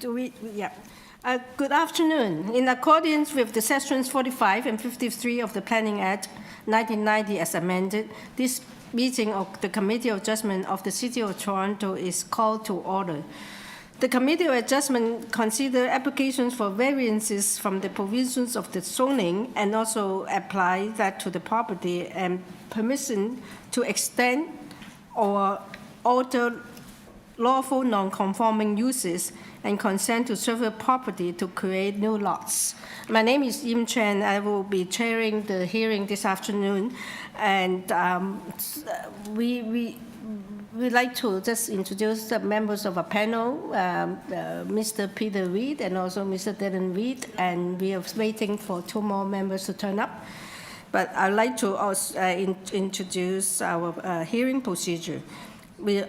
Good afternoon. In accordance with the sections 45 and 53 of the Planning Act 1990 as amended, this meeting of the Committee of Adjustment of the City of Toronto is called to order. The Committee of Adjustment consider applications for variances from the provisions of the zoning and also apply that to the property and permission to extend or alter lawful non-conforming uses and consent to survey property to create new lots. My name is Yim Chen. I will be chairing the hearing this afternoon, and we'd like to just introduce the members of our panel, Mr. Peter Reid and also Mr. Dylan Reid, and we are waiting for 2 more members to turn up. But I'd like to also introduce our hearing procedure.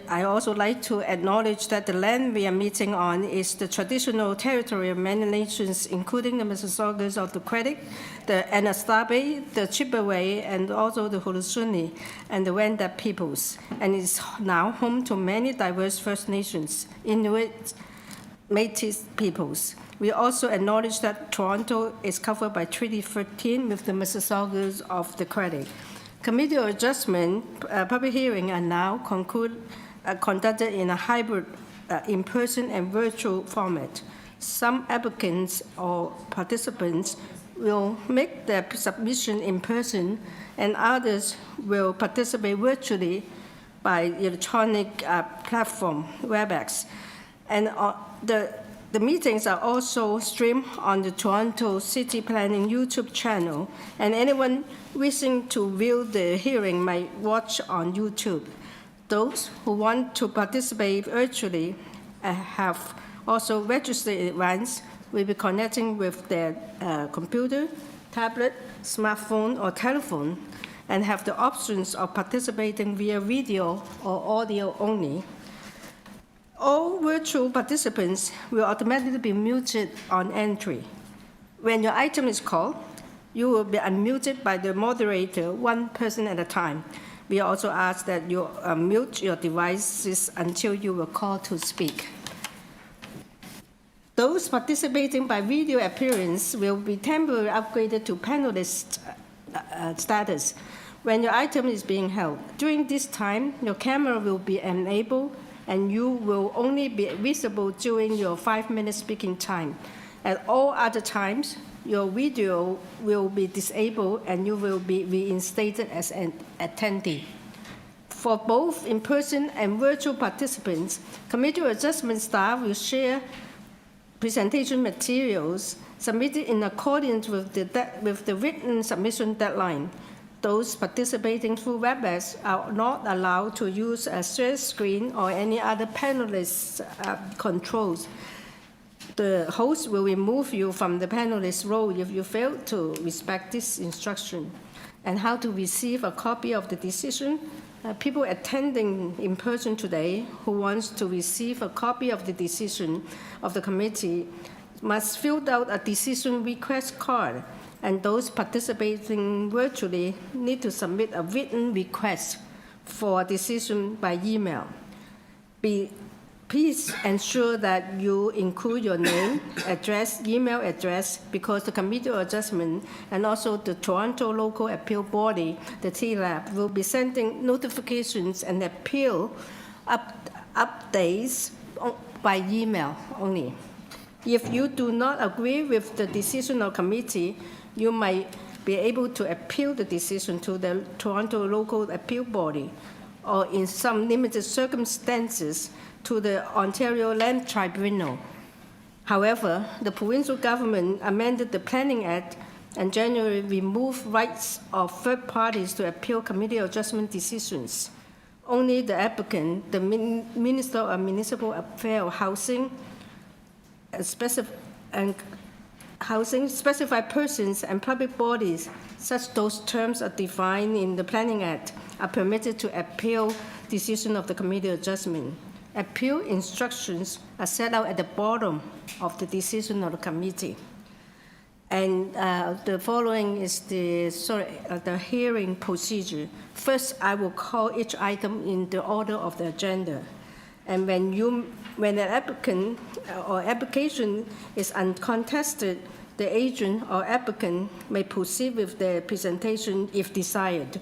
I also like to acknowledge that the land we are meeting on is the traditional territory of many nations, including the Mississaugas of the Credit, the Anasabe, the Chippewa, and also the Haudenosaunee and the Wendat peoples, and is now home to many diverse First Nations, Inuit, Métis peoples. We also acknowledge that Toronto is covered by Treaty 13 with the Mississaugas of the Credit. Committee of Adjustment public hearing are now conducted in a hybrid in-person and virtual format. Some applicants or participants will make their submission in person, and others will participate virtually by electronic platform, WebEx. And the meetings are also streamed on the Toronto City Planning YouTube channel, and anyone wishing to view the hearing might watch on YouTube. Those who want to participate virtually have also registered in advance will be connecting with their computer, tablet, smartphone, or telephone, and have the options of participating via video or audio only. All virtual participants will automatically be muted on entry. When your item is called, you will be unmuted by the moderator, 1 person at a time. We also ask that you mute your devices until you are called to speak. Those participating by video appearance will be temporarily upgraded to panelist status when your item is being held. During this time, your camera will be enabled, and you will only be visible during your 5-minute speaking time. At all other times, your video will be disabled and you will be reinstated as an attendee. For both in-person and virtual participants, Committee of Adjustment staff will share presentation materials submitted in accordance with the written submission deadline. Those participating through WebEx are not allowed to use a share screen or any other panelist controls. The host will remove you from the panelist role if you fail to respect this instruction. And how to receive a copy of the decision. People attending in person today who wants to receive a copy of the decision of the committee must fill out a decision request card, and those participating virtually need to submit a written request for a decision by email. Please ensure that you include your name, address, email address, because the Committee of Adjustment and also the Toronto Local Appeal Body, the TLAB, will be sending notifications and appeal updates by email only. If you do not agree with the decision of committee, you might be able to appeal the decision to the Toronto Local Appeal Body, or in some limited circumstances, to the Ontario Land Tribunal. However, the provincial government amended the Planning Act and January removed rights of third parties to appeal Committee of Adjustment decisions. Only the applicant, the Minister of Municipal Affairs, Housing, specified persons, and public bodies, such those terms are defined in the Planning Act, are permitted to appeal decision of the Committee of Adjustment. Appeal instructions are set out at the bottom of the decision of the committee. And the following is the hearing procedure. First, I will call each item in the order of the agenda. And when an applicant or application is uncontested, the agent or applicant may proceed with the presentation if desired.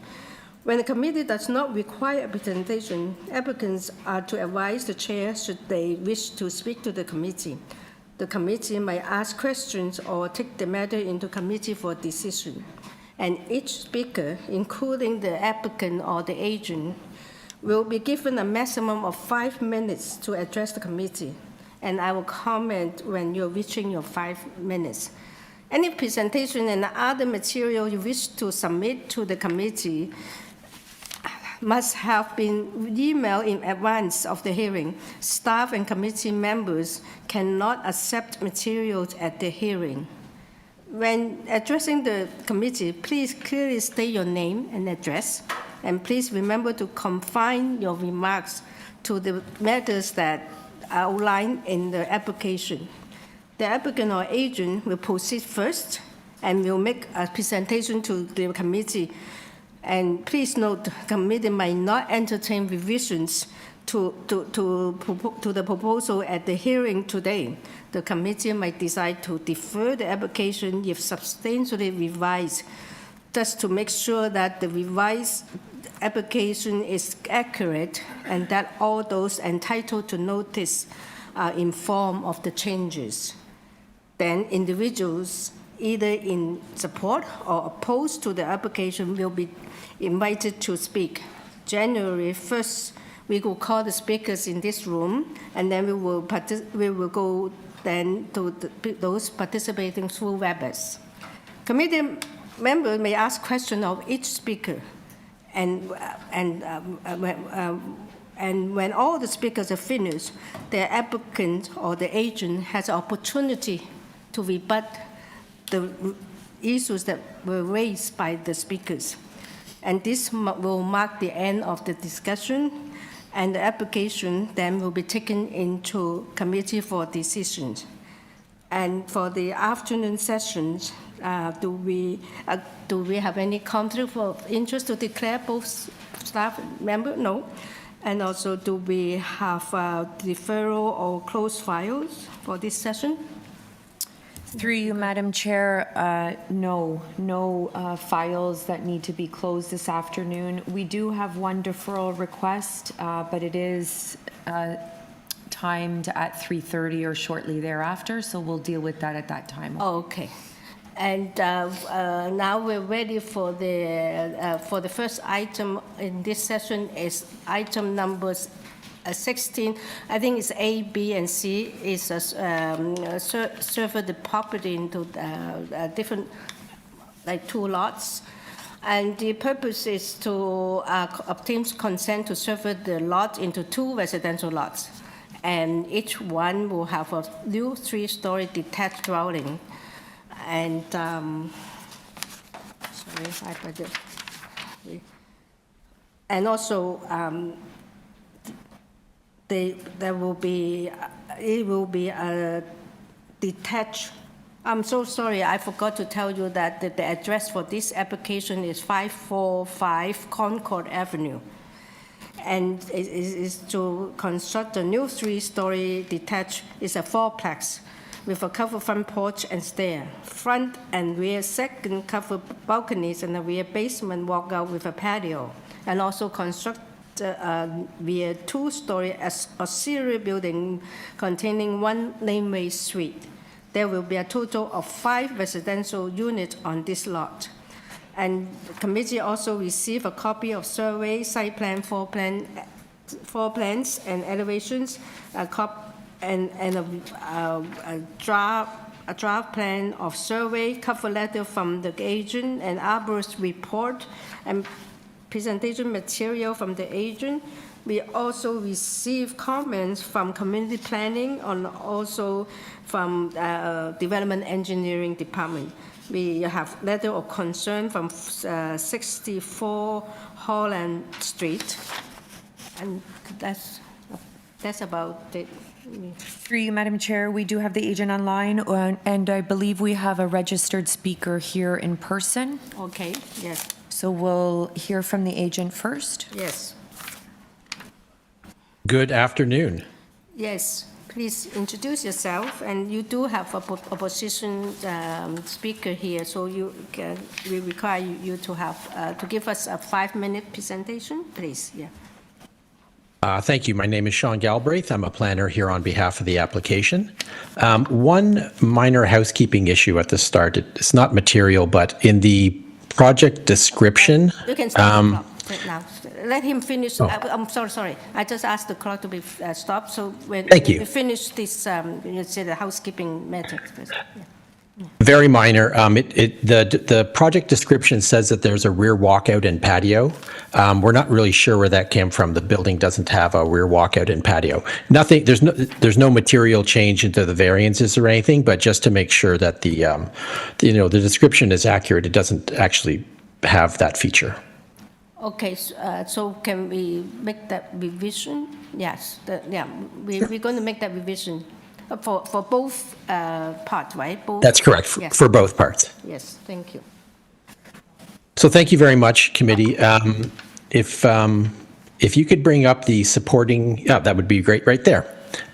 When the committee does not require a presentation, applicants are to advise the chair should they wish to speak to the committee. The committee may ask questions or take the matter into committee for decision. And each speaker, including the applicant or the agent, will be given a maximum of 5 minutes to address the committee. And I will comment when you're reaching your 5 minutes. Any presentation and other material you wish to submit to the committee must have been emailed in advance of the hearing. Staff and committee members cannot accept materials at the hearing. When addressing the committee, please clearly state your name and address, and please remember to confine your remarks to the matters that are outlined in the application. The applicant or agent will proceed first and will make a presentation to the committee. And please note, the committee may not entertain revisions to the proposal at the hearing today. The committee might decide to defer the application if substantially revised, just to make sure that the revised application is accurate and that all those entitled to notice are informed of the changes. Then individuals either in support or opposed to the application will be invited to speak. January 1st, we will call the speakers in this room, and then we will go then to those participating through WebEx. Committee members may ask questions of each speaker, and when all the speakers are finished, the applicant or the agent has an opportunity to rebut the issues that were raised by the speakers. And this will mark the end of the discussion, and the application then will be taken into committee for decisions. And for the afternoon sessions, do we have any conflict of interest to declare both staff members? No. And also, do we have deferral or closed files for this session? Through you, Madam Chair, no files that need to be closed this afternoon. We do have one deferral request, but it is timed at 3:30 or shortly thereafter, so we'll deal with that at that time. Oh, okay. And now we're ready for the first item in this session is item numbers 16, I think it's A, B, and C, is serve the property into different, like 2 lots. And the purpose is to obtain consent to serve the lot into 2 residential lots. And each one will have a new 3-story detached dwelling. And, and also, it will be a detached. I'm so sorry, I forgot to tell you that the address for this application is 545 Concord Avenue. And it is to construct a new 3-story detached, it's a 4-plex with a covered front porch and stair, front and rear second covered balconies, and a rear basement walkout with a patio, and also construct via 2-story auxiliary building containing 1 laneway suite. There will be a total of 5 residential units on this lot. And the committee also received a copy of survey, site plan, floor plans, and elevations, and a draft plan of survey, cover letter from the agent, and arborist report, and presentation material from the agent. We also received comments from community planning and also from development engineering department. We have letter of concern from 64 Holland Street, and that's about it. Through you, Madam Chair, we do have the agent online, and I believe we have a registered speaker here in person. Okay, yes. So we'll hear from the agent first. Yes. Good afternoon. Yes, please introduce yourself, and you do have a opposition speaker here, so we require you to have, to give us a 5-minute presentation, please, yeah. Thank you. My name is Sean Galbraith. I'm a planner here on behalf of the application. One minor housekeeping issue at the start. It's not material, but in the project description. You can stop the clock now. Let him finish. I'm sorry. I just asked the clock to be stopped, so when Thank you. you finish this, you say the housekeeping matters. Yeah. Very minor. The project description says that there's a rear walkout and patio. We're not really sure where that came from. The building doesn't have a rear walkout and patio. Nothing. There's no material change into the variances or anything. But just to make sure that the description is accurate, it doesn't actually have that feature. Okay, so can we make that revision? Yes. We're going to make that revision. For both parts, right? Both. That's correct, Yes. for both parts. Yes, thank you. So thank you very much, committee. If you could bring up the supporting, that would be great right there.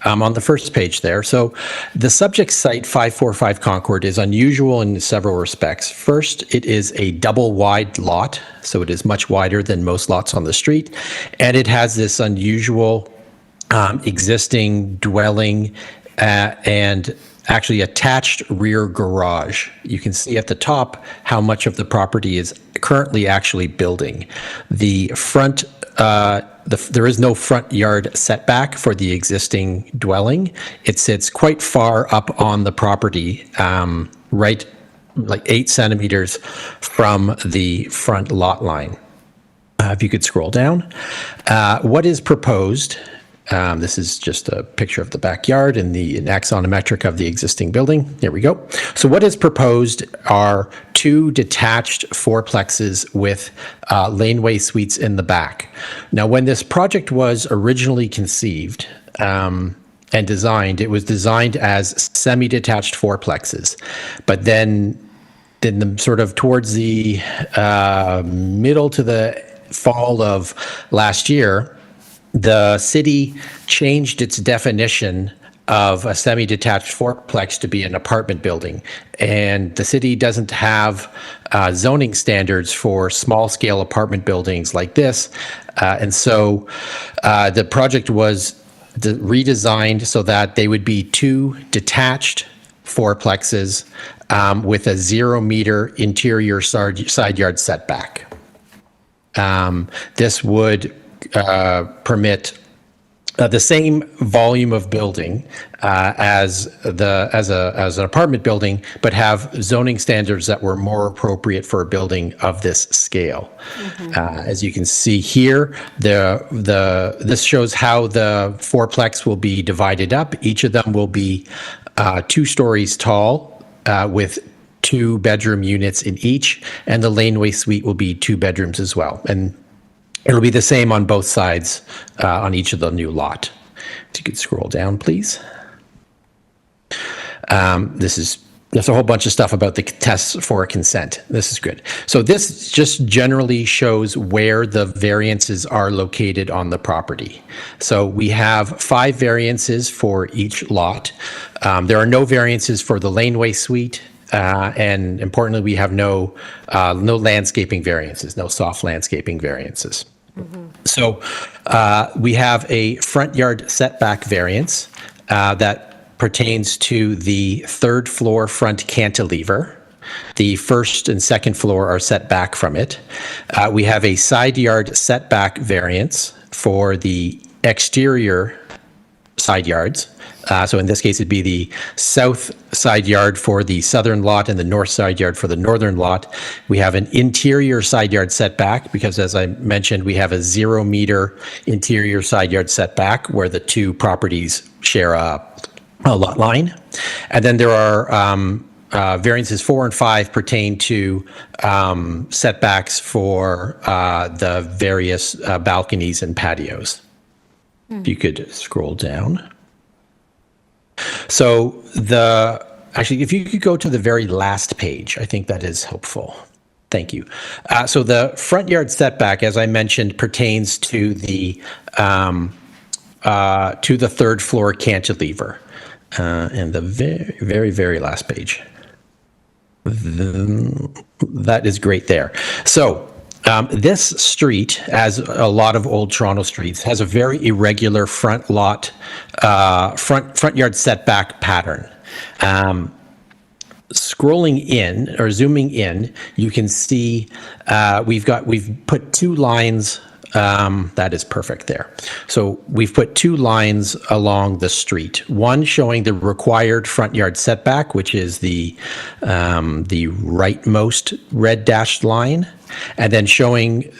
On the first page there. So the subject site 545 Concord is unusual in several respects. First, it is a double wide lot, so it is much wider than most lots on the street, and it has this unusual existing dwelling and actually attached rear garage. You can see at the top how much of the property is currently actually building. The front, there is no front yard setback for the existing dwelling. It sits quite far up on the property, right, like 8 centimeters from the front lot line. If you could scroll down. What is proposed? This is just a picture of the backyard and an axonometric of the existing building. There we go. So what is proposed are 2 detached fourplexes with laneway suites in the back. Now, when this project was originally conceived and designed, it was designed as semi-detached fourplexes. But then sort of towards the middle to the fall of last year, the city changed its definition of a semi-detached fourplex to be an apartment building. And the city doesn't have zoning standards for small-scale apartment buildings like this. And so the project was redesigned so that they would be 2 detached fourplexes with a 0-meter interior side yard setback. This would permit the same volume of building as an apartment building, but have zoning standards that were more appropriate for a building of this scale. As you can see here, this shows how the fourplex will be divided up. Each of them will be 2 stories tall with 2 bedroom units in each, and the laneway suite will be 2 bedrooms as well. And it'll be the same on both sides on each of the new lot. If you could scroll down, please. There's a whole bunch of stuff about the tests for consent. This is good. So this just generally shows where the variances are located on the property. So we have 5 variances for each lot. There are no variances for the laneway suite. And importantly, we have no landscaping variances, no soft landscaping variances. So we have a front yard setback variance that pertains to the 3rd floor front cantilever. The 1st and 2nd floor are set back from it. We have a side yard setback variance for the exterior side yards. So in this case, it'd be the south side yard for the southern lot and the north side yard for the northern lot. We have an interior side yard setback because, as I mentioned, we have a 0-meter interior side yard setback where the 2 properties share a lot line. And then there are variances 4 and 5 pertain to setbacks for the various balconies and patios. If you could scroll down. So actually, if you could go to the very last page, I think that is helpful. Thank you. So the front yard setback, as I mentioned, pertains to the to the third floor cantilever. And the very, very, very last page. That is great there. So this street, as a lot of old Toronto streets, has a very irregular front yard setback pattern. Scrolling in or zooming in, you can see we've put two lines. That is perfect there. So we've put two lines along the street. One showing the required front yard setback, which is the rightmost red dashed line, and then showing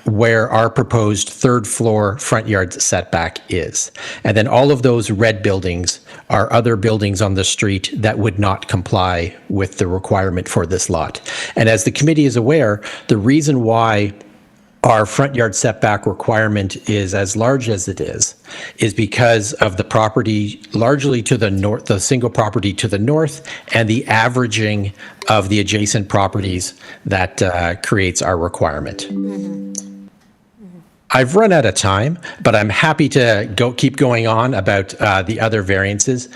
where our proposed third floor front yard setback is. And then all of those red buildings are other buildings on the street that would not comply with the requirement for this lot. And as the committee is aware, the reason why our front yard setback requirement is as large as it is because of the property largely to the north, the single property to the north, and the averaging of the adjacent properties that creates our requirement. I've run out of time, but I'm happy to keep going on about the other variances.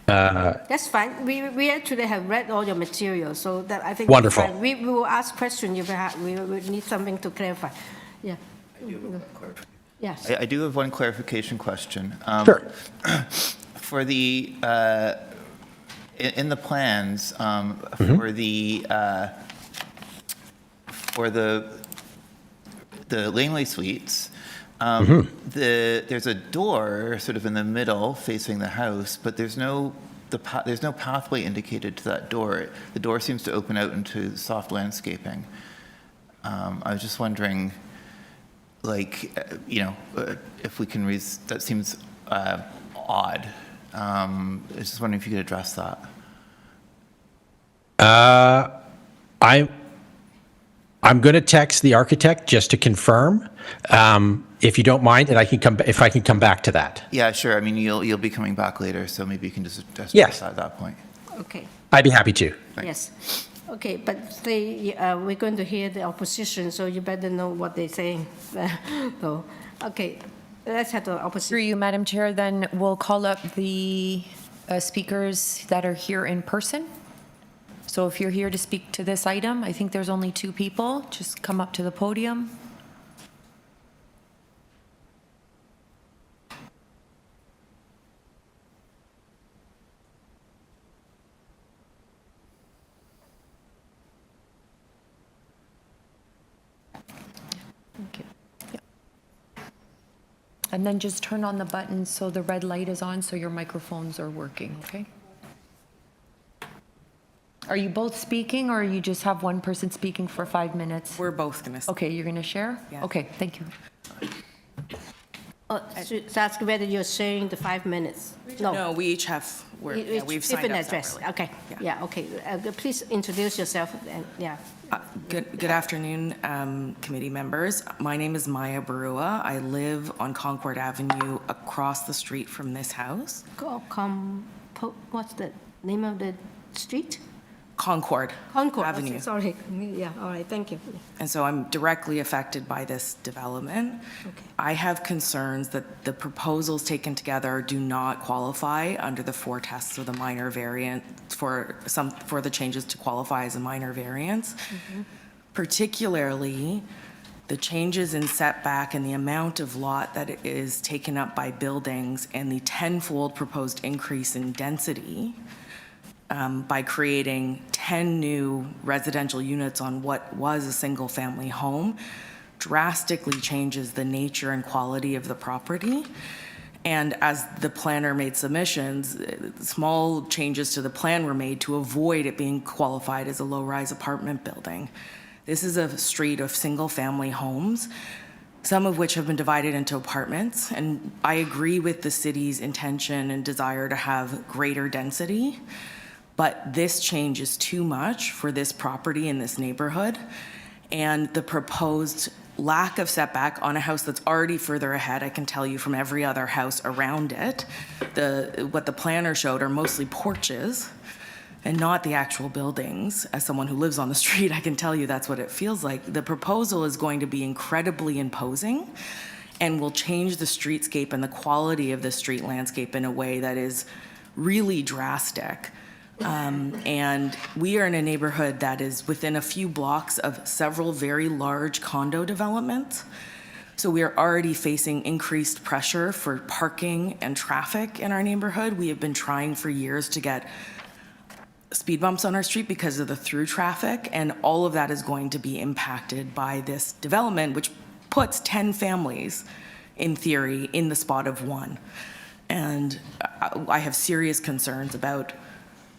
That's fine. We actually have read all your material, so that I think. Wonderful. Fine. We will ask questions if we need something to clarify. Yeah. Yes. I do have one clarification question. Sure. For the, in the plans, for the laneway suites, there's a door sort of in the middle facing the house, but there's no pathway indicated to that door. The door seems to open out into soft landscaping. I was just wondering, like, if we can that seems odd. I was just wondering if you could address that. I'm going to text the architect just to confirm, if you don't mind, and I can come back to that. Yeah, sure. I mean, you'll be coming back later, so maybe you can just address Yes. that at that point. Okay. I'd be happy to. Yes. Okay, but we're going to hear the opposition, so you better know what they're saying. So, okay, let's have the opposition. Through you, Madam Chair, then we'll call up the speakers that are here in person. So if you're here to speak to this item, I think there's only two people. Just come up to the podium. Thank you. Yeah. And then just turn on the button so the red light is on so your microphones are working, okay? Are you both speaking, or you just have one person speaking for 5 minutes? We're both going to. Okay, you're going to share? Yeah. Okay, thank you. Should ask whether you're sharing the 5 minutes. No, we each have, we've signed different up address. separately. Okay, Yeah. yeah, okay. Please introduce yourself, and, yeah. Good afternoon, committee members. My name is Maya Barua. I live on Concord Avenue across the street from this house. What's the name of the street? Concord Avenue. Sorry, yeah, all right, thank you. And so I'm directly affected by this development. Okay. I have concerns that the proposals taken together do not qualify under the 4 tests of the minor variant for the changes to qualify as a minor variance. Particularly the changes in setback and the amount of lot that is taken up by buildings and the 10-fold proposed increase in density by creating 10 new residential units on what was a single-family home drastically changes the nature and quality of the property. And as the planner made submissions, small changes to the plan were made to avoid it being qualified as a low-rise apartment building. This is a street of single-family homes, some of which have been divided into apartments. And I agree with the city's intention and desire to have greater density. But this change is too much for this property in this neighborhood. And the proposed lack of setback on a house that's already further ahead, I can tell you from every other house around it, what the planner showed are mostly porches and not the actual buildings. As someone who lives on the street, I can tell you that's what it feels like. The proposal is going to be incredibly imposing. and will change the streetscape and the quality of the street landscape in a way that is really drastic. And we are in a neighborhood that is within a few blocks of several very large condo developments. So we are already facing increased pressure for parking and traffic in our neighborhood. We have been trying for years to get speed bumps on our street because of the through traffic, and all of that is going to be impacted by this development, which puts 10 families, in theory, in the spot of one. And I have serious concerns about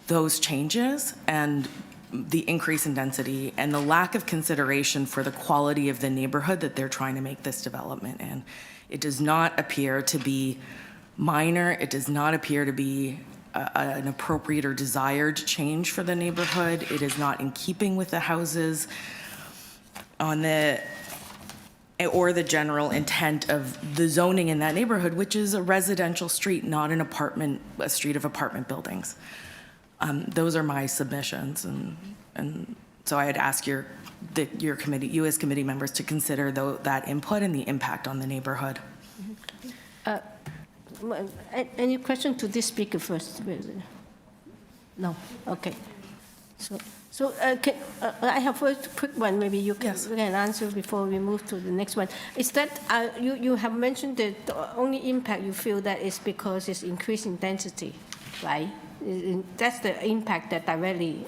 those changes and the increase in density and the lack of consideration for the quality of the neighborhood that they're trying to make this development in. It does not appear to be minor. It does not appear to be an appropriate or desired change for the neighborhood. It is not in keeping with the houses on the or the general intent of the zoning in that neighborhood, which is a residential street, not a street of apartment buildings. Those are my submissions, and so I'd ask your committee, you as committee members, to consider that input and the impact on the neighborhood. Any question to this speaker first? No. Okay. I have a quick one. Maybe you can, Yes. you can answer before we move to the next one. Is that you have mentioned that the only impact you feel that is because it's increasing density, right? That's the impact that directly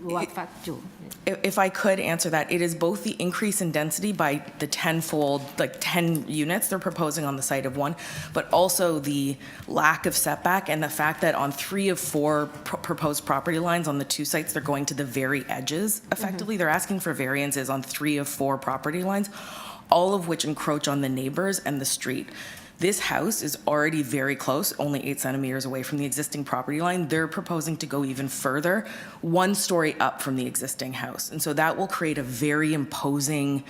will affect you. If I could answer that, it is both the increase in density by the tenfold, like 10 units they're proposing on the site of one, but also the lack of setback and the fact that on 3 of 4 proposed property lines on the 2 sites, they're going to the very edges, effectively. They're asking for variances on 3 of 4 property lines, all of which encroach on the neighbors and the street. This house is already very close, only 8 centimeters away from the existing property line. They're proposing to go even further, 1 story up from the existing house. And so that will create a very imposing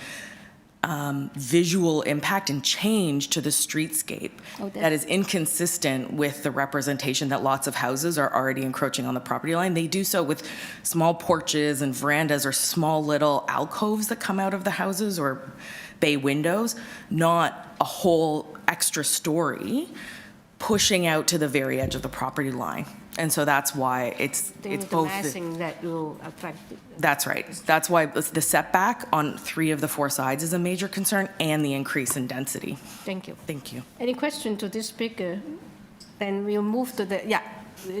visual impact and change to the streetscape that is inconsistent with the representation that lots of houses are already encroaching on the property line. They do so with small porches and verandas or small little alcoves that come out of the houses or bay windows, not a whole extra story pushing out to the very edge of the property line. And so that's why it's both. The massing that will affect it. That's right. That's why the setback on 3 of the 4 sides is a major concern, and the increase in density. Thank you. Thank you. Any question to this speaker? Then we'll move to the,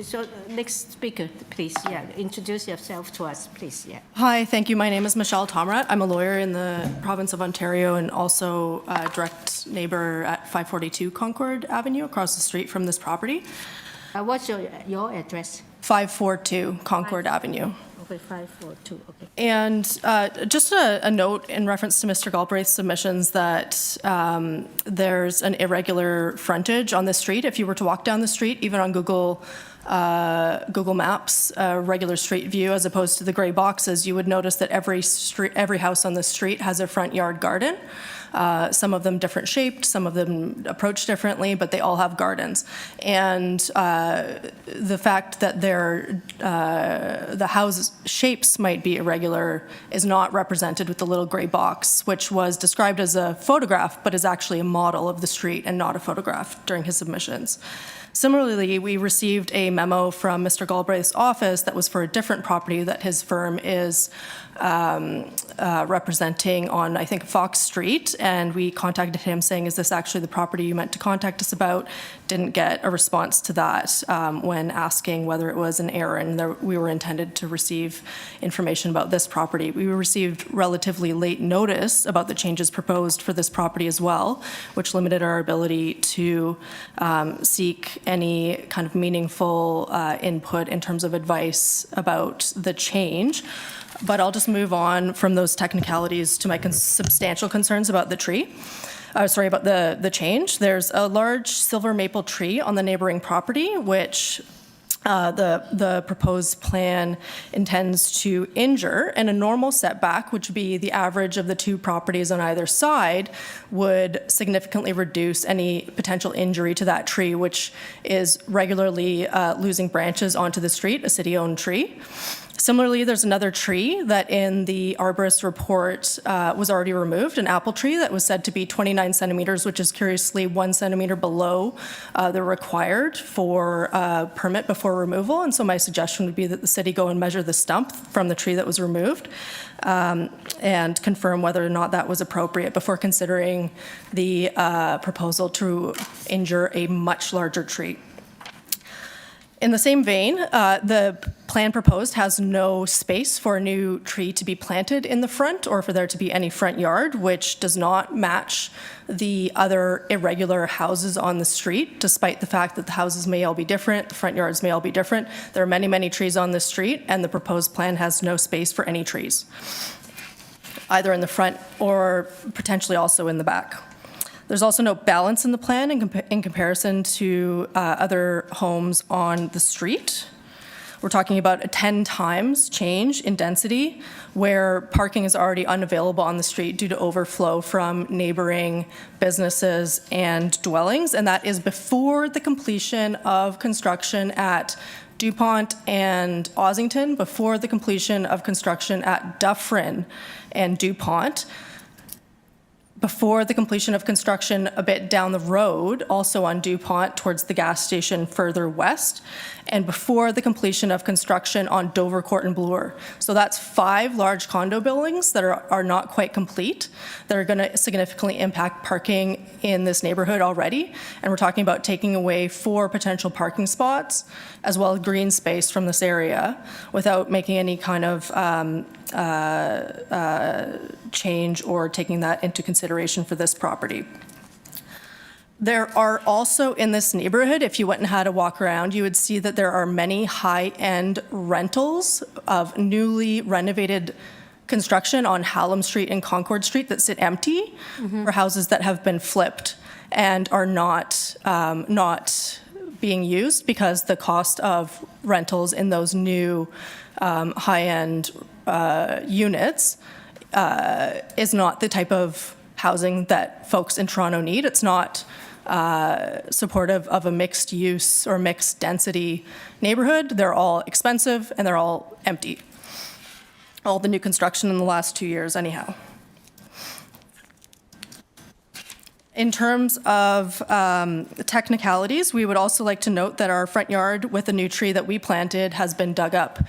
so next speaker, please. Introduce yourself to us, please. Hi, thank you. My name is Michelle Tomrat. I'm a lawyer in the province of Ontario and also a direct neighbor at 542 Concord Avenue across the street from this property. What's your address? 542 Concord Avenue. Okay, 542, okay. And just a note in reference to Mr. Galbraith's submissions that there's an irregular frontage on this street. If you were to walk down the street, even on Google Maps, regular street view, as opposed to the gray boxes, you would notice that every house on the street has a front yard garden. Some of them different shaped, some of them approach differently, but they all have gardens. And the fact that the house shapes might be irregular is not represented with the little gray box, which was described as a photograph, but is actually a model of the street and not a photograph during his submissions. Similarly, we received a memo from Mr. Galbraith's office that was for a different property that his firm is representing on, I think, Fox Street, and we contacted him saying, is this actually the property you meant to contact us about? Didn't get a response to that when asking whether it was an error and we were intended to receive information about this property. We received relatively late notice about the changes proposed for this property as well, which limited our ability to seek any kind of meaningful input in terms of advice about the change. But I'll just move on from those technicalities to my substantial concerns about the tree. About the change. There's a large silver maple tree on the neighboring property, which the proposed plan intends to injure, and a normal setback, which would be the average of the 2 properties on either side, would significantly reduce any potential injury to that tree, which is regularly losing branches onto the street, a city-owned tree. Similarly, there's another tree that in the arborist report was already removed, an apple tree that was said to be 29 centimeters, which is curiously 1 centimeter below the required for permit before removal. And so my suggestion would be that the city go and measure the stump from the tree that was removed and confirm whether or not that was appropriate before considering the proposal to injure a much larger tree. In the same vein, the plan proposed has no space for a new tree to be planted in the front or for there to be any front yard, which does not match the other irregular houses on the street, despite the fact that the houses may all be different, the front yards may all be different. There are many, many trees on this street, and the proposed plan has no space for any trees, either in the front or potentially also in the back. There's also no balance in the plan in comparison to other homes on the street. We're talking about a 10 times change in density where parking is already unavailable on the street due to overflow from neighboring businesses and dwellings, and that is before the completion of construction at DuPont and Ossington, before the completion of construction at Dufferin and DuPont, before the completion of construction a bit down the road, also on DuPont towards the gas station further west, and before the completion of construction on Dovercourt and Bloor. So that's 5 large condo buildings that are not quite complete, that are going to significantly impact parking in this neighborhood already. And we're talking about taking away 4 potential parking spots, as well as green space from this area, without making any kind of change or taking that into consideration for this property. There are also in this neighborhood, if you went and had a walk around, you would see that there are many high-end rentals of newly renovated construction on Hallam Street and Concord Street that sit empty for houses that have been flipped and are not being used because the cost of rentals in those new high-end units is not the type of housing that folks in Toronto need. It's not supportive of a mixed use or mixed density neighborhood. They're all expensive and they're all empty. All the new construction in the last 2 years anyhow. In terms of technicalities, we would also like to note that our front yard with a new tree that we planted has been dug up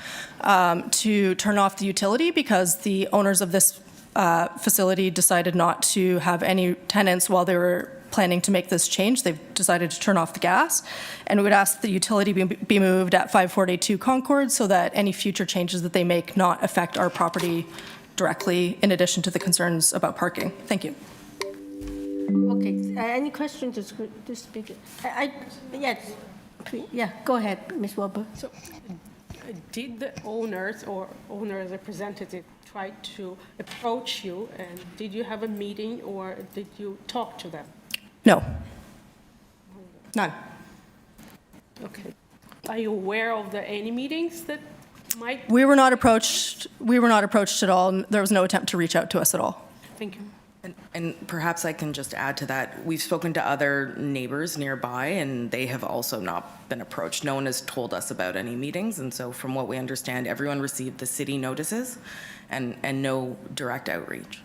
to turn off the utility because the owners of this facility decided not to have any tenants while they were planning to make this change. They've decided to turn off the gas, and we would ask that the utility be moved at 542 Concord so that any future changes that they make not affect our property directly, in addition to the concerns about parking. Thank you. Okay, any questions to speak? Yes, yeah, go ahead, Ms. Wilbur. So, did the owners or owner representative try to approach you, and did you have a meeting or did you talk to them? No. None. Okay. Are you aware of any meetings that might? We were not approached. We were not approached at all. There was no attempt to reach out to us at all. Thank you. And perhaps I can just add to that. We've spoken to other neighbors nearby, and they have also not been approached. No one has told us about any meetings, and so from what we understand, everyone received the city notices and no direct outreach.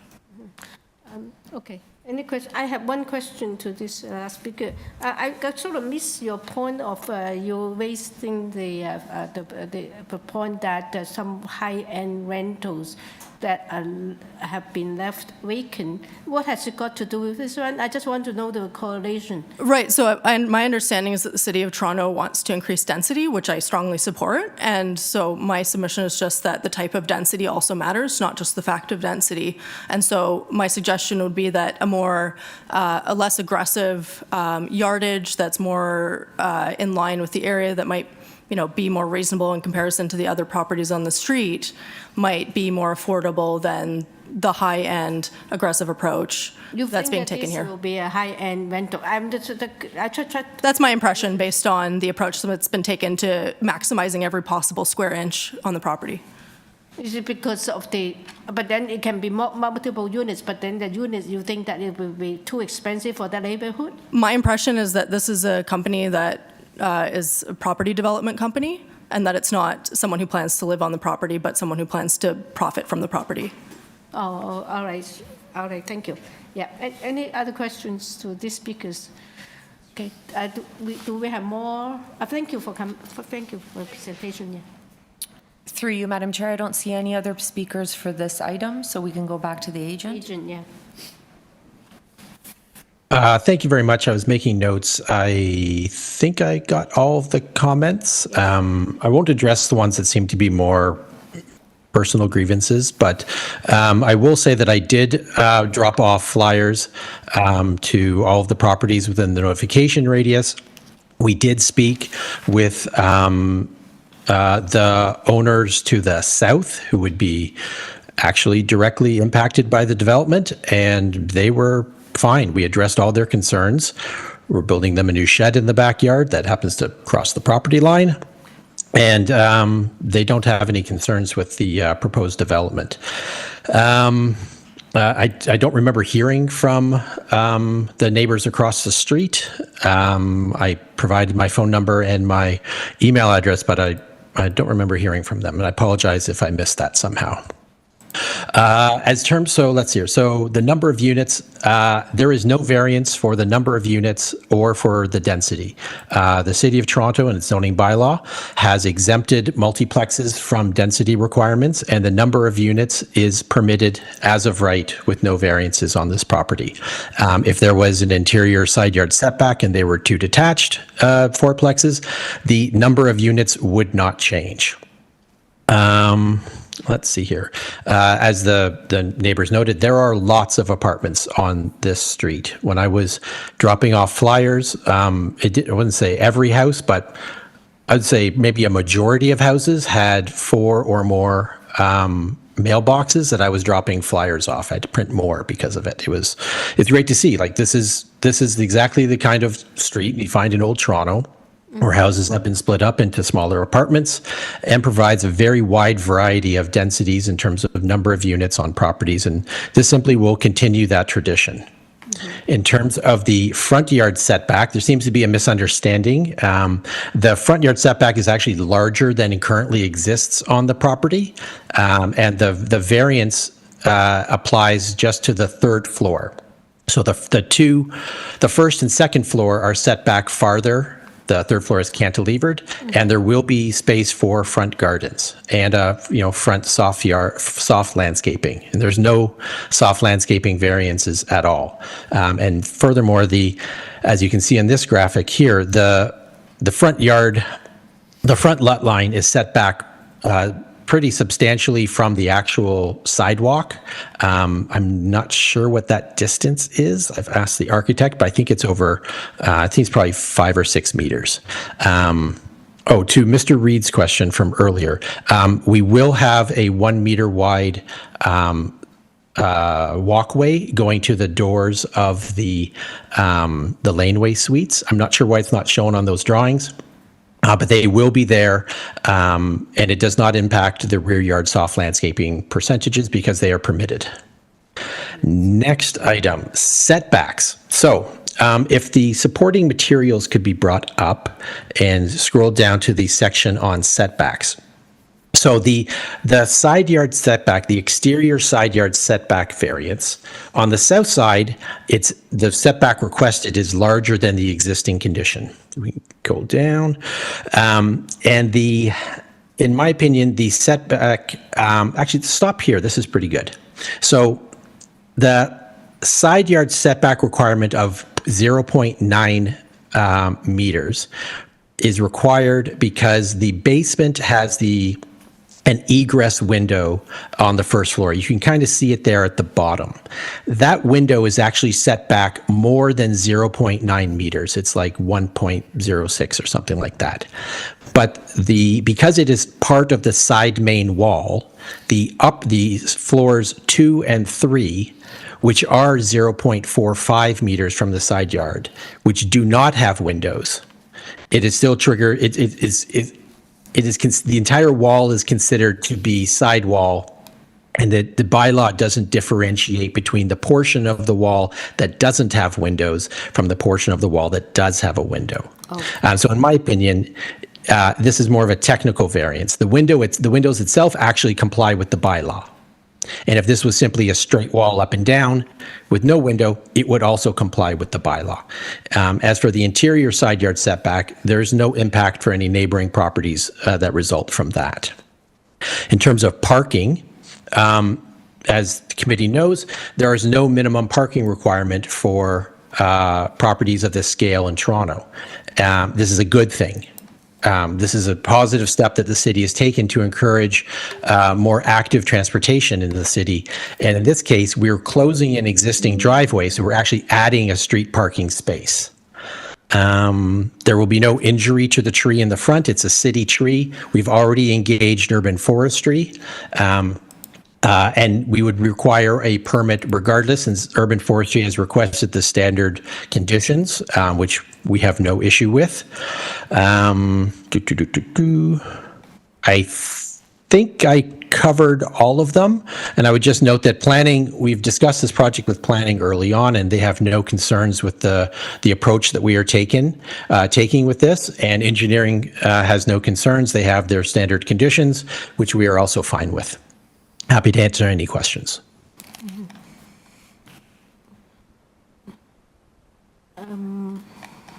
Okay. Any question? I have one question to this speaker. I got sort of missed your point of you raising the point that some high-end rentals that have been left vacant. What has it got to do with this one? I just want to know the correlation. Right. So my understanding is that the City of Toronto wants to increase density, which I strongly support. And so my submission is just that the type of density also matters, not just the fact of density. And so my suggestion would be that a less aggressive yardage that's more in line with the area that might be more reasonable in comparison to the other properties on the street might be more affordable than the high-end aggressive approach that's being taken here. You think that this will be a high-end rental? That's my impression based on the approach that's been taken to maximizing every possible square inch on the property. Is it because of but then it can be multiple units, but then the units, you think that it will be too expensive for the neighborhood? My impression is that this is a company that is a property development company, and that it's not someone who plans to live on the property, but someone who plans to profit from the property. Oh, all right. All right, thank you. Yeah, any other questions to these speakers? Okay, do we have more? Thank you for the presentation, yeah. Through you, Madam Chair, I don't see any other speakers for this item, so we can go back to the agent. Agent, yeah. Thank you very much. I was making notes. I think I got all of the comments. I won't address the ones that seem to be more personal grievances, but I will say that I did drop off flyers to all of the properties within the notification radius. We did speak with the owners to the south, who would be actually directly impacted by the development, and they were fine. We addressed all their concerns. We're building them a new shed in the backyard that happens to cross the property line. And they don't have any concerns with the proposed development. I don't remember hearing from the neighbors across the street. I provided my phone number and my email address, but I don't remember hearing from them. And I apologize if I missed that somehow. So let's see here. So the number of units, there is no variance for the number of units or for the density. The City of Toronto and its zoning bylaw has exempted multiplexes from density requirements, and the number of units is permitted as of right with no variances on this property. If there was an interior side yard setback and they were two detached fourplexes, the number of units would not change. Let's see here. As the neighbors noted, there are lots of apartments on this street. When I was dropping off flyers, I wouldn't say every house, but I'd say maybe a majority of houses had 4 or more mailboxes that I was dropping flyers off. I had to print more because of it. It's great to see. Like this is exactly the kind of street you find in Old Toronto, where houses have been split up into smaller apartments, and provides a very wide variety of densities in terms of number of units on properties. And this simply will continue that tradition. In terms of the front yard setback, there seems to be a misunderstanding. The front yard setback is actually larger than it currently exists on the property, and the variance applies just to the third floor. So the first and second floor are set back farther. The third floor is cantilevered, and there will be space for front gardens and front soft landscaping. And there's no soft landscaping variances at all. And furthermore, as you can see in this graphic here, the front lot line is set back pretty substantially from the actual sidewalk. I'm not sure what that distance is. I've asked the architect, but I think it's over, I think it's probably 5 or 6 meters. To Mr. Reed's question from earlier, we will have a 1 meter wide walkway going to the doors of the laneway suites. I'm not sure why it's not shown on those drawings. But they will be there, and it does not impact the rear yard soft landscaping percentages because they are permitted. Next item, setbacks. So if the supporting materials could be brought up and scroll down to the section on setbacks. So the side yard setback, the exterior side yard setback variance, on the south side, the setback requested is larger than the existing condition. We can go down. In my opinion, the setback, actually stop here, this is pretty good. So the side yard setback requirement of 0.9 meters is required because the basement has an egress window on the first floor. You can kind of see it there at the bottom. That window is actually set back more than 0.9 meters. It's like 1.06 or something like that. But because it is part of the side main wall, the floors 2 and 3, which are 0.45 meters from the side yard, which do not have windows, it is still triggered. The entire wall is considered to be sidewall, and the bylaw doesn't differentiate between the portion of the wall that doesn't have windows from the portion of the wall that does have a window. So in my opinion, This is more of a technical variance. The windows itself actually comply with the bylaw. And if this was simply a straight wall up and down with no window, it would also comply with the bylaw. As for the interior side yard setback, there is no impact for any neighboring properties that result from that. In terms of parking, as the committee knows, there is no minimum parking requirement for properties of this scale in Toronto. This is a good thing. This is a positive step that the city has taken to encourage more active transportation in the city. And in this case, we're closing an existing driveway, so we're actually adding a street parking space. There will be no injury to the tree in the front. It's a city tree. We've already engaged urban forestry. And we would require a permit regardless, since urban forestry has requested the standard conditions, which we have no issue with. I think I covered all of them. And I would just note that planning, we've discussed this project with planning early on, and they have no concerns with the approach that we are taking with this. And engineering has no concerns. They have their standard conditions, which we are also fine with. Happy to answer any questions.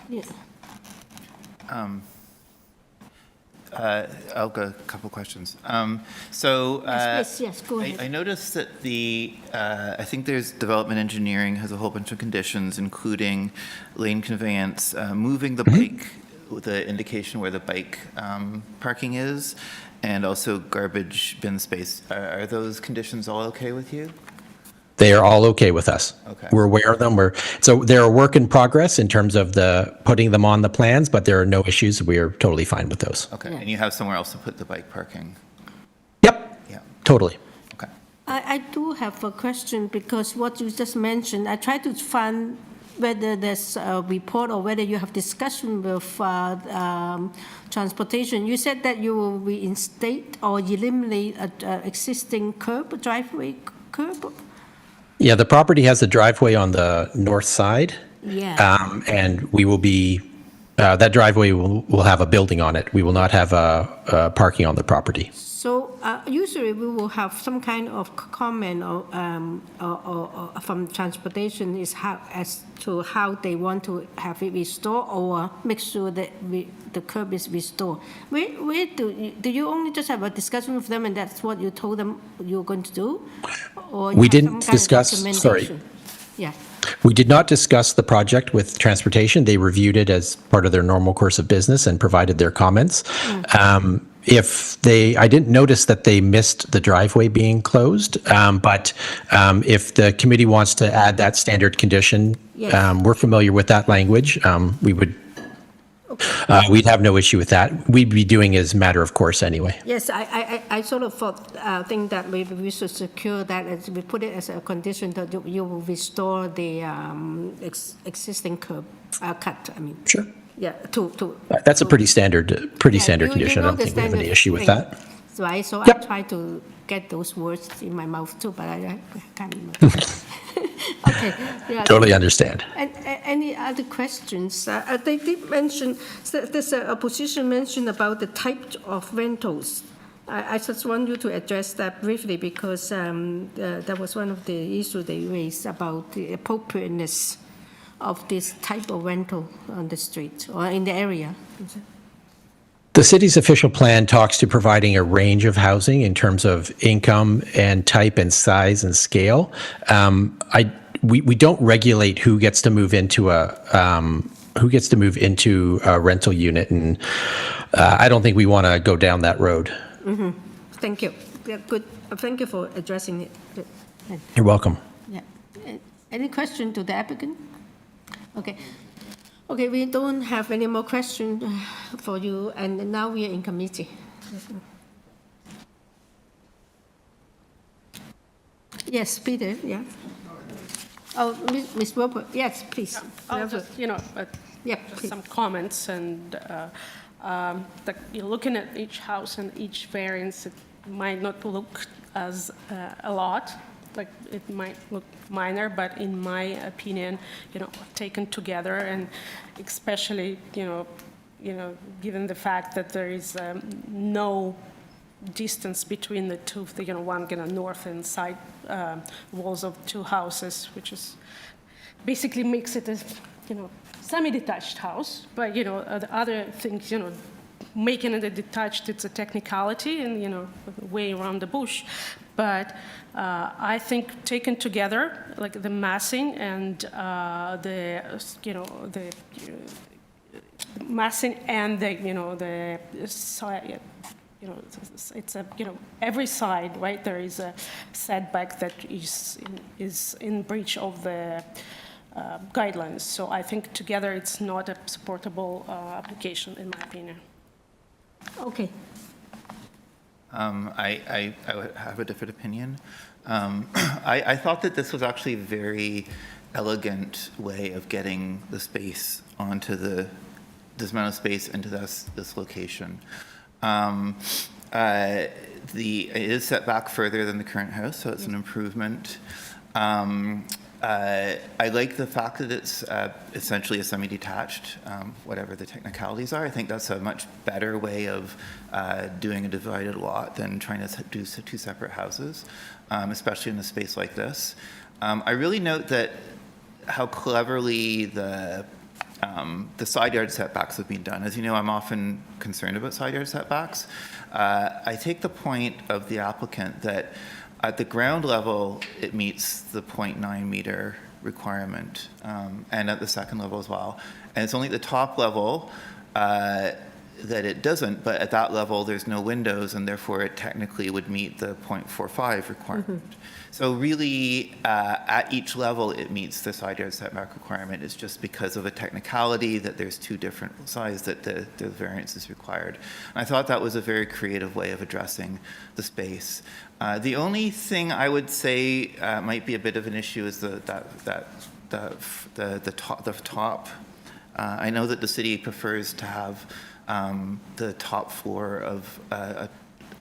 Yeah. I'll go a couple questions. Yes, go ahead. I noticed that I think there's development engineering has a whole bunch of conditions, including lane conveyance, moving the bike, the indication where the bike parking is, and also garbage bin space. Are those conditions all okay with you? They are all okay with us. Okay. We're aware of them. So they're a work in progress in terms of putting them on the plans, but there are no issues. We are totally fine with those. Okay, and you have somewhere else to put the bike parking? Yep, Yeah, totally. okay. I do have a question, because what you just mentioned, I tried to find whether there's a report or whether you have discussion with transportation. You said that you will reinstate or eliminate an existing driveway curb? Yeah, the property has a driveway on the north side. Yeah. And we will be, that driveway will have a building on it. We will not have a parking on the property. So usually we will have some kind of comment or from transportation as to how they want to have it restored or make sure that the curb is restored. Where do you only just have a discussion with them and that's what you told them you're going to do? Or you We have didn't some kind of discuss- sorry. recommendation? Yeah. We did not discuss the project with transportation. They reviewed it as part of their normal course of business and provided their comments. I didn't notice that they missed the driveway being closed, but if the committee wants to add that standard condition, Yes. we're familiar with that language. We'd have no issue with that. We'd be doing it as a matter of course anyway. Yes, I sort of think that maybe we should secure that as we put it as a condition that you will restore the existing curb cut. I mean. Sure. Yeah. That's a pretty standard Yeah, condition. I don't think we have any issue with that. Right. So Yep. I try to get those words in my mouth too, but I can't remember. Okay. Yeah. Totally understand. And any other questions? They did mention, there's a position mentioned about the type of rentals. I just want you to address that briefly because that was one of the issues they raised about the appropriateness of this type of rental on the street or in the area. The city's official plan talks to providing a range of housing in terms of income and type and size and scale. We don't regulate who gets to move into a rental unit, and I don't think we want to go down that road. Mm-hmm. Thank you. Yeah, good. Thank you for addressing it. You're welcome. Yeah. Any question to the applicant? Okay. Okay, we don't have any more questions for you, and now we are in committee. Yes, Peter, yeah. Oh, Ms. Roper, yes, please. I'll just, Yeah, please. some comments, and you're looking at each house and each variance, it might not look as a lot, like it might look minor, but in my opinion, taken together, and especially, given the fact that there is no distance between the two, one north and side walls of two houses, which is basically makes it a, semi-detached house. But, the other things, making it a detached, it's a technicality and, way around the bush. But I think taken together, like the massing and the massing and the side, it's a, every side, right? There is a setback that is in breach of the guidelines. So I think together it's not a supportable application, in my opinion. Okay. I would have a different opinion. I thought that this was actually a very elegant way of getting the space onto this amount of space into this location. It is set back further than the current house, so it's an improvement. I like the fact that it's essentially a semi-detached, whatever the technicalities are. I think that's a much better way of doing a divided lot than trying to do two separate houses, especially in a space like this. I really note that how cleverly the side yard setbacks have been done. As you know, I'm often concerned about side yard setbacks. I take the point of the applicant that at the ground level, it meets the 0.9 meter requirement, and at the second level as well. And it's only at the top level that it doesn't, but at that level, there's no windows, and therefore it technically would meet the 0.45 requirement. So really, at each level, it meets the side yard setback requirement. It's just because of a technicality that there's two different sides that the variance is required. And I thought that was a very creative way of addressing the space. The only thing I would say might be a bit of an issue is the top. I know that the city prefers to have the top floor of a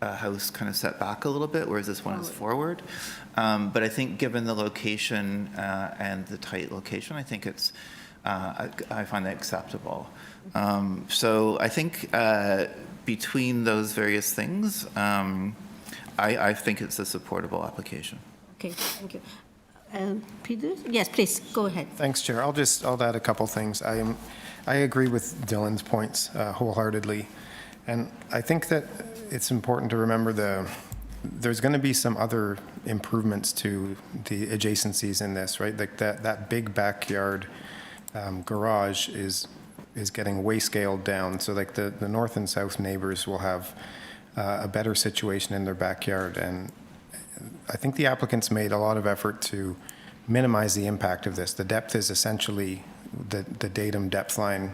house kind of set back a little bit, whereas this one is forward. But I think given the location and the tight location, I think it's, I find that acceptable. So I think between those various things, I think it's a supportable application. Okay, thank you. Peter? Yes, please, go ahead. Thanks, Chair. I'll add a couple things. I agree with Dylan's points wholeheartedly. And I think that it's important to remember there's going to be some other improvements to the adjacencies in this, right? Like that big backyard garage is getting way scaled down. So like the north and south neighbors will have a better situation in their backyard. And I think the applicants made a lot of effort to minimize the impact of this. The depth is essentially the datum depth line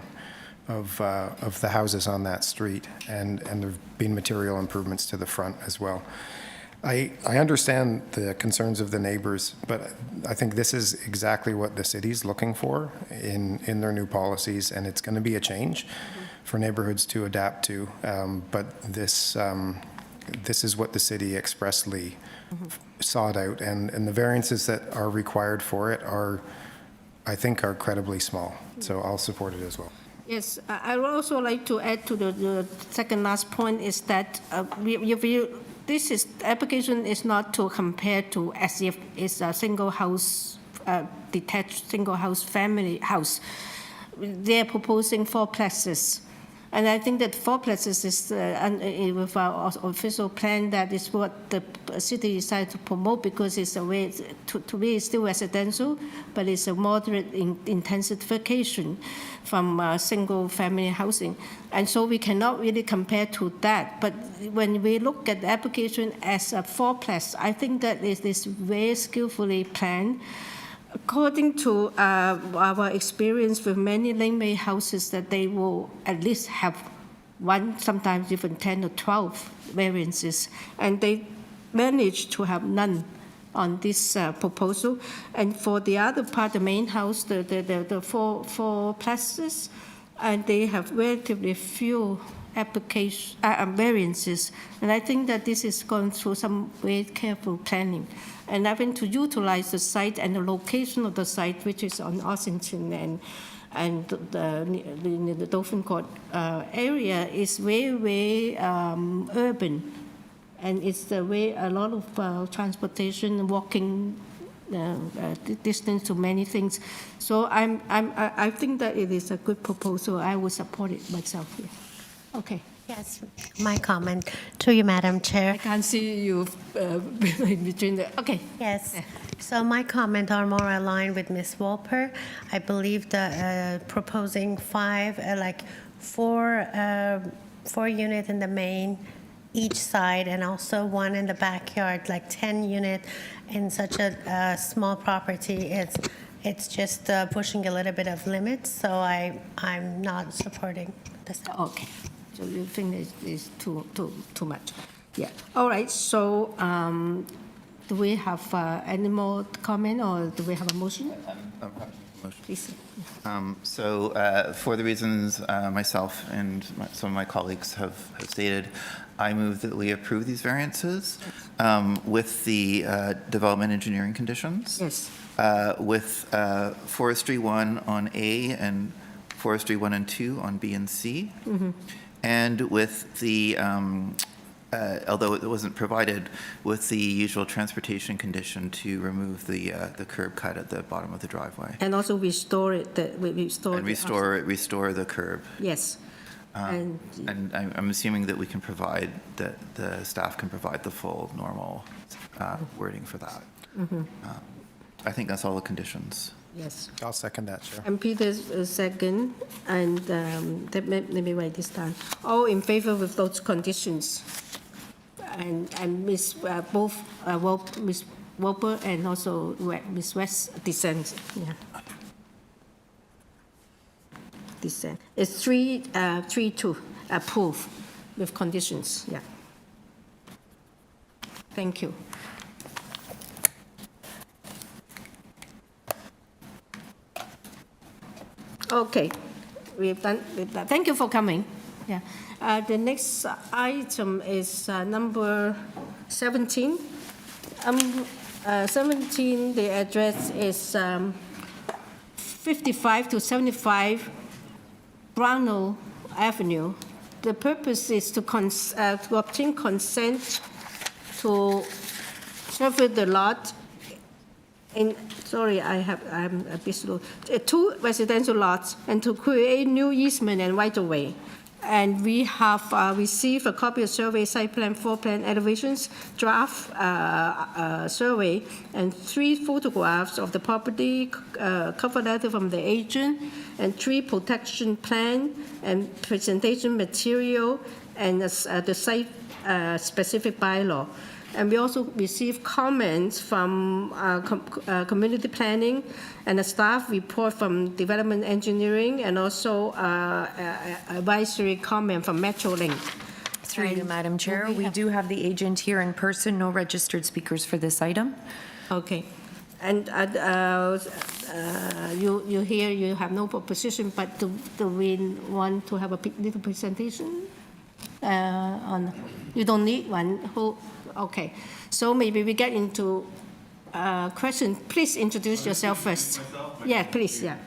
of the houses on that street, and there have been material improvements to the front as well. I understand the concerns of the neighbors, but I think this is exactly what the city's looking for in their new policies, and it's going to be a change for neighborhoods to adapt to. But this is what the city expressly sought out, and the variances that are required for it I think are credibly small. So I'll support it as well. Yes, I would also like to add to the second last point is that this application is not to compare to as if it's a single house, detached single house family house. They're proposing fourplexes. And I think that fourplexes is, with our official plan, that is what the city decided to promote because it's a way, to me, it's still residential, but it's a moderate intensification from single family housing. And so we cannot really compare to that. But when we look at the application as a fourplex, I think that it is very skillfully planned. According to our experience with many laneway houses, that they will at least have one, sometimes even 10 or 12 variances, and they managed to have none on this proposal. And for the other part, the main house, the four plexes, and they have relatively few variances. And I think that this is going through some very careful planning. And having to utilize the site and the location of the site, which is on Ossington and the Dolphin Court area is very urban, and it's the way a lot of transportation, walking distance to many things. So I think that it is a good proposal. I would support it myself. Yeah. Okay. Yes, my comment to you, Madam Chair. I can't see you in between the. Okay. Yes. So my comment are more aligned with Ms. Wolper. I believe that proposing four unit in the main each side, and also one in the backyard, like 10 unit in such a small property. It's just pushing a little bit of limits. So I'm not supporting this. Okay. So you think it's too much? Yeah. All right. So do we have any more comment, or do we have a motion? Please. So for the reasons myself and some of my colleagues have stated, I move that we approve these variances with the development engineering conditions. Yes. With Forestry 1 on A and Forestry 1 and 2 on B and C. Mm-hmm. And with the, although it wasn't provided, with the usual transportation condition to remove the curb cut at the bottom of the driveway. And also restore it. Restore the curb. Yes. And I'm assuming that we can provide, that the staff can provide the full normal wording for that. Mm-hmm. I think that's all the conditions. Yes. I'll second that, Chair. And Peter's second, and let me write this down. All in favor with those conditions, and Miss both Miss Wolper and also Miss West dissent. Yeah. Dissent. It's 3-2 approve with conditions. Yeah. Thank you. Okay, we've done that. Thank you for coming. Yeah. The next item is number 17. 17, the address is 55 to 75 Brownlow Avenue. The purpose is to obtain consent to survey the lot I'm a bit slow. 2 residential lots, and to create new easement and right-of-way. And we have received a copy of survey, site plan, floor plan, elevations, draft survey, and 3 photographs of the property, cover letter from the agent, and 3 protection plan and presentation material, and the site specific bylaw. And we also received comments from community planning and a staff report from development engineering, and also advisory comment from Metrolink. Through you, Madam Chair, we do have the agent here in person, no registered speakers for this item. Okay. And you here, you have no proposition, but do we want to have a little presentation? You don't need one. Okay, so maybe we get into questions. Please introduce yourself first. Yeah, please, yeah.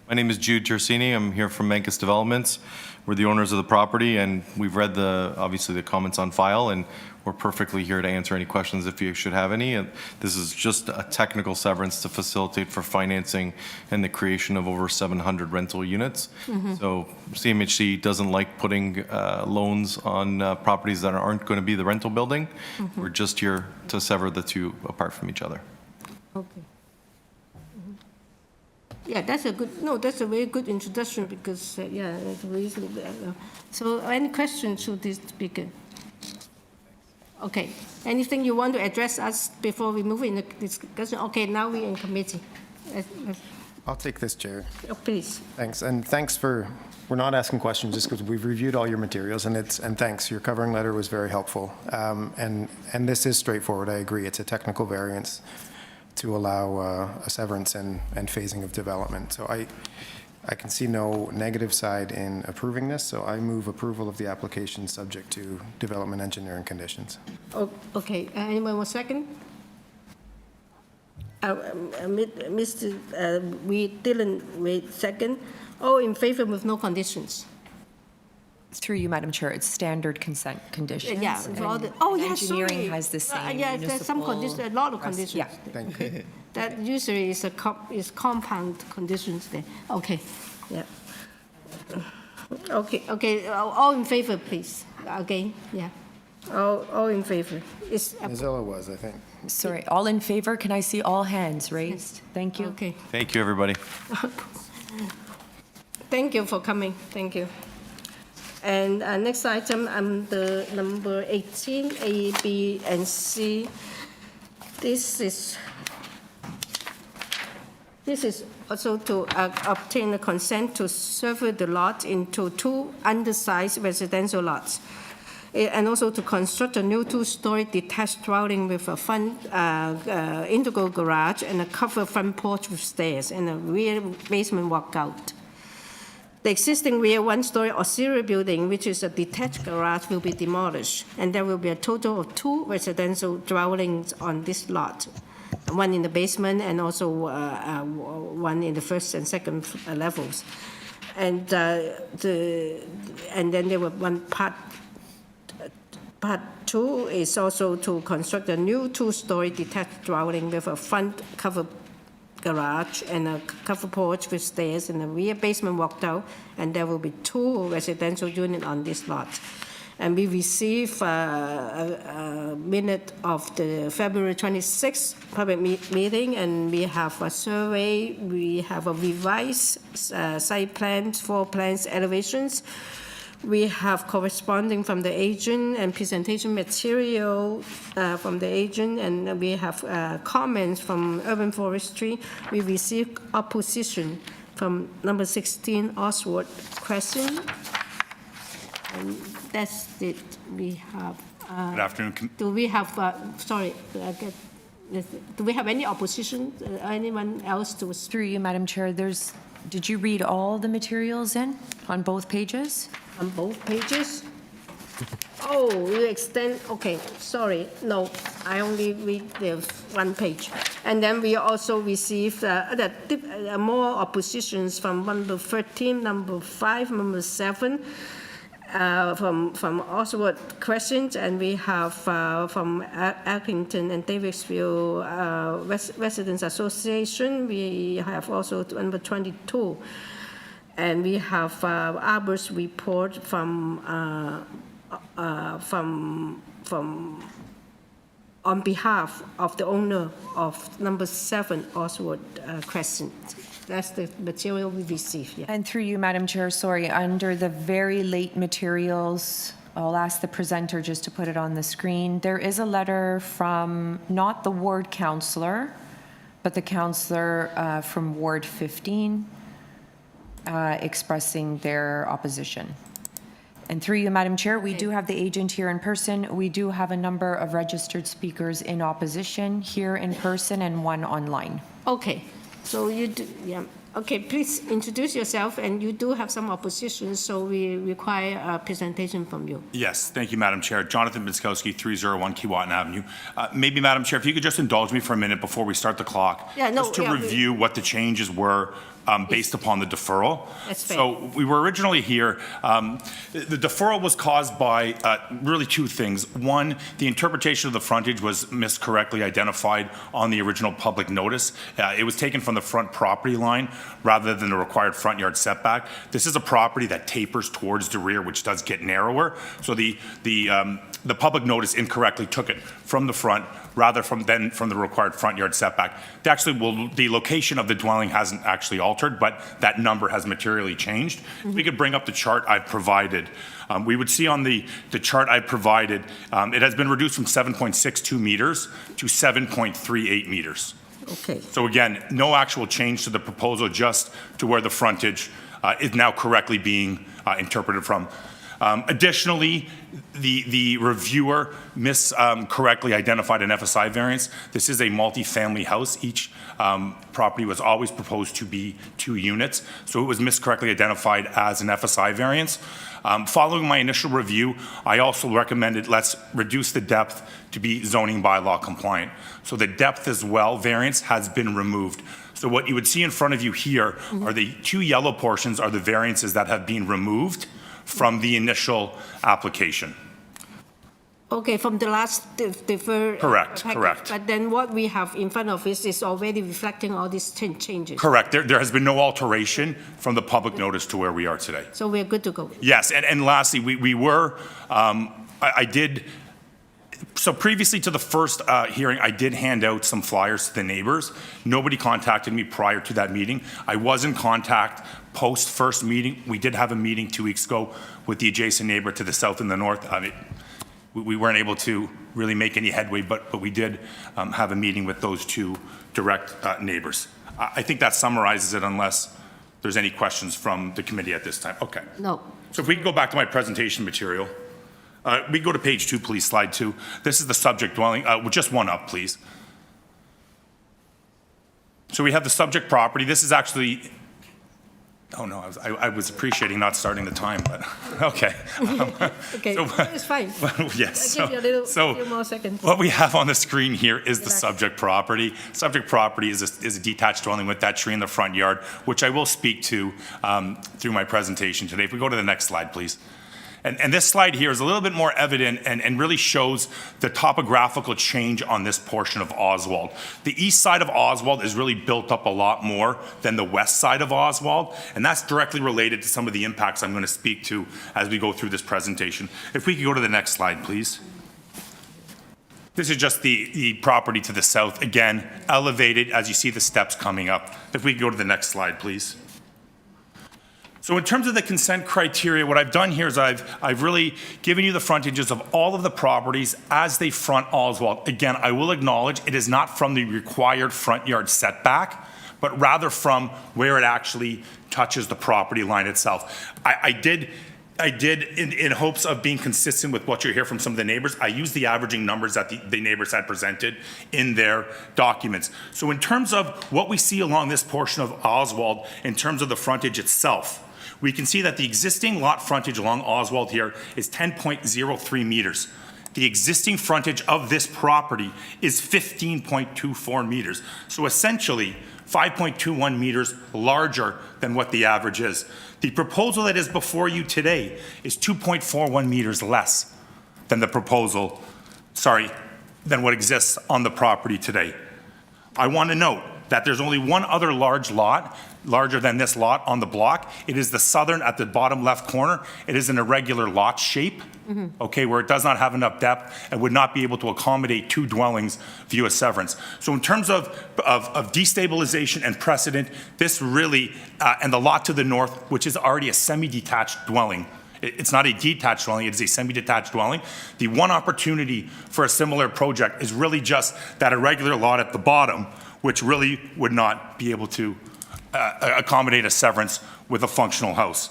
My name is Jude Tersini. I'm here from Mancus Developments. We're the owners of the property, and we've read obviously the comments on file, and we're perfectly here to answer any questions if you should have any. And this is just a technical severance to facilitate for financing and the creation of over 700 rental units. Mm-hmm. So CMHC doesn't like putting loans on properties that aren't going to be the rental building. Mm-hmm. We're just here to sever the two apart from each other. Okay. Yeah, that's a very good introduction, because, it's reason. So any questions to this speaker? Okay, anything you want to address us before we move in the discussion? Okay, now we're in committee. I'll take this, Chair. Oh, please. Thanks, and thanks we're not asking questions just because we've reviewed all your materials, and thanks, your covering letter was very helpful. And this is straightforward, I agree, it's a technical variance to allow a severance and phasing of development. So I can see no negative side in approving this, so I move approval of the application subject to development engineering conditions. Oh, okay, anyone want second? Mr. Dylan, wait second. All in favor with no conditions? Through you, Madam Chair, it's standard consent conditions. Yeah. with all the- and oh, yeah, Engineering sorry. has the same Yeah, there's some conditions, a lot of conditions. Yeah. Thank you. That usually is compound conditions there. Okay, yeah. Okay, all in favor, please. Again, yeah. All in favor. Mozilla was, I think. Sorry, all in favor? Can I see all hands raised? Thank you. Okay. Thank you, everybody. Thank you for coming. Thank you. And next item, the number 18, A, B, and C. This is also to obtain a consent to sever the lot into 2 undersized residential lots, and also to construct a new 2-story detached dwelling with a front integral garage and a covered front porch with stairs and a rear basement walkout. The existing rear 1-story auxiliary building, which is a detached garage, will be demolished, and there will be a total of 2 residential dwellings on this lot, one in the basement and also one in the first and second levels. And then there were one part 2 is also to construct a new 2-story detached dwelling with a front covered garage and a covered porch with stairs and a rear basement walkout, and there will be 2 residential units on this lot. And we receive a minute of the February 26th public meeting, and we have a survey, we have a revised site plans, floor plans, elevations. We have corresponding from the agent and presentation material from the agent, and we have comments from Urban Forestry. We received opposition from number 16 Oswald Crescent. And that's it. We have. Good afternoon. Do we have? Do we have any opposition? Anyone else to? Through you, Madam Chair, did you read all the materials in on both pages? On both pages? Oh, you extend, okay, sorry, no, I only read the one page. And then we also received more oppositions from number 13, number 5, number 7, from Oswald Crescent, and we have from ARLINGTON and Davisville Residents Association. We have also number 22. And we have Arbor's report from on behalf of the owner of number 7 Oswald Crescent. That's the material we received. Yeah. And through you, Madam Chair, sorry, under the very late materials, I'll ask the presenter just to put it on the screen. There is a letter from not the ward councillor, but the councillor from Ward 15. Expressing their opposition. And through you, Madam Chair, we do have the agent here in person. We do have a number of registered speakers in opposition here in person and one online. Okay, so you do, yeah. Okay, please introduce yourself, and you do have some opposition, so we require a presentation from you. Yes, thank you, Madam Chair. Jonathan Biskowski, 301 Keewatin Avenue. Maybe, Madam Chair, if you could just indulge me for a minute before we start the clock, just to review what the changes were based upon the deferral. That's fair. So we were originally here. The deferral was caused by really 2 things. One, the interpretation of the frontage was miscorrectly identified on the original public notice. It was taken from the front property line rather than the required front yard setback. This is a property that tapers towards the rear, which does get narrower. So the public notice incorrectly took it from the front rather than from the required front yard setback. The location of the dwelling hasn't actually altered, but that number has materially changed. If we could bring up the chart I've provided. We would see on the chart I provided, it has been reduced from 7.62 meters to 7.38 meters. Okay. So again, no actual change to the proposal, just to where the frontage is now correctly being interpreted from. Additionally, the reviewer correctly identified an FSI variance. This is a multi-family house. Each property was always proposed to be 2 units, so it was miscorrectly identified as an FSI variance. Following my initial review, I also recommended let's reduce the depth to be zoning bylaw compliant. So the depth as well variance has been removed. So what you would see in front of you here are the 2 yellow portions are the variances that have been removed from the initial application. Okay, from the last defer. Correct, correct. But then what we have in front of us is already reflecting all these changes. Correct. There has been no alteration from the public notice to where we are today. So we're good to go. Yes, and lastly, we were, I did, so previously to the first hearing, I did hand out some flyers to the neighbors. Nobody contacted me prior to that meeting. I was in contact post first meeting. We did have a meeting 2 weeks ago with the adjacent neighbor to the south and the north. I mean, we weren't able to really make any headway, but we did have a meeting with those 2 direct neighbors. I think that summarizes it unless there's any questions from the committee at this time. Okay. No. So if we can go back to my presentation material. We go to page 2, please, slide 2. This is the subject dwelling, just one up, please. So we have the subject property. This is actually, oh no, I was appreciating not starting the time, but okay. Okay, So- it's fine. Yes. I'll give you a few So more seconds. what we have on the screen here is the subject property. Subject property is a detached dwelling with that tree in the front yard, which I will speak to through my presentation today. If we go to the next slide, please. And this slide here is a little bit more evident and really shows the topographical change on this portion of Oswald. The east side of Oswald is really built up a lot more than the west side of Oswald, and that's directly related to some of the impacts I'm going to speak to as we go through this presentation. If we could go to the next slide, please. This is just the property to the south, again, elevated as you see the steps coming up. If we could go to the next slide, please. So in terms of the consent criteria, what I've done here is I've really given you the frontages of all of the properties as they front Oswald. Again, I will acknowledge it is not from the required front yard setback, but rather from where it actually touches the property line itself. I did in hopes of being consistent with what you hear from some of the neighbors, I used the averaging numbers that the neighbors had presented in their documents. So in terms of what we see along this portion of Oswald, in terms of the frontage itself, we can see that the existing lot frontage along Oswald here is 10.03 meters. The existing frontage of this property is 15.24 meters. So essentially 5.21 meters larger than what the average is. The proposal that is before you today is 2.41 meters less than the proposal, than what exists on the property today. I want to note that there's only one other large lot, larger than this lot on the block. It is the southern at the bottom left corner. It is an irregular lot shape, okay, where it does not have enough depth and would not be able to accommodate 2 dwellings via severance. So in terms of destabilization and precedent, this really, and the lot to the north, which is already a semi-detached dwelling, it's not a detached dwelling, it is a semi-detached dwelling. The one opportunity for a similar project is really just that irregular lot at the bottom, which really would not be able to accommodate a severance with a functional house.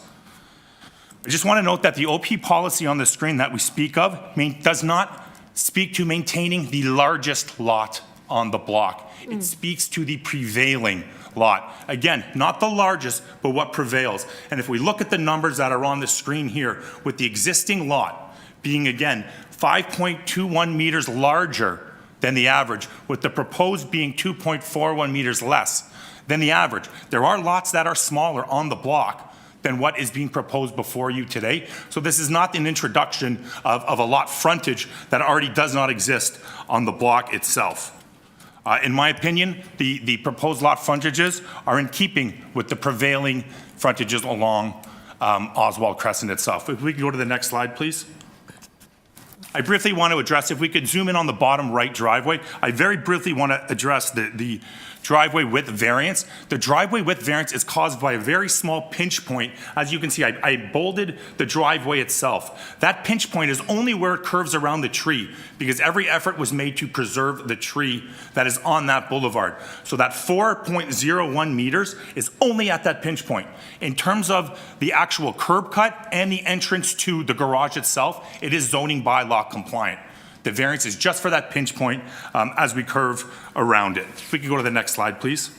I just want to note that the OP policy on the screen that we speak of does not speak to maintaining the largest lot on the block. It speaks to the prevailing lot. Again, not the largest, but what prevails. And if we look at the numbers that are on the screen here, with the existing lot being, again, 5.21 meters larger than the average, with the proposed being 2.41 meters less than the average. There are lots that are smaller on the block than what is being proposed before you today. So this is not an introduction of a lot frontage that already does not exist on the block itself. In my opinion, the proposed lot frontages are in keeping with the prevailing frontages along Oswald Crescent itself. If we can go to the next slide, please. I briefly want to address, if we could zoom in on the bottom right driveway, I very briefly want to address the driveway width variance. The driveway width variance is caused by a very small pinch point. As you can see, I bolded the driveway itself. That pinch point is only where it curves around the tree, because every effort was made to preserve the tree that is on that boulevard. So that 4.01 meters is only at that pinch point. In terms of the actual curb cut and the entrance to the garage itself, it is zoning bylaw compliant. The variance is just for that pinch point as we curve around it. If we could go to the next slide, please.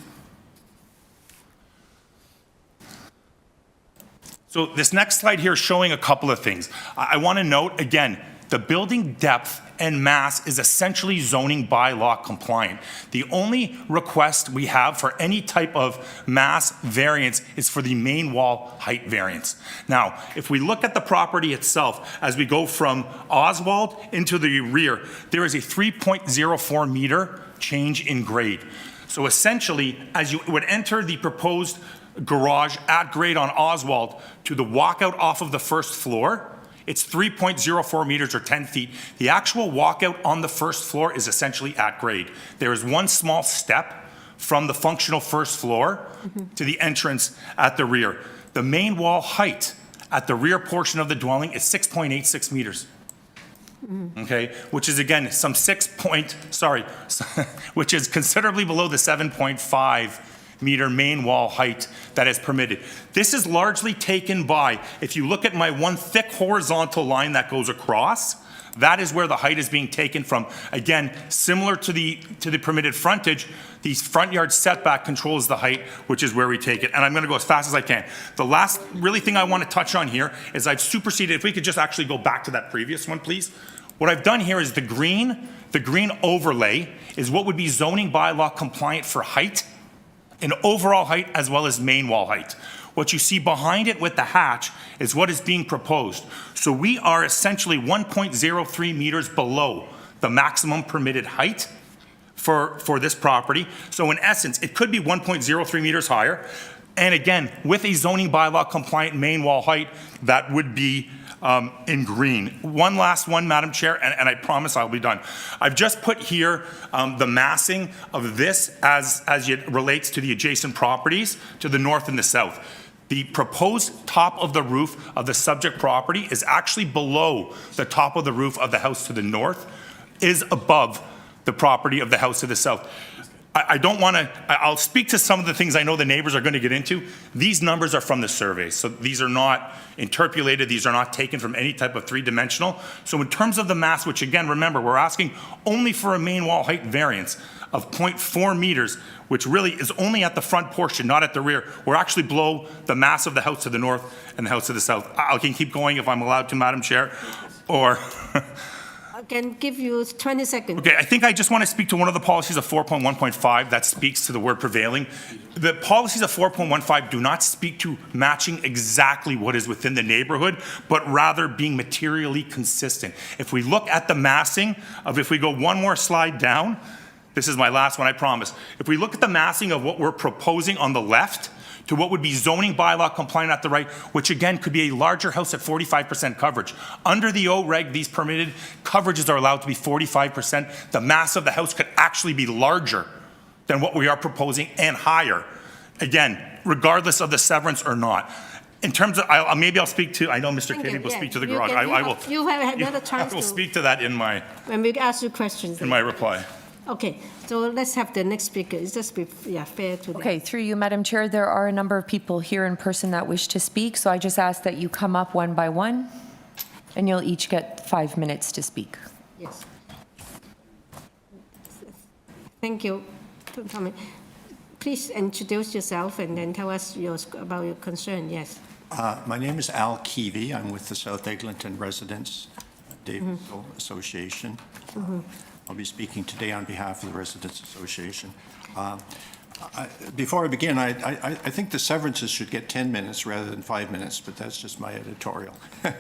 So this next slide here is showing a couple of things. I want to note, again, the building depth and mass is essentially zoning bylaw compliant. The only request we have for any type of mass variance is for the main wall height variance. Now, if we look at the property itself, as we go from Oswald into the rear, there is a 3.04 meter change in grade. So essentially, as you would enter the proposed garage at grade on Oswald to the walkout off of the first floor, it's 3.04 meters or 10 feet. The actual walkout on the first floor is essentially at grade. There is one small step from the functional first floor to the entrance at the rear. The main wall height at the rear portion of the dwelling is 6.86 meters. Okay, which is again some which is considerably below the 7.5 meter main wall height that is permitted. This is largely taken by, if you look at my one thick horizontal line that goes across, that is where the height is being taken from. Again, similar to the permitted frontage, the front yard setback controls the height, which is where we take it. And I'm going to go as fast as I can. The last really thing I want to touch on here is I've superseded, if we could just actually go back to that previous one, please. What I've done here is the green overlay is what would be zoning bylaw compliant for height, and overall height as well as main wall height. What you see behind it with the hatch is what is being proposed. So we are essentially 1.03 meters below the maximum permitted height for this property. So in essence, it could be 1.03 meters higher. And again, with a zoning bylaw compliant main wall height, that would be in green. One last one, Madam Chair, and I promise I'll be done. I've just put here the massing of this as it relates to the adjacent properties to the north and the south. The proposed top of the roof of the subject property is actually below the top of the roof of the house to the north, is above the property of the house to the south. I don't want to, I'll speak to some of the things I know the neighbors are going to get into. These numbers are from the survey, so these are not interpolated, these are not taken from any type of three-dimensional. So in terms of the mass, which again, remember, we're asking only for a main wall height variance of 0.4 meters, which really is only at the front portion, not at the rear. We're actually below the mass of the house to the north and the house to the south. I can keep going if I'm allowed to, Madam Chair, or... I can give you 20 seconds. Okay, I think I just want to speak to one of the policies of 4.1.5 that speaks to the word prevailing. The policies of 4.15 do not speak to matching exactly what is within the neighborhood, but rather being materially consistent. If we look at the massing of, if we go one more slide down, this is my last one, I promise. If we look at the massing of what we're proposing on the left, to what would be zoning bylaw compliant at the right, which again could be a larger house at 45% coverage. Under the O-reg, these permitted coverages are allowed to be 45%. The mass of the house could actually be larger than what we are proposing and higher. Again, regardless of the severance or not. In terms of, maybe I'll speak to, I know Mr. Katie will speak to the garage. You have another chance I will speak to that in my, when we ask you questions. in my reply. Okay, so let's have the next speaker. It's just fair to them. Okay, through you, Madam Chair, there are a number of people here in person that wish to speak, so I just ask that you come up one by one, and you'll each get 5 minutes to speak. Yes. Thank you, Tommy. Please introduce yourself and then tell us about your concern. Yes. My name is Al Keevy. I'm with the South Eglinton Residents Davisville Association. I'll be speaking today on behalf of the Residents Association. Before I begin, I think the severances should get 10 minutes rather than 5 minutes, but that's just my editorial.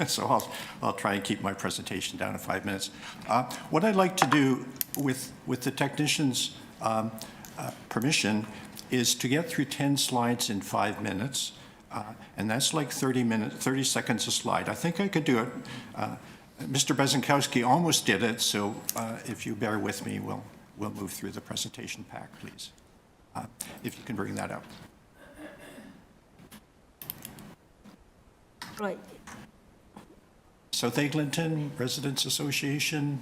So I'll try and keep my presentation down to 5 minutes. What I'd like to do with the technician's permission is to get through 10 slides in 5 minutes, and that's like 30 seconds a slide. I think I could do it. Mr. Bezinkowski almost did it, so if you bear with me, we'll move through the presentation pack, please. If you can bring that up. Right. South Eglinton Residents Association,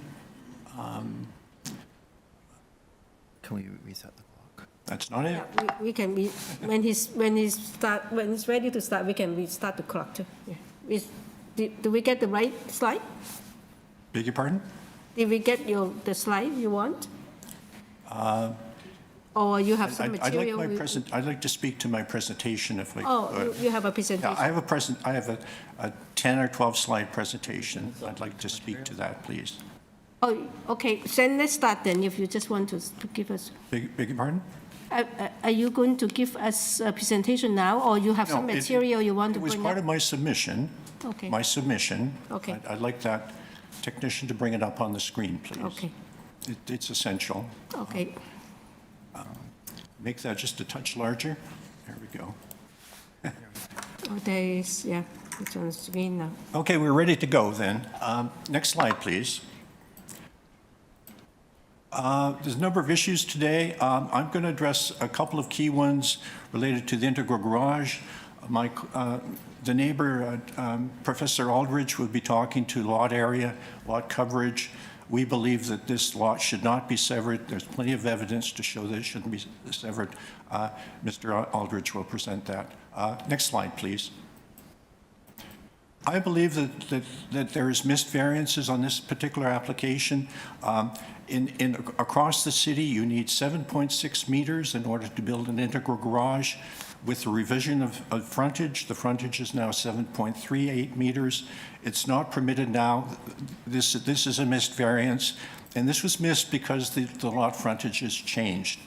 Can we reset the clock? that's not it. Yeah, we can be, when he's ready to start, we can restart the clock too. Yeah. Do we get the right slide? Beg your pardon? Did we get the slide you want? Or you have some material? I'd like to speak to my presentation if I could. Oh, you have a presentation? Yeah, I have a 10 or 12 slide presentation. I'd like to speak to that, please. Oh, okay, then let's start then, if you just want to give us. Beg your pardon? Are you going to give us a presentation now, or you have some No, material you want to It was bring part up? of my submission. Okay. My submission. Okay. I'd like that technician to bring it up on the screen, please. Okay, It's essential. okay. Make that just a touch larger. There we go. Oh, there is, yeah, it's on the screen now. Okay, we're ready to go then. Next slide, please. There's a number of issues today. I'm going to address a couple of key ones related to the integral garage. The neighbor, Professor Aldridge, will be talking to lot area, lot coverage. We believe that this lot should not be severed. There's plenty of evidence to show that it shouldn't be severed. Mr. Aldridge will present that. Next slide, please. I believe that there is missed variances on this particular application. Across the city, you need 7.6 meters in order to build an integral garage. With the revision of frontage, the frontage is now 7.38 meters. It's not permitted now. This is a missed variance, and this was missed because the lot frontage has changed.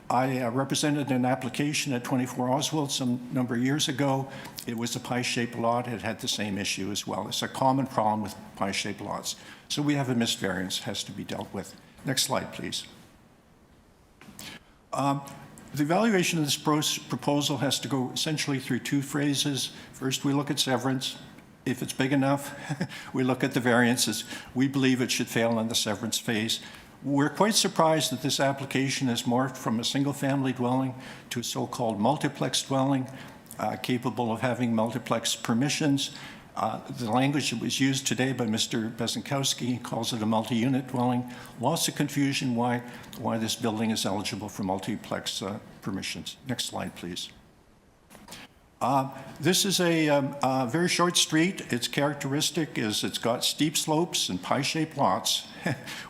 I represented an application at 24 Oswald some number of years ago. It was a pie-shaped lot. It had the same issue as well. It's a common problem with pie-shaped lots. So we have a missed variance, has to be dealt with. Next slide, please. The evaluation of this proposal has to go essentially through two phases. First, we look at severance. If it's big enough, we look at the variances. We believe it should fail in the severance phase. We're quite surprised that this application has morphed from a single-family dwelling to a so-called multiplex dwelling, capable of having multiplex permissions. The language that was used today by Mr. Bezinkowski calls it a multi-unit dwelling. Lots of confusion why this building is eligible for multiplex permissions. Next slide, please. This is a very short street. Its characteristic is it's got steep slopes and pie-shaped lots.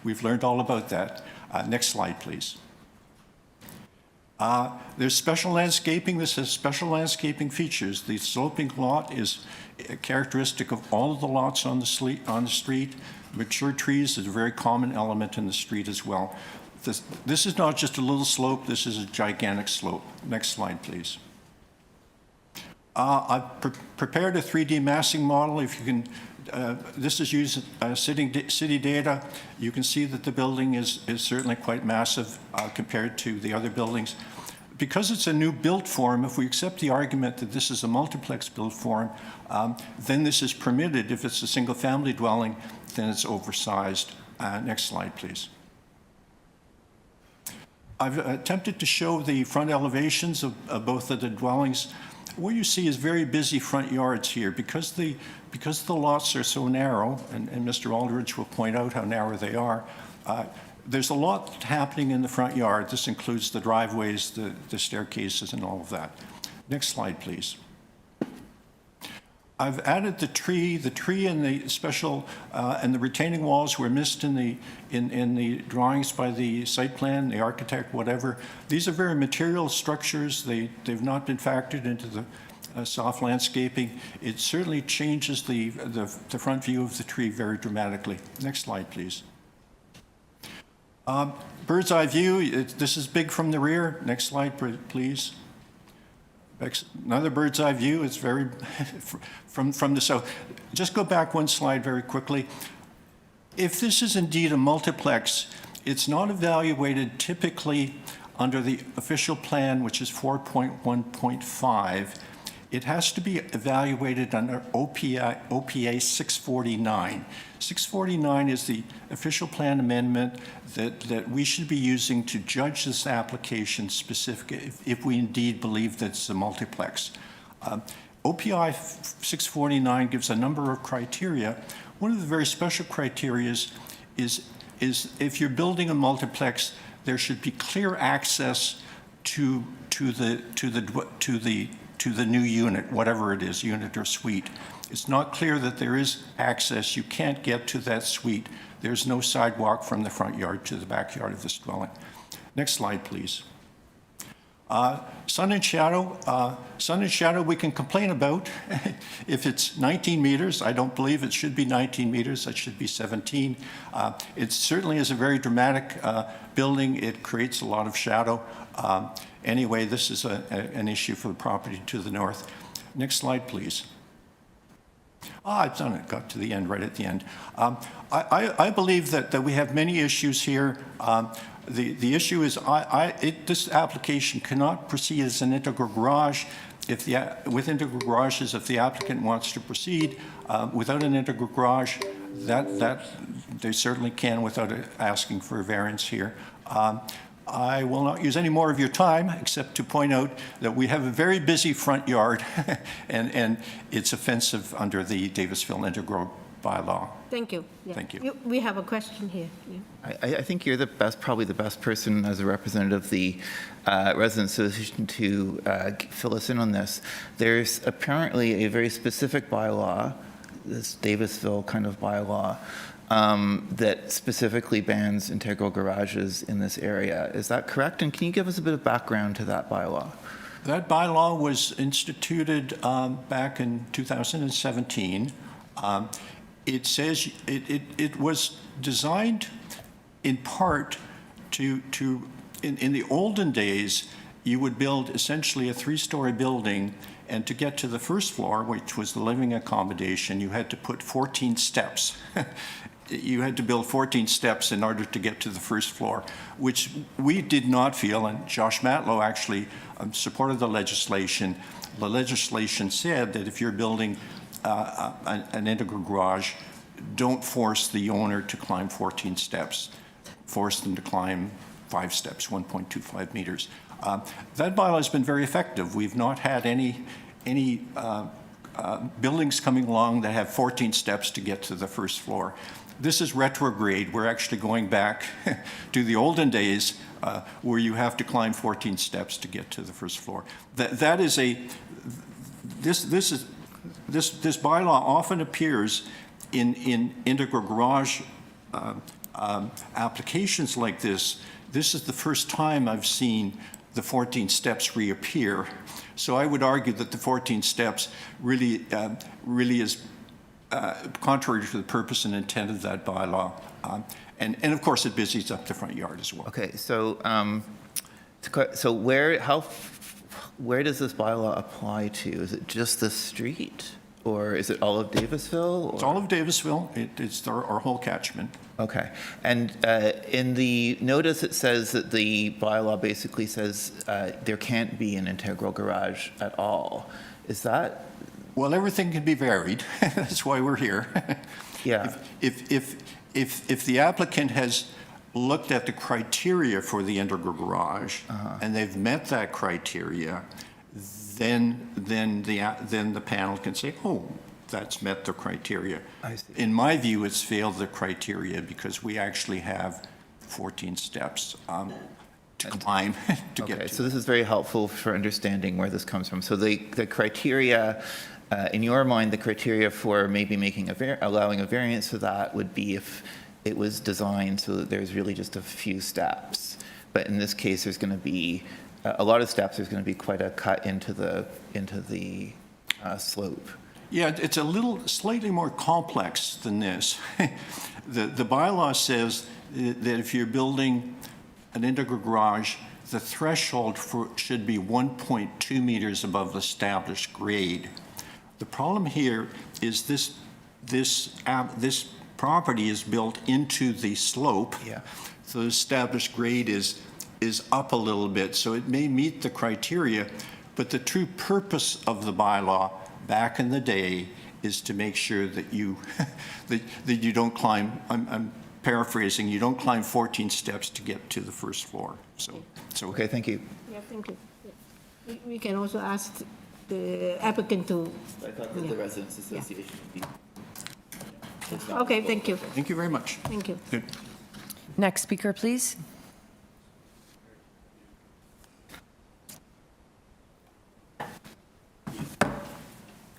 We've learned all about that. Next slide, please. There's special landscaping. This has special landscaping features. The sloping lot is a characteristic of all of the lots on the street. Mature trees is a very common element in the street as well. This is not just a little slope. This is a gigantic slope. Next slide, please. I've prepared a 3D massing model. If you can, this is using city data. You can see that the building is certainly quite massive compared to the other buildings. Because it's a new built form, if we accept the argument that this is a multiplex built form, then this is permitted. If it's a single-family dwelling, then it's oversized. Next slide, please. I've attempted to show the front elevations of both of the dwellings. What you see is very busy front yards here. Because the lots are so narrow, and Mr. Aldridge will point out how narrow they are, there's a lot happening in the front yard. This includes the driveways, the staircases, and all of that. Next slide, please. I've added the tree and the special, and the retaining walls were missed in the drawings by the site plan, the architect, whatever. These are very material structures. They've not been factored into the soft landscaping. It certainly changes the front view of the tree very dramatically. Next slide, please. Bird's eye view, this is big from the rear. Next slide, please. Another bird's eye view, it's very from the south. Just go back one slide very quickly. If this is indeed a multiplex, it's not evaluated typically under the official plan, which is 4.1.5. it has to be evaluated under OPA 649. 649 is the official plan amendment that we should be using to judge this application specific if we indeed believe that it's a multiplex. OPI 649 gives a number of criteria. One of the very special criteria is if you're building a multiplex, there should be clear access to the new unit, whatever it is, unit or suite. It's not clear that there is access. You can't get to that suite. There's no sidewalk from the front yard to the backyard of this dwelling. Next slide, please. Sun and shadow we can complain about. If it's 19 meters, I don't believe it should be 19 meters, it should be 17. It certainly is a very dramatic building. It creates a lot of shadow. Anyway, this is an issue for the property to the north. Next slide, please. I've done it, got to the end, right at the end. I believe that we have many issues here. The issue is this application cannot proceed as an integral garage with integral garages if the applicant wants to proceed. Without an integral garage, that they certainly can without asking for a variance here. I will not use any more of your time except to point out that we have a very busy front yard and it's offensive under the Davisville integral bylaw. Thank you. Yeah. Thank you. We have a question here. Yeah. I think you're probably the best person as a representative of the Residents Association to fill us in on this. There's apparently a very specific bylaw, this Davisville kind of bylaw, that specifically bans integral garages in this area. Is that correct? And can you give us a bit of background to that bylaw? That bylaw was instituted back in 2017. It says it was designed in part to in the olden days, you would build essentially a 3-story building, and to get to the first floor, which was the living accommodation, you had to put 14 steps. You had to build 14 steps in order to get to the first floor, which we did not feel, and Josh Matlow actually supported the legislation. The legislation said that if you're building an integral garage, don't force the owner to climb 14 steps. Force them to climb 5 steps, 1.25 meters. That bylaw has been very effective. We've not had any buildings coming along that have 14 steps to get to the first floor. This is retrograde. We're actually going back to the olden days where you have to climb 14 steps to get to the first floor. This bylaw often appears in integral garage applications like this. This is the first time I've seen the 14 steps reappear. So I would argue that the 14 steps really is contrary to the purpose and intent of that bylaw. And of course, it busies up the front yard as well. Okay, so where does this bylaw apply to? Is it just the street, or is it all of Davisville? It's all of Davisville. It's our whole catchment. Okay, and in the notice it says that the bylaw basically says there can't be an integral garage at all. Is that? Well, everything can be varied. That's why we're here. Yeah. If the applicant has looked at the criteria for the integral garage and they've met that criteria, then the panel can say, oh, that's met the criteria. I see. In my view, it's failed the criteria because we actually have 14 steps to climb to get to. Okay, so this is very helpful for understanding where this comes from. So the criteria, in your mind, the criteria for maybe making allowing a variance to that would be if it was designed so that there's really just a few steps. But in this case, there's going to be a lot of steps. There's going to be quite a cut into the slope. Yeah, it's slightly more complex than this. The bylaw says that if you're building an integral garage, the threshold should be 1.2 meters above the established grade. The problem here is this property is built into the slope. Yeah. So the established grade is up a little bit, so it may meet the criteria, But the true purpose of the bylaw back in the day is to make sure that you, that you don't climb, I'm paraphrasing, you don't climb 14 steps to get to the first floor. So Okay, thank you. Yeah, thank you. Yeah. We can also ask the applicant to, I thought that the Residents Association would be. okay, thank you. thank you very much. Thank you. Good. Next speaker, please.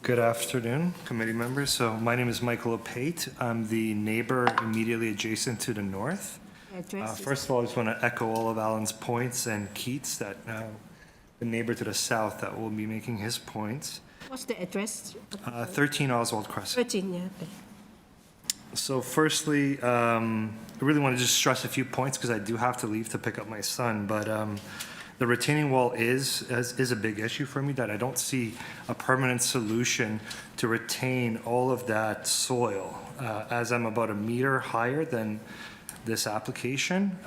Good afternoon, committee members. So my name is Michael Opate. I'm the neighbor immediately adjacent to the north. Address is- First of all, I just want to echo all of Alan's points and Keith's, that the neighbor to the south that will be making his points. What's the address? 13 Oswald Crescent. 13, yeah. Okay. So firstly, I really want to just stress a few points because I do have to leave to pick up my son, but the retaining wall is a big issue for me, that I don't see a permanent solution to retain all of that soil. As I'm about a meter higher than this application,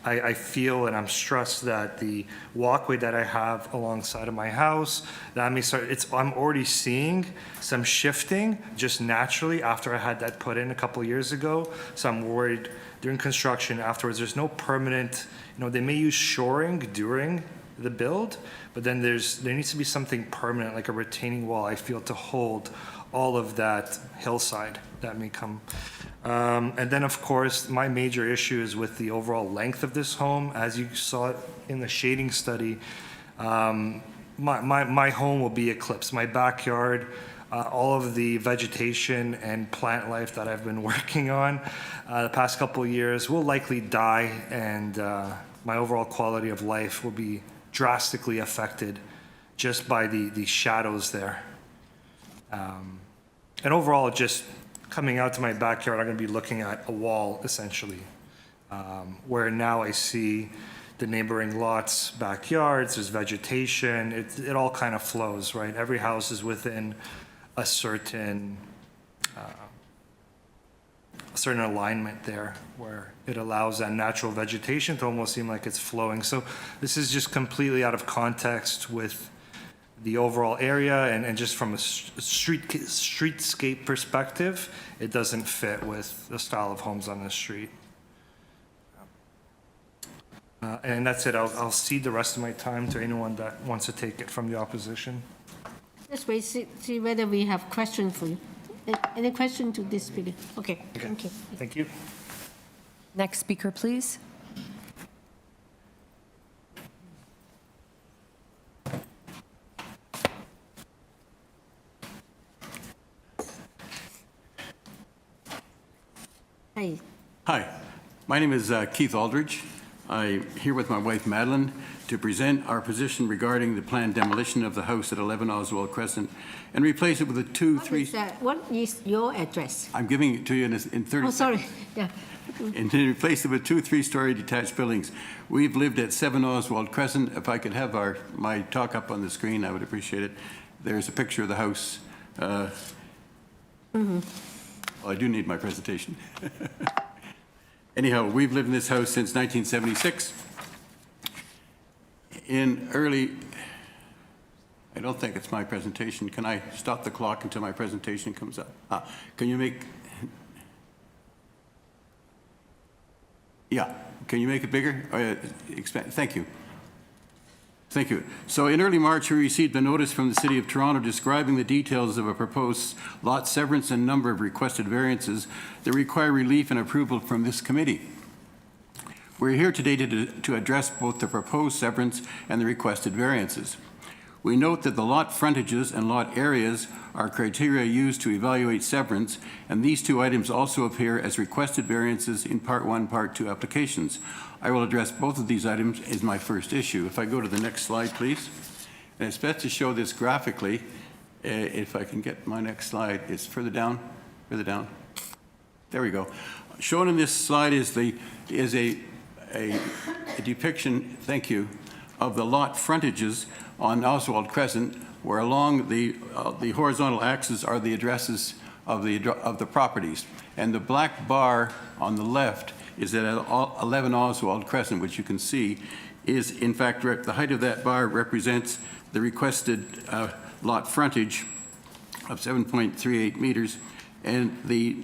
I feel and I'm stressed that the walkway that I have alongside of my house, that may start, I'm already seeing some shifting just naturally after I had that put in a couple of years ago. So I'm worried during construction afterwards, there's no permanent, they may use shoring during the build, but then there needs to be something permanent, like a retaining wall, I feel, to hold all of that hillside that may come. And then, of course, my major issue is with the overall length of this home. As you saw it in the shading study, my home will be eclipsed. My backyard, all of the vegetation and plant life that I've been working on the past couple of years will likely die, and my overall quality of life will be drastically affected just by the shadows there. And overall, just coming out to my backyard, I'm going to be looking at a wall, essentially, where now I see the neighboring lots' backyards, there's vegetation, it all kind of flows, right? Every house is within a certain alignment there, where it allows that natural vegetation to almost seem like it's flowing. So this is just completely out of context with the overall area, and just from a streetscape perspective, it doesn't fit with the style of homes on this street. And that's it. I'll cede the rest of my time to anyone that wants to take it from the opposition. Let's wait, see whether we have questions for you. Any question to this speaker? Okay, thank you. Thank you. Next speaker, please. Hi. Hi, my name is Keith Aldridge. I'm here with my wife Madeline to present our position regarding the planned demolition of the house at 11 Oswald Crescent and replace it with a What is your address? I'm giving it to you in 30 Oh, sorry, yeah. And to replace it with 2 3-story detached buildings. We've lived at 7 Oswald Crescent. If I could have my talk up on the screen, I would appreciate it. There's a picture of the house. Well, I do need my presentation. Anyhow, we've lived in this house since 1976. I don't think it's my presentation. Can I stop the clock until my presentation comes up? Can you make it bigger? Expand. Thank you. Thank you. So in early March, we received a notice from the City of Toronto describing the details of a proposed lot severance and number of requested variances that require relief and approval from this committee. We're here today to address both the proposed severance and the requested variances. We note that the lot frontages and lot areas are criteria used to evaluate severance, and these 2 items also appear as requested variances in Part 1, Part 2 applications. I will address both of these items as my first issue. If I go to the next slide, please. And it's best to show this graphically. If I can get my next slide, it's further down. There we go. Shown in this slide is a depiction, thank you, of the lot frontages on Oswald Crescent, where along the horizontal axis are the addresses of the properties. And the black bar on the left is at 11 Oswald Crescent, which you can see is, in fact, the height of that bar represents the requested lot frontage of 7.38 meters, and the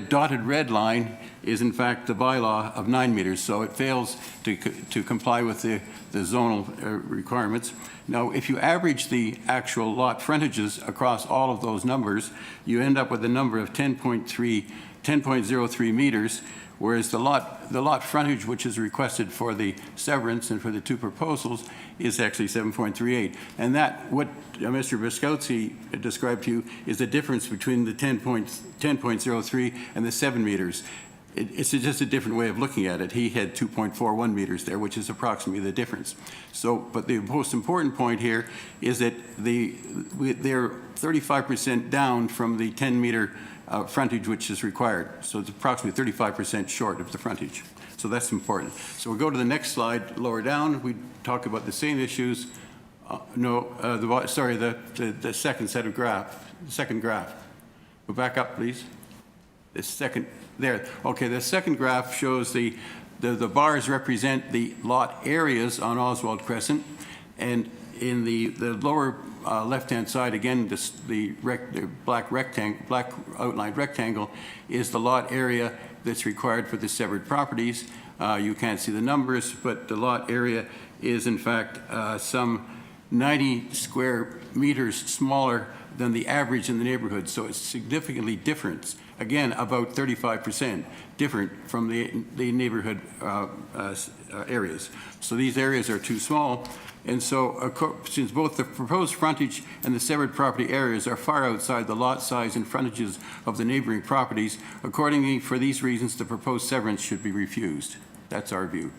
dotted red line is, in fact, the bylaw of 9 meters, so it fails to comply with the zonal requirements. Now, if you average the actual lot frontages across all of those numbers, you end up with a number of 10.03 meters, whereas the lot frontage, which is requested for the severance and for the two proposals, is actually 7.38. And that, what Mr. Biscotsi described to you, is the difference between the 10.03 and the 7 meters. It's just a different way of looking at it. He had 2.41 meters there, which is approximately the difference. So, but the most important point here is that they're 35% down from the 10-meter frontage which is required. So it's approximately 35% short of the frontage. So that's important. So we'll go to the next slide, lower down. We talk about the same issues. The second set of graph, the second graph. Go back up, please. The second, there. Okay, the second graph shows the bars represent the lot areas on Oswald Crescent, and in the lower left-hand side, again, the black outlined rectangle is the lot area that's required for the severed properties. You can't see the numbers, but the lot area is, in fact, some 90 square meters smaller than the average in the neighborhood, so it's significantly different. Again, about 35% different from the neighborhood areas. So these areas are too small. And so since both the proposed frontage and the severed property areas are far outside the lot size and frontages of the neighboring properties, accordingly, for these reasons, the proposed severance should be refused. That's our view.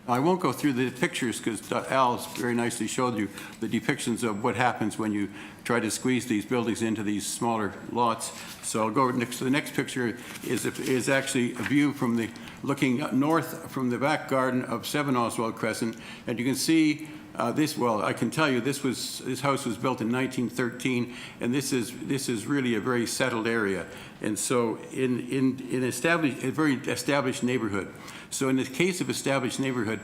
I won't go through the pictures because Al very nicely showed you the depictions of what happens when you try to squeeze these buildings into these smaller lots. So I'll go next to the next picture is actually a view from looking north from the back garden of 7 Oswald Crescent, and you can see this. Well, I can tell you this house was built in 1913, and this is really a very settled area, and so in a very established neighborhood. So in the case of established neighborhood,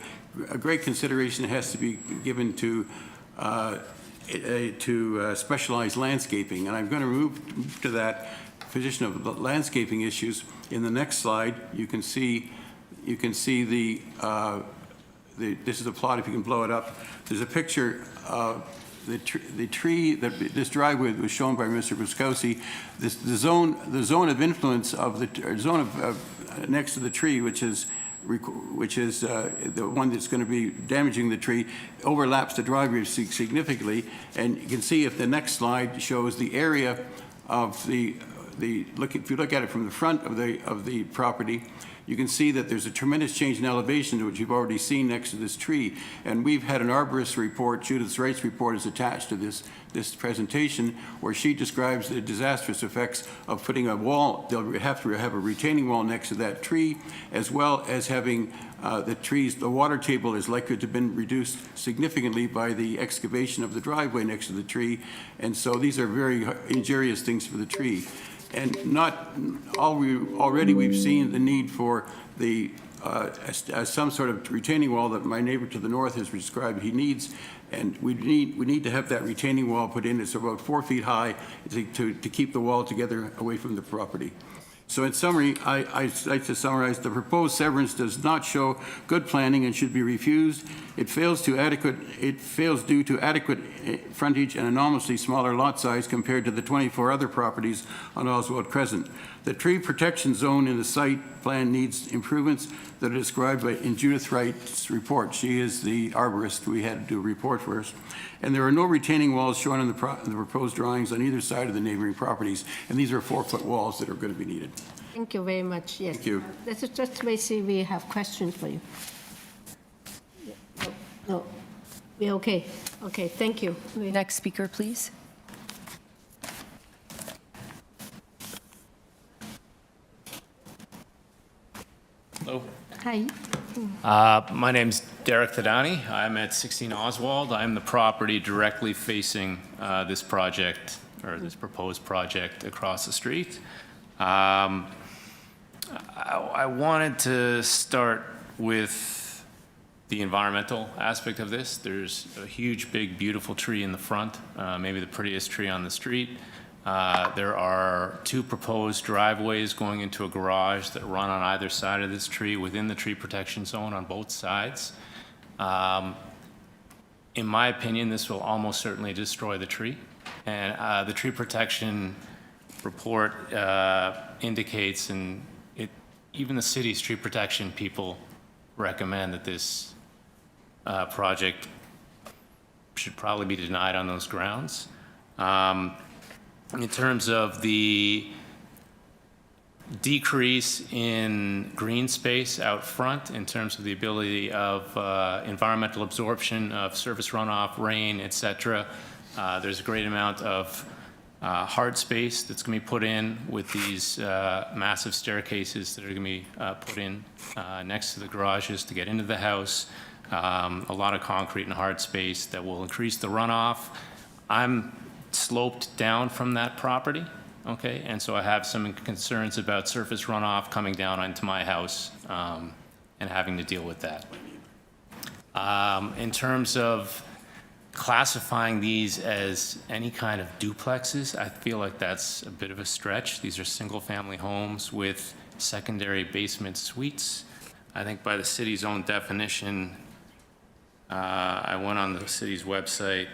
a great consideration has to be given to specialized landscaping, and I'm going to move to that position of the landscaping issues. In the next slide, you can see this is a plot. If you can blow it up, there's a picture of the tree that this driveway was shown by Mr. Biscotsi. The zone of influence of the zone of next to the tree, which is the one that's going to be damaging the tree, overlaps the driveway significantly. And you can see if the next slide shows the area of if you look at it from the front of the property, you can see that there's a tremendous change in elevation, which you've already seen next to this tree. And we've had an arborist report, Judith Wright's report is attached to this presentation, where she describes the disastrous effects of putting a wall. They'll have to have a retaining wall next to that tree, as well as having the water table is likely to have been reduced significantly by the excavation of the driveway next to the tree. And so these are very injurious things for the tree. And already we've seen the need for some sort of retaining wall that my neighbor to the north has described he needs, and we need to have that retaining wall put in. It's about 4 feet high to keep the wall together away from the property. So in summary, I'd like to summarize: the proposed severance does not show good planning and should be refused. It fails due to adequate frontage and enormously smaller lot size compared to the 24 other properties on Oswald Crescent. The tree protection zone in the site plan needs improvements that are described in Judith Wright's report. She is the arborist we had to do a report for us. And there are no retaining walls shown in the proposed drawings on either side of the neighboring properties. And these are 4-foot walls that are going to be needed. Thank you very much. Yes. Thank you. This is just basically we have questions for you. No, we're okay. Okay, thank you. Next speaker, please. Hello. Hi. My name's Derek Thadani. I'm at 16 Oswald. I'm the property directly facing this project, or this proposed project across the street. I wanted to start with the environmental aspect of this. There's a huge, big, beautiful tree in the front, maybe the prettiest tree on the street. There are 2 proposed driveways going into a garage that run on either side of this tree within the tree protection zone on both sides. In my opinion, this will almost certainly destroy the tree. And the tree protection report indicates, and even the city's tree protection people recommend that this project should probably be denied on those grounds. In terms of the decrease in green space out front, in terms of the ability of environmental absorption of surface runoff, rain, et cetera, there's a great amount of hard space that's going to be put in with these massive staircases that are going to be put in next to the garages to get into the house. A lot of concrete and hard space that will increase the runoff. I'm sloped down from that property, okay, and so I have some concerns about surface runoff coming down onto my house and having to deal with that. In terms of classifying these as any kind of duplexes, I feel like that's a bit of a stretch. These are single-family homes with secondary basement suites. I think by the city's own definition, I went on the city's website,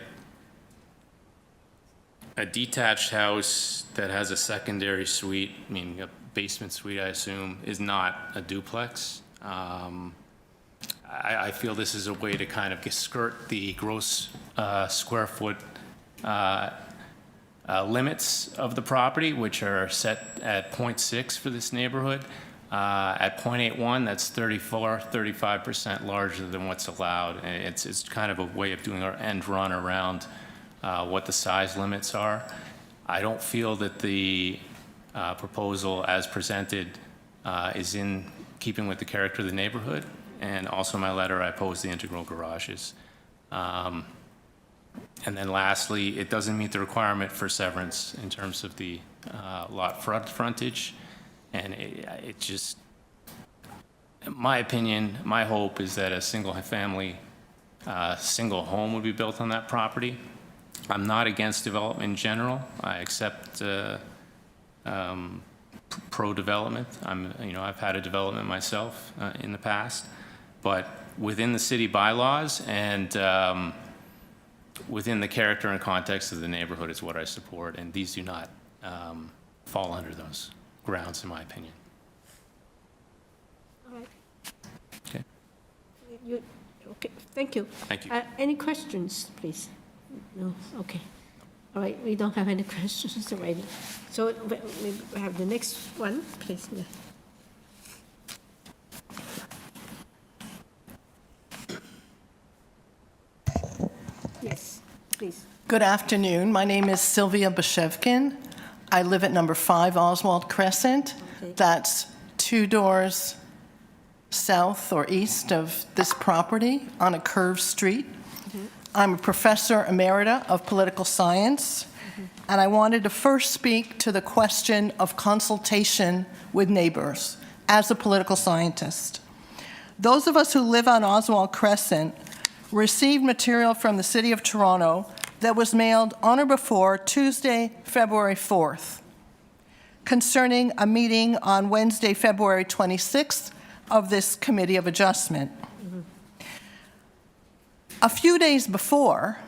a detached house that has a secondary suite, meaning a basement suite, I assume, is not a duplex. I feel this is a way to kind of skirt the gross square foot limits of the property, which are set at 0.6 for this neighborhood. At 0.81, that's 35% larger than what's allowed. And it's kind of a way of doing our end run around what the size limits are. I don't feel that the proposal as presented is in keeping with the character of the neighborhood. And also in my letter, I oppose the integral garages. And then lastly, it doesn't meet the requirement for severance in terms of the lot frontage. And it just, in my opinion, my hope is that a single family, single home would be built on that property. I'm not against development in general. I accept pro-development. I've had a development myself in the past, but within the city bylaws and within the character and context of the neighborhood is what I support, and these do not fall under those grounds, in my opinion. All right. Okay. Okay, thank you. Thank you. Any questions, please? No, okay. All right, we don't have any questions already. So we have the next one, please. Yeah. Yes, please. Good afternoon. My name is Sylvia Bashevkin. I live at number 5 Oswald Crescent. Okay. That's 2 doors south or east of this property on a curved street. Mm-hmm. I'm a professor emerita of political science, and I wanted to first speak to the question of consultation with neighbors as a political scientist. Those of us who live on Oswald Crescent received material from the City of Toronto that was mailed on or before Tuesday, February 4th, concerning a meeting on Wednesday, February 26th of this Committee of Adjustment. A few days before,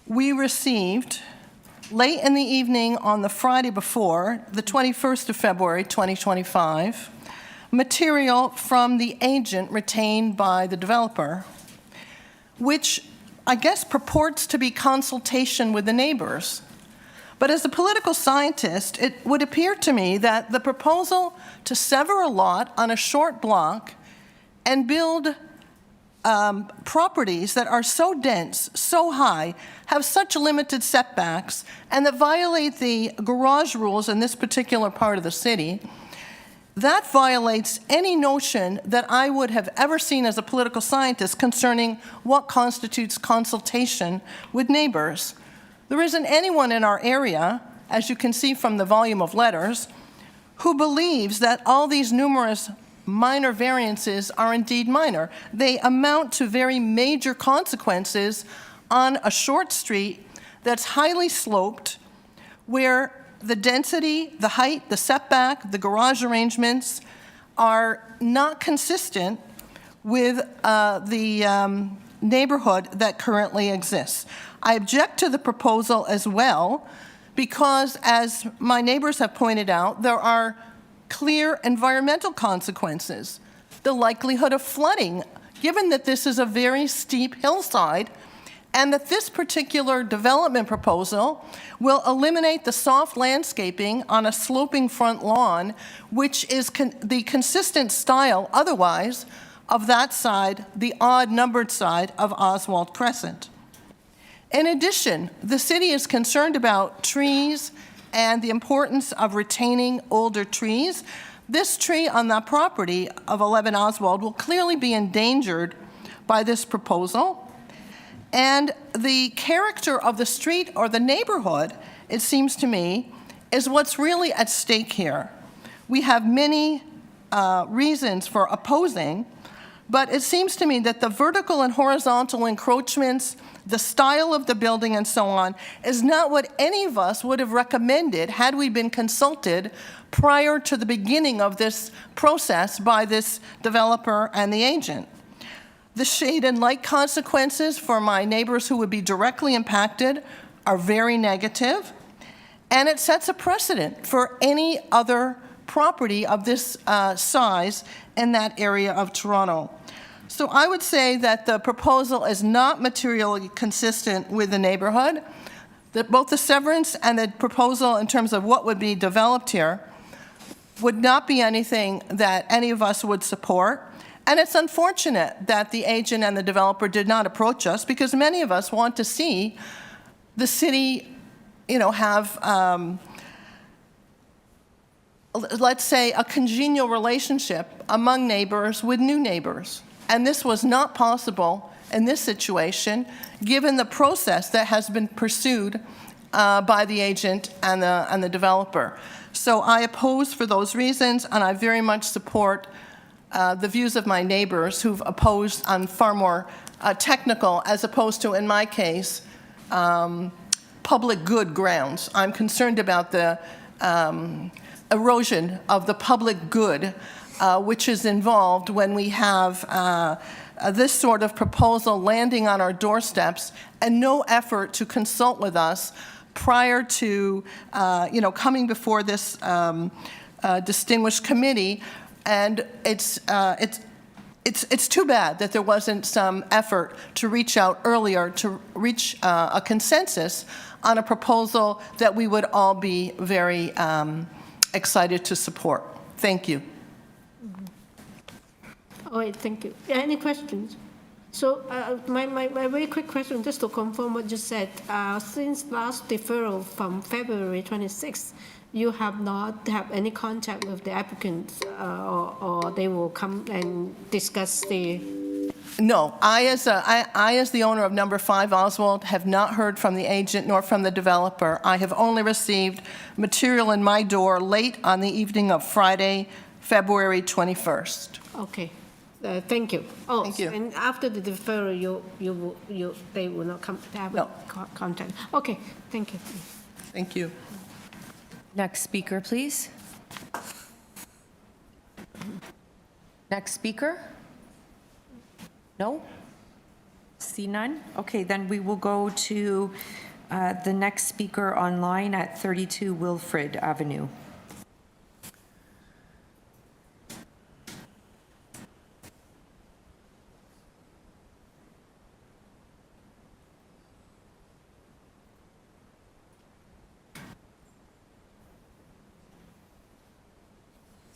we received, late in the evening on the Friday before, the 21st of February, 2025, material from the agent retained by the developer, which I guess purports to be consultation with the neighbors. But as a political scientist, it would appear to me that the proposal to sever a lot on a short block and build properties that are so dense, so high, have such limited setbacks, and that violate the garage rules in this particular part of the city, that violates any notion that I would have ever seen as a political scientist concerning what constitutes consultation with neighbors. There isn't anyone in our area, as you can see from the volume of letters, who believes that all these numerous minor variances are indeed minor. They amount to very major consequences on a short street that's highly sloped, where the density, the height, the setback, the garage arrangements are not consistent with the neighborhood that currently exists. I object to the proposal as well because, as my neighbors have pointed out, there are clear environmental consequences. The likelihood of flooding, given that this is a very steep hillside, and that this particular development proposal will eliminate the soft landscaping on a sloping front lawn, which is the consistent style otherwise of that side, the odd-numbered side of Oswald Crescent. In addition, the city is concerned about trees and the importance of retaining older trees. This tree on that property of 11 Oswald will clearly be endangered by this proposal. And the character of the street or the neighborhood, it seems to me, is what's really at stake here. We have many reasons for opposing, but it seems to me that the vertical and horizontal encroachments, the style of the building and so on, is not what any of us would have recommended had we been consulted prior to the beginning of this process by this developer and the agent. The shade and light consequences for my neighbors who would be directly impacted are very negative, and it sets a precedent for any other property of this size in that area of Toronto. So I would say that the proposal is not materially consistent with the neighborhood, that both the severance and the proposal in terms of what would be developed here would not be anything that any of us would support. And it's unfortunate that the agent and the developer did not approach us, because many of us want to see the city, have, let's say, a congenial relationship among neighbors with new neighbors. And this was not possible in this situation, given the process that has been pursued by the agent and the developer. So I oppose for those reasons, and I very much support the views of my neighbors who've opposed on far more technical, as opposed to, in my case, public good grounds. I'm concerned about the erosion of the public good, which is involved when we have this sort of proposal landing on our doorsteps and no effort to consult with us prior to, coming before this distinguished committee. And it's too bad that there wasn't some effort to reach out earlier to reach a consensus on a proposal that we would all be very excited to support. Thank you. All right, thank you. Any questions? So my very quick question, just to confirm what you said. Since last deferral from February 26th, you have not have any contact with the applicants, or they will come and discuss the... No, I as the owner of number 5 Oswald have not heard from the agent nor from the developer. I have only received material in my door late on the evening of Friday, February 21st. Okay. Thank you. Oh, Thank you. And after the deferral, they will not come have No. contact. Okay, thank you. Thank you. Next speaker, please. Next speaker? No? See none? Okay, then we will go to the next speaker online at 32 Wilfrid Avenue.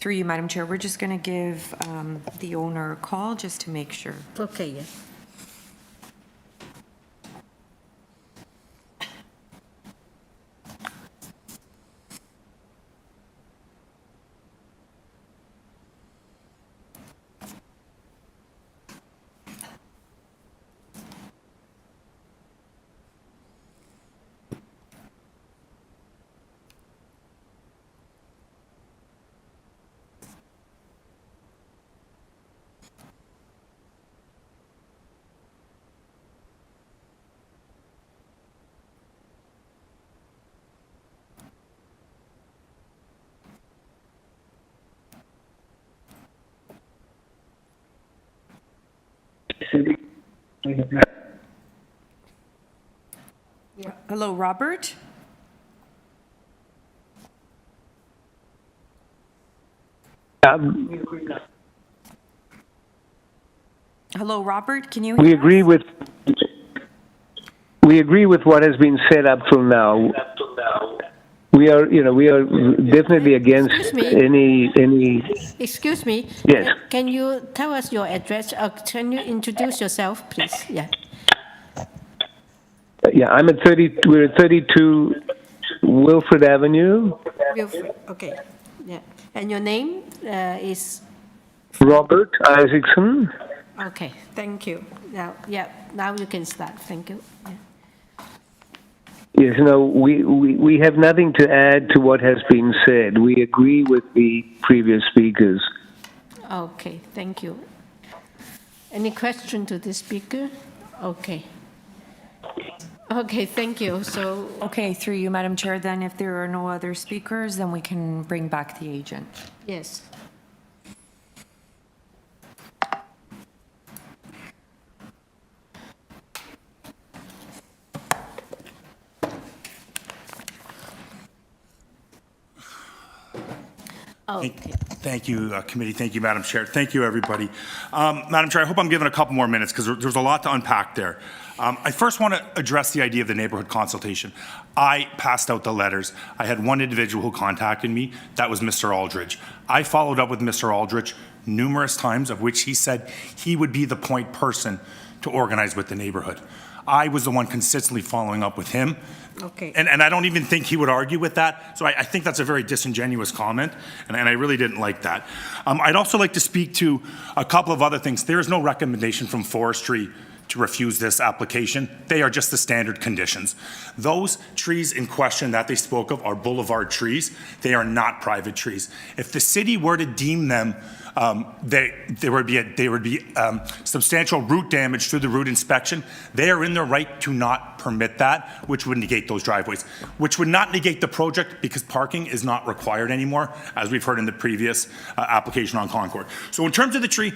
Through you, Madam Chair, we're just going to give the owner a call just to make sure. Okay, yeah. Hello, Robert? Hello, Robert, can you hear We us? agree with what has been said up till now. We are definitely against Excuse me. any. Excuse me. Yes. Can you tell us your address? Can you introduce yourself, please? Yeah. Yeah, I'm at 30. We're at 32 Wilfred Avenue. Wilfred. Okay. Yeah. And your name is? Robert Isaacson. Okay. Thank you. Now, yeah. Now you can start. Thank you. Yeah. Yes, no, we have nothing to add to what has been said. We agree with the previous speakers. Okay. Thank you. Any question to the speaker? Okay. Okay, thank you. So, Okay, through you, Madam Chair, then if there are no other speakers, then we can bring back the agent. yes. Okay. Thank you, committee. Thank you, Madam Chair. Thank you, everybody. Madam Chair, I hope I'm given a couple more minutes because there's a lot to unpack there. I first want to address the idea of the neighborhood consultation. I passed out the letters. I had one individual who contacted me. That was Mr. Aldridge. I followed up with Mr. Aldridge numerous times, of which he said he would be the point person to organize with the neighborhood. I was the one consistently following up with him. Okay. And I don't even think he would argue with that. So I think that's a very disingenuous comment, and I really didn't like that. I'd also like to speak to a couple of other things. There is no recommendation from forestry to refuse this application. They are just the standard conditions. Those trees in question that they spoke of are boulevard trees. They are not private trees. If the city were to deem them, there would be substantial root damage through the root inspection. They are in their right to not permit that, which would negate those driveways, which would not negate the project because parking is not required anymore, as we've heard in the previous application on Concord. So in terms of the tree,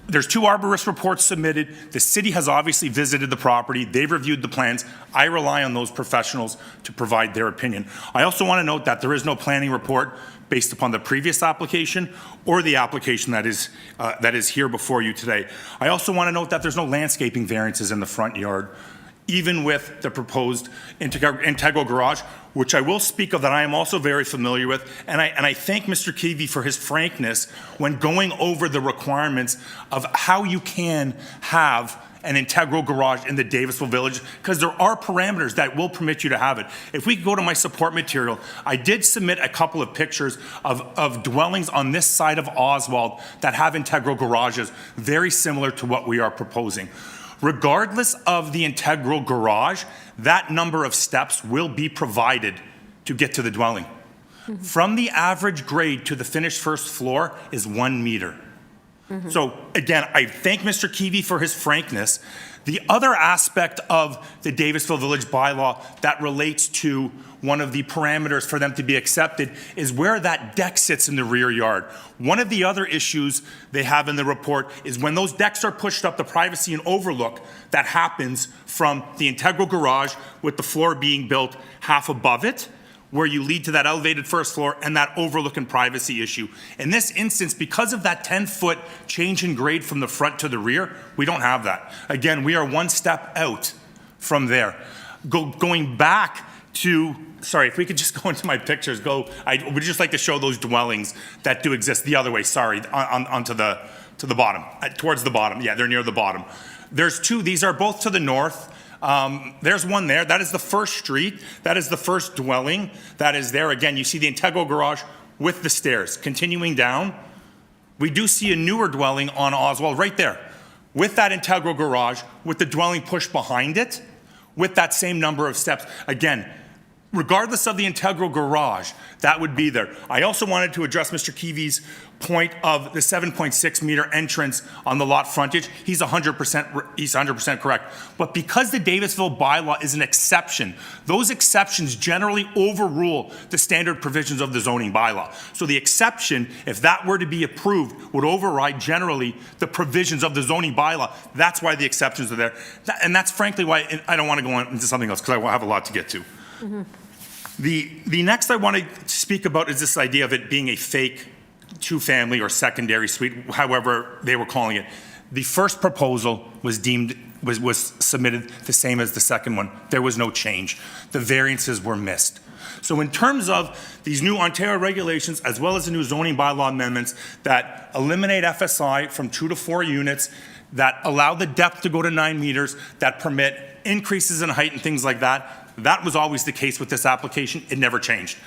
there's 2 arborist reports submitted. The city has obviously visited the property. They've reviewed the plans. I rely on those professionals to provide their opinion. I also want to note that there is no planning report based upon the previous application or the application that is here before you today. I also want to note that there's no landscaping variances in the front yard, even with the proposed integral garage, which I will speak of that I am also very familiar with. And I thank Mr. Keavy for his frankness when going over the requirements of how you can have an integral garage in the Davisville Village, because there are parameters that will permit you to have it. If we go to my support material, I did submit a couple of pictures of dwellings on this side of Oswald that have integral garages, very similar to what we are proposing. Regardless of the integral garage, that number of steps will be provided to get to the dwelling. Mm-hmm. From the average grade to the finished first floor is 1 meter. Mm-hmm. So again, I thank Mr. Keavy for his frankness. The other aspect of the Davisville Village bylaw that relates to one of the parameters for them to be accepted is where that deck sits in the rear yard. One of the other issues they have in the report is when those decks are pushed up, the privacy and overlook that happens from the integral garage with the floor being built half above it, where you lead to that elevated first floor and that overlook and privacy issue. In this instance, because of that 10-foot change in grade from the front to the rear, we don't have that. Again, we are 1 step out from there. Going back to, sorry, if we could just go into my pictures, I would just like to show those dwellings that do exist the other way, sorry, onto the bottom, towards the bottom. Yeah, they're near the bottom. There's 2, these are both to the north. There's one there. That is the first street. That is the first dwelling that is there. Again, you see the integral garage with the stairs. Continuing down, we do see a newer dwelling on Oswald right there with that integral garage, with the dwelling pushed behind it, with that same number of steps. Again, regardless of the integral garage, that would be there. I also wanted to address Mr. Keevy's point of the 7.6 meter entrance on the lot frontage. He's 100% correct. But because the Davisville bylaw is an exception, those exceptions generally overrule the standard provisions of the zoning bylaw. So the exception, if that were to be approved, would override generally the provisions of the zoning bylaw. That's why the exceptions are there. And that's frankly why I don't want to go on into something else, because I have a lot to get to. The next I want to speak about is this idea of it being a fake two-family or secondary suite, however they were calling it. The first proposal was submitted the same as the second one. There was no change. The variances were missed. So in terms of these new Ontario regulations, as well as the new zoning bylaw amendments that eliminate FSI from 2 to 4 units, that allow the depth to go to 9 meters, that permit increases in height and things like that, that was always the case with this application. It never changed.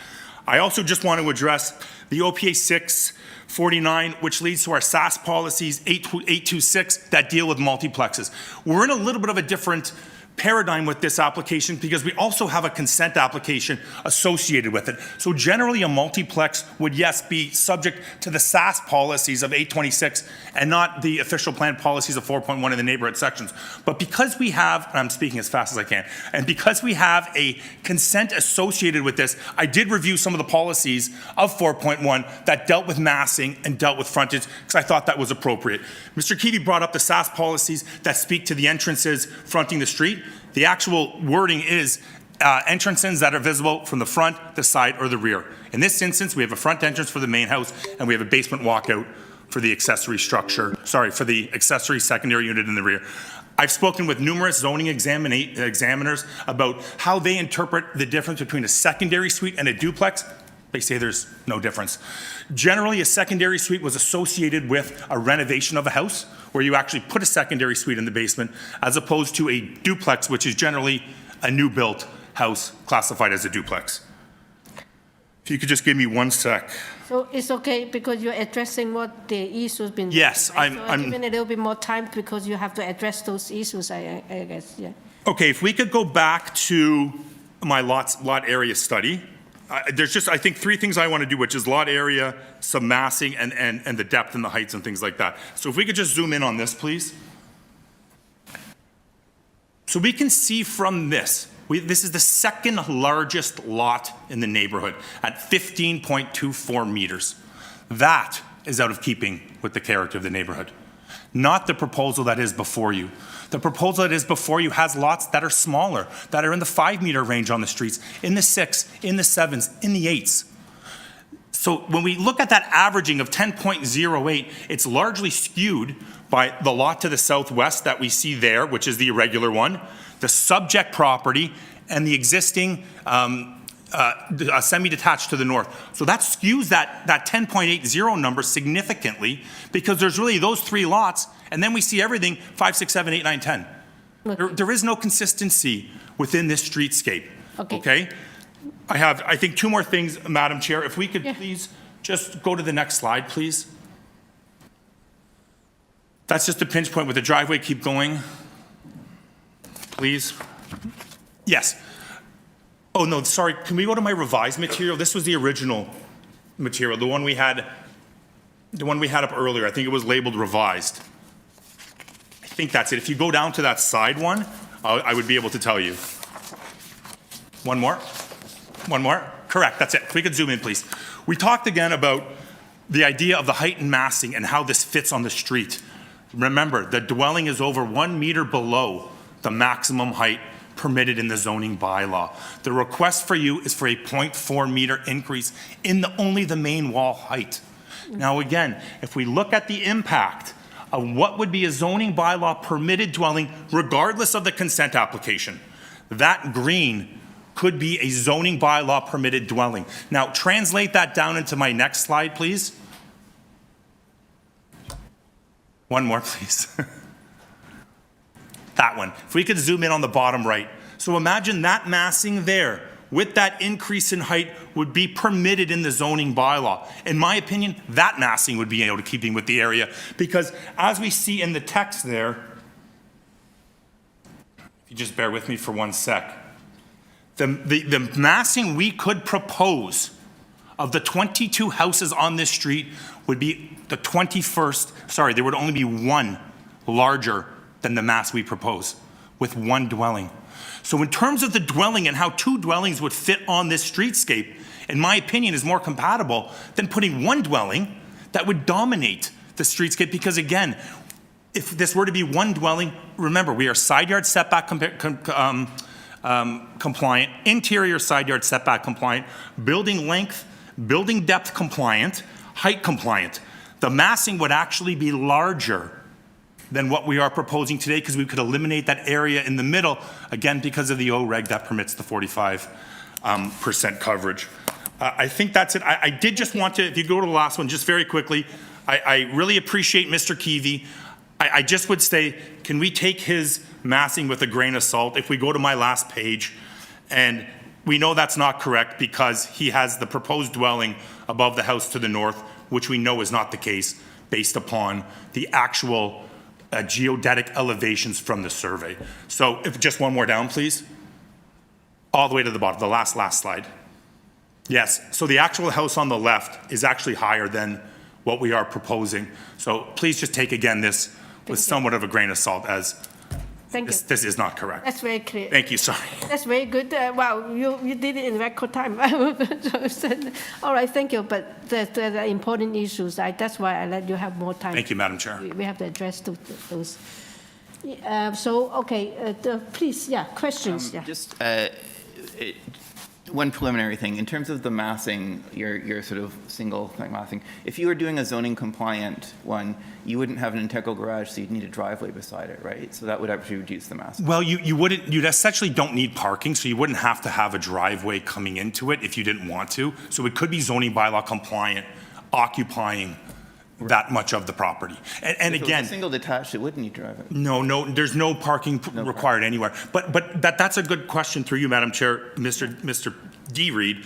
I also just want to address the OPA 649, which leads to our SAS policies 826 that deal with multiplexes. We're in a little bit of a different paradigm with this application because we also have a consent application associated with it. So generally a multiplex would, yes, be subject to the SAS policies of 826 and not the official plan policies of 4.1 in the neighborhood sections. But because we have, and I'm speaking as fast as I can, and because we have a consent associated with this, I did review some of the policies of 4.1 that dealt with massing and dealt with frontage because I thought that was appropriate. Mr. Keevy brought up the SAS policies that speak to the entrances fronting the street. The actual wording is entrances that are visible from the front, the side, or the rear. In this instance, we have a front entrance for the main house, and we have a basement walkout for the accessory structure, for the accessory secondary unit in the rear. I've spoken with numerous zoning examiners about how they interpret the difference between a secondary suite and a duplex. They say there's no difference. Generally, a secondary suite was associated with a renovation of a house where you actually put a secondary suite in the basement as opposed to a duplex, which is generally a new built house classified as a duplex. If you could just give me 1 sec. So it's okay because you're addressing what the issues been. Yes, right? I'm giving a little bit more time because you have to address those issues, I guess, yeah. Okay, if we could go back to my lot area study. There's just, I think, 3 things I want to do, which is lot area, some massing, and the depth and the heights and things like that. So if we could just zoom in on this, please. So we can see from this, this is the second largest lot in the neighborhood at 15.24 meters. That is out of keeping with the character of the neighborhood, not the proposal that is before you. The proposal that is before you has lots that are smaller, that are in the 5 meter range on the streets, in the 6, in the 7s, in the 8s. So when we look at that averaging of 10.08, it's largely skewed by the lot to the southwest that we see there, which is the irregular one, the subject property, and the existing semi-detached to the north. So that skews that 10.80 number significantly because there's really those 3 lots, and then we see everything 5, 6, 7, 8, 9, 10. Okay. There is no consistency within this streetscape. Okay? I have, I think, 2 more things, Madam Chair. If we could please just go to the next slide, please. That's just a pinch point with the driveway. Keep going. Please. Yes. Oh, no, sorry. Can we go to my revised material? This was the original material, the one we had up earlier. I think it was labeled revised. I think that's it. If you go down to that side one, I would be able to tell you. One more? One more? Correct, that's it. If we could zoom in, please. We talked again about the idea of the height and massing and how this fits on the street. Remember, the dwelling is over 1 meter below the maximum height permitted in the zoning bylaw. The request for you is for a 0.4 meter increase in only the main wall height. Now again, if we look at the impact of what would be a zoning bylaw permitted dwelling regardless of the consent application, that green could be a zoning bylaw permitted dwelling. Now translate that down into my next slide, please. One more, please. That one. If we could zoom in on the bottom right. So imagine that massing there with that increase in height would be permitted in the zoning bylaw. In my opinion, that massing would be able to keeping with the area because as we see in the text there, if you just bear with me for 1 sec, The massing we could propose of the 22 houses on this street would be the 21st, sorry, there would only be one larger than the mass we propose, with one dwelling. So in terms of the dwelling and how two dwellings would fit on this streetscape, in my opinion, is more compatible than putting one dwelling that would dominate the streetscape. Because again, if this were to be one dwelling, remember, we are side yard setback compliant, interior side yard setback compliant, building length, building depth compliant, height compliant. The massing would actually be larger than what we are proposing today, because we could eliminate that area in the middle, again, because of the O-reg that permits the 45% coverage. I think that's it. I did just want to, if you go to the last one, just very quickly, I really appreciate Mr. Keevy. I just would say, can we take his massing with a grain of salt? If we go to my last page, and we know that's not correct because he has the proposed dwelling above the house to the north, which we know is not the case based upon the actual geodetic elevations from the survey. So if just one more down, please. All the way to the bottom, the last slide. Yes, so the actual house on the left is actually higher than what we are proposing. So please just take again this with somewhat of a grain of salt, as this is not correct. That's very clear. Thank you, sorry. That's very good. Wow, you did it in record time. All right, thank you. But the important issues, that's why I let you have more time. Thank you, Madam Chair. We have to address those. Please, questions. Just one preliminary thing. In terms of the massing, your sort of single massing, if you were doing a zoning compliant one, you wouldn't have an integral garage, so you'd need a driveway beside it, right? So that would actually reduce the massing. Well, you essentially don't need parking, so you wouldn't have to have a driveway coming into it if you didn't want to. So it could be zoning bylaw compliant, occupying that much of the property. And if again, it was a single detached, it wouldn't need driveway. No, there's no parking required anywhere. But that's a good question through you, Madam Chair, Mr. D. Reed.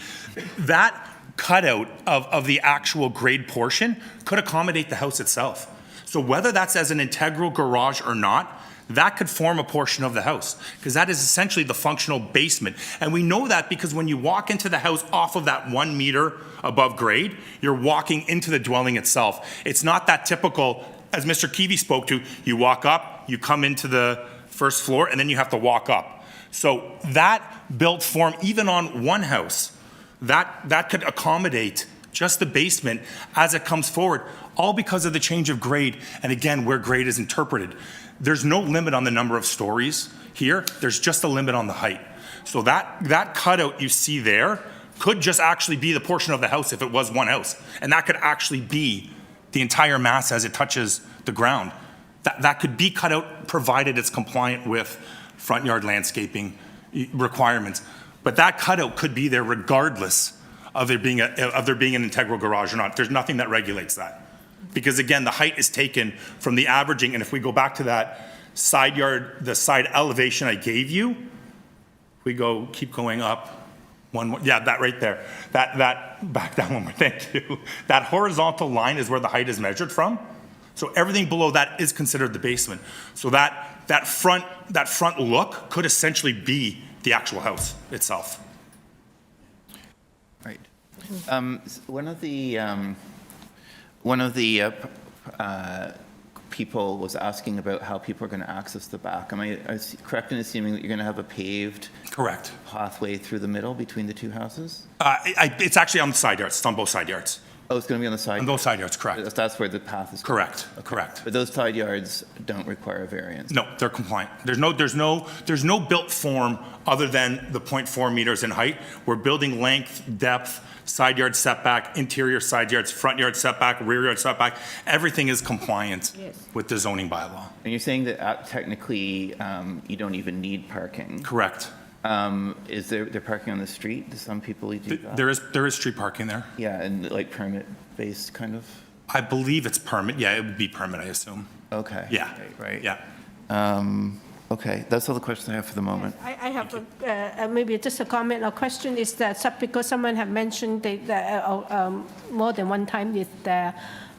That cutout of the actual grade portion could accommodate the house itself. So whether that's as an integral garage or not, that could form a portion of the house, because that is essentially the functional basement. And we know that because when you walk into the house off of that 1 meter above grade, you're walking into the dwelling itself. It's not that typical, as Mr. Keevy spoke to, you walk up, you come into the first floor, and then you have to walk up. So that built form, even on one house, that could accommodate just the basement as it comes forward, all because of the change of grade, and again, where grade is interpreted. There's no limit on the number of stories here. There's just a limit on the height. So that cutout you see there could just actually be the portion of the house if it was one house. And that could actually be the entire mass as it touches the ground. That could be cut out, provided it's compliant with front yard landscaping requirements. But that cutout could be there regardless of there being an integral garage or not. There's nothing that regulates that. Because again, the height is taken from the averaging, and if we go back to that side yard, the side elevation I gave you, keep going up, one more, that right there, that back down one more, thank you. That horizontal line is where the height is measured from. So everything below that is considered the basement. So that front look could essentially be the actual house itself. Right. One of the people was asking about how people are going to access the back. Am I correct in assuming that you're going to have a paved pathway through the middle between the two houses? It's actually on the side yards. It's on both side yards. Oh, it's going to be on the side yards? On both side yards, correct. That's where the path is? Correct, okay. Correct. But those side yards don't require a variance? No, they're compliant. There's no built form other than the 0.4 meters in height. We're building length, depth, side yard setback, interior side yards, front yard setback, rear yard setback. Everything is compliant with the zoning bylaw. And you're saying that technically you don't even need parking? Correct. Is there parking on the street? Do some people do that? There is street parking there. Yeah, and like permit-based kind of? I believe it's permit. Yeah, it would be permit, I assume. Okay. Yeah. Right. Yeah. Okay, that's all the questions I have for the moment. I have maybe just a comment or question is that because someone have mentioned that more than one time is the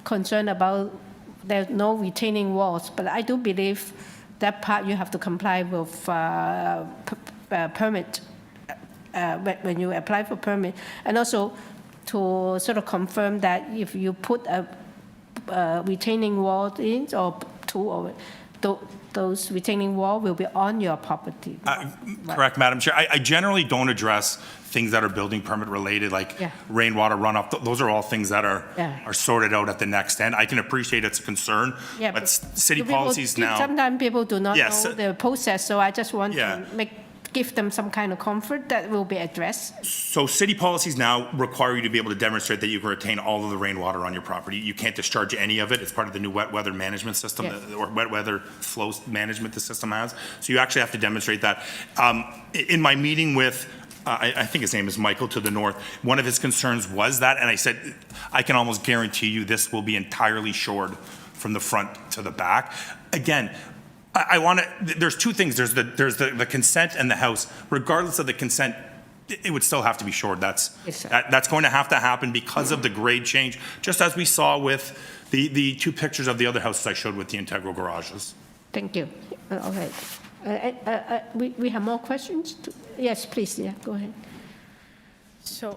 concern about there's no retaining walls, but I do believe that part you have to comply with permit when you apply for permit. And also to sort of confirm that if you put a retaining wall in or two, or those retaining wall will be on your property. Correct, Madam Chair. I generally don't address things that are building permit related, like rainwater runoff. Those are all things that are sorted out at the next end. I can appreciate it's a concern, but city policies now. Sometimes people do not know the process, so I just want to give them some kind of comfort that will be addressed. So city policies now require you to be able to demonstrate that you can retain all of the rainwater on your property. You can't discharge any of it. It's part of the new wet weather management system, or wet weather flow management the system has. So you actually have to demonstrate that. In my meeting with, I think his name is Michael to the north, one of his concerns was that, and I said, I can almost guarantee you this will be entirely shored from the front to the back. Again, I want to, there's two things. There's the consent and the house. Regardless of the consent, it would still have to be shored. That's going to have to happen because of the grade change, just as we saw with the two pictures of the other houses I showed with the integral garages. Thank you. All right. We have more questions? Yes, please. Yeah, go ahead. So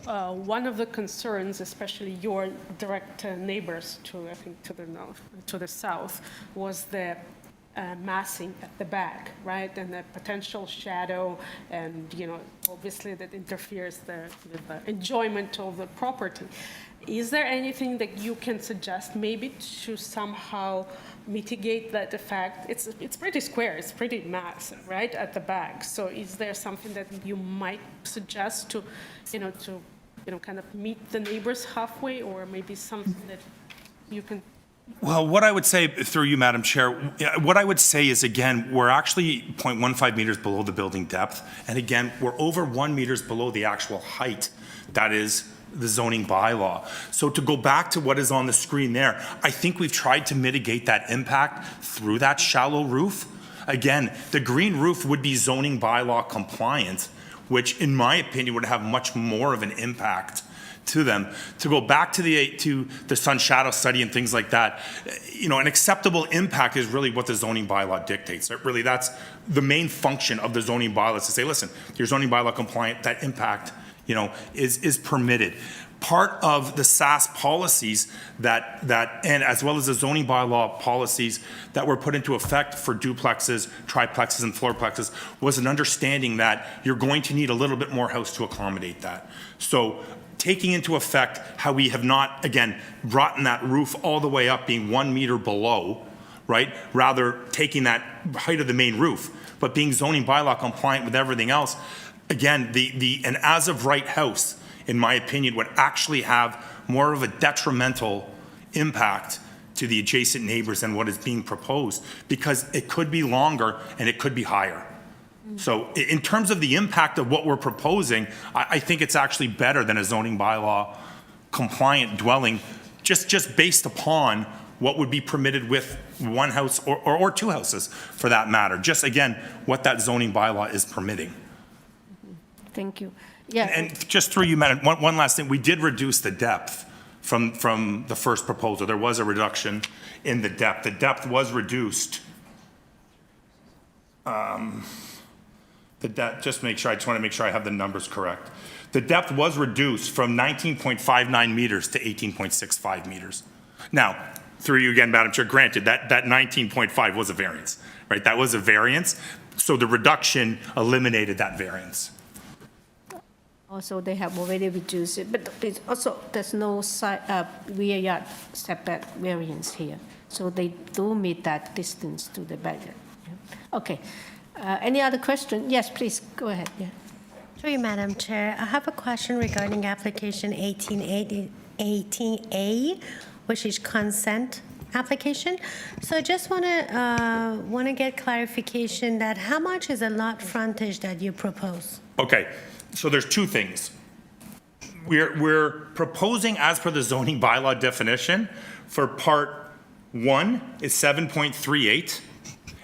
one of the concerns, especially your direct neighbors to, I think, to the north, to the south, was the massing at the back, right? And the potential shadow, and, you know, obviously that interferes with the enjoyment of the property. Is there anything that you can suggest maybe to somehow mitigate that effect? It's pretty square, it's pretty massive, right, at the back. So is there something that you might suggest to kind of meet the neighbors halfway, or maybe something that you can? Well, what I would say, through you, Madam Chair, what I would say is, again, we're actually 0.15 meters below the building depth. And again, we're over 1 meters below the actual height that is the zoning bylaw. So to go back to what is on the screen there, I think we've tried to mitigate that impact through that shallow roof. Again, the green roof would be zoning bylaw compliant, which in my opinion would have much more of an impact to them. To go back to the sun shadow study and things like that, you know, an acceptable impact is really what the zoning bylaw dictates. Really, that's the main function of the zoning bylaw, is to say, listen, you're zoning bylaw compliant, that impact, you know, is permitted. Part of the SAS policies that and as well as the zoning bylaw policies that were put into effect for duplexes, triplexes, and floorplexes was an understanding that you're going to need a little bit more house to accommodate that. So taking into effect how we have not, again, brought that roof all the way up, being 1 meter below, right? Rather taking that height of the main roof, but being zoning bylaw compliant with everything else. Again, an as of right house, in my opinion, would actually have more of a detrimental impact to the adjacent neighbors than what is being proposed, because it could be longer and it could be higher. So in terms of the impact of what we're proposing, I think it's actually better than a zoning bylaw compliant dwelling, just based upon what would be permitted with one house or two houses for that matter. Just again, what that zoning bylaw is permitting. Thank you. Yeah. And just through you, Madam, one last thing. We did reduce the depth from the first proposal. There was a reduction in the depth. The depth was reduced. Just make sure, I just want to make sure I have the numbers correct. The depth was reduced from 19.59 meters to 18.65 meters. Now, through you again, Madam Chair, granted, that 19.5 was a variance, right? That was a variance. So the reduction eliminated that variance. Also, they have already reduced it, but there's no rear yard setback variance here. So they do meet that distance to the backyard. Okay. Any other question? Yes, please, go ahead. Yeah. Through you, Madam Chair, I have a question regarding application 18A, which is consent application. So I just want to get clarification that how much is the lot frontage that you propose? Okay, so there's two things. We're proposing, as per the zoning bylaw definition, for part 1 is 7.38.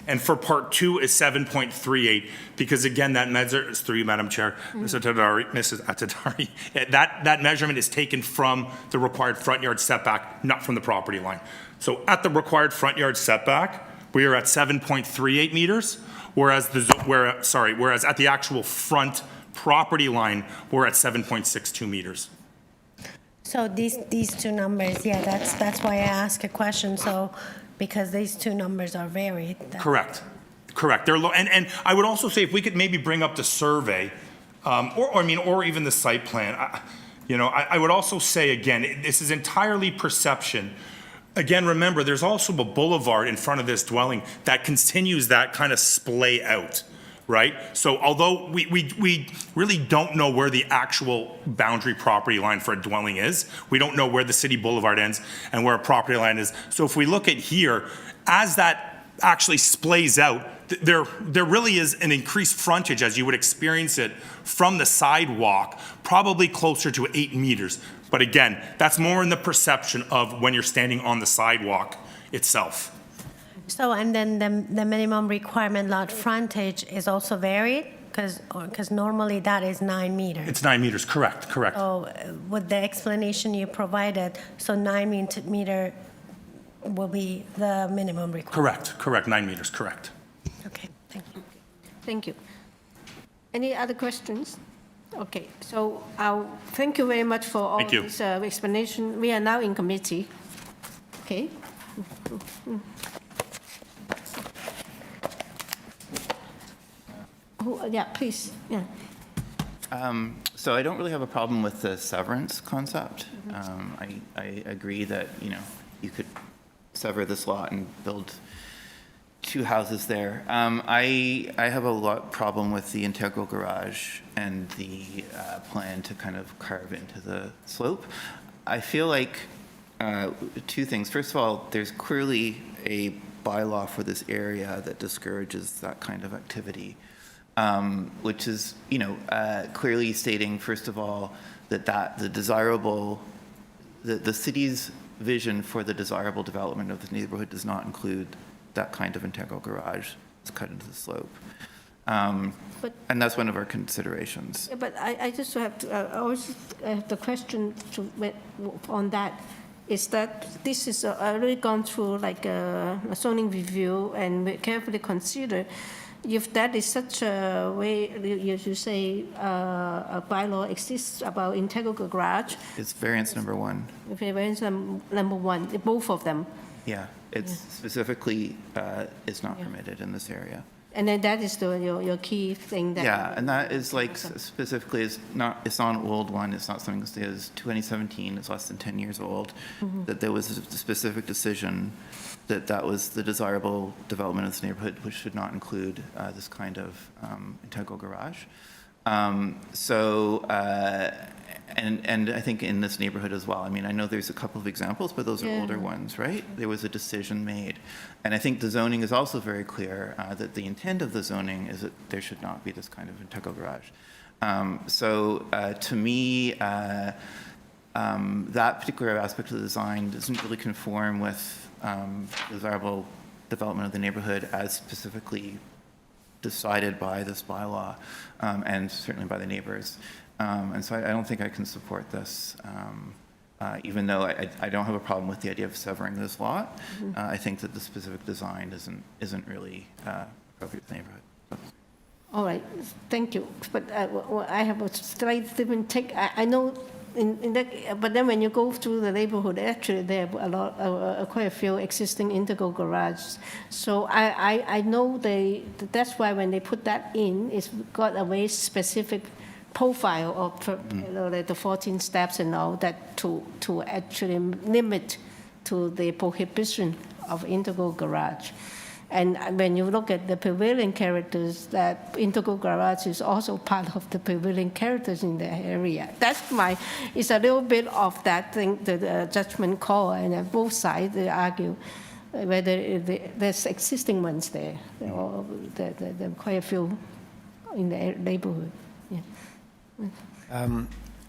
And for part 2 is 7.38, because again, that measure is through you, Madam Chair, Mrs. Atadari, that measurement is taken from the required front yard setback, not from the property line. So at the required front yard setback, we are at 7.38 meters, whereas at the actual front property line, we're at 7.62 meters. So these two numbers, yeah, that's why I asked a question, so, because these two numbers are varied. Correct. They're low, and I would also say if we could maybe bring up the survey, or even the site plan. I would also say again, this is entirely perception. Again, remember, there's also a boulevard in front of this dwelling that continues that kind of splay out, right? So although we really don't know where the actual boundary property line for a dwelling is, we don't know where the city boulevard ends and where a property line is. So if we look at here, as that actually splays out, there really is an increased frontage as you would experience it from the sidewalk, probably closer to 8 meters. But again, that's more in the perception of when you're standing on the sidewalk itself. So, and then the minimum requirement lot frontage is also varied? Because normally that is 9 meters. It's 9 meters, correct. So with the explanation you provided, so 9 meter will be the minimum requirement? Correct, 9 meters, correct. Okay, thank you. Thank you. Any other questions? Okay, so thank you very much for all this explanation. We are now in committee. Okay. Yeah, please. Yeah. So I don't really have a problem with the severance concept. I agree that you could sever this lot and build 2 houses there. I have a problem with the integral garage and the plan to kind of carve into the slope. I feel like 2 things. First of all, there's clearly a bylaw for this area that discourages that kind of activity, which is, clearly stating, first of all, that the city's vision for the desirable development of the neighborhood does not include that kind of integral garage is cut into the slope. And that's one of our considerations. Yeah, but I just have to, I always have the question on that, is that this is already gone through like a zoning review, and we carefully consider if that is such a way, you say a bylaw exists about integral garage. It's variance number 1. Variance number 1, both of them. Yeah, it's specifically, it's not permitted in this area. And then that is your key thing. Yeah, and that is like specifically, it's not an old one. It's not something that is 2017. It's less than 10 years old. That there was a specific decision that was the desirable development of this neighborhood, which should not include this kind of integral garage. And I think in this neighborhood as well. I mean, I know there's a couple of examples, but those are older ones, right? There was a decision made. And I think the zoning is also very clear that the intent of the zoning is that there should not be this kind of integral garage. To me, that particular aspect of the design doesn't really conform with desirable development of the neighborhood as specifically decided by this bylaw and certainly by the neighbors. And so I don't think I can support this, even though I don't have a problem with the idea of severing this lot. I think that the specific design isn't really appropriate for the neighborhood. All right, thank you. But I have a slight different take. I know in that, but then when you go through the neighborhood, actually there are quite a few existing integral garages. So I know that's why when they put that in, it's got a very specific profile of like the 14 steps and all that to actually limit to the prohibition of integral garage. And when you look at the prevailing characters, that integral garage is also part of the prevailing characters in the area. It's a little bit of that thing, the judgment call, and both sides they argue whether there's existing ones there, or there are quite a few in the neighborhood. Yeah.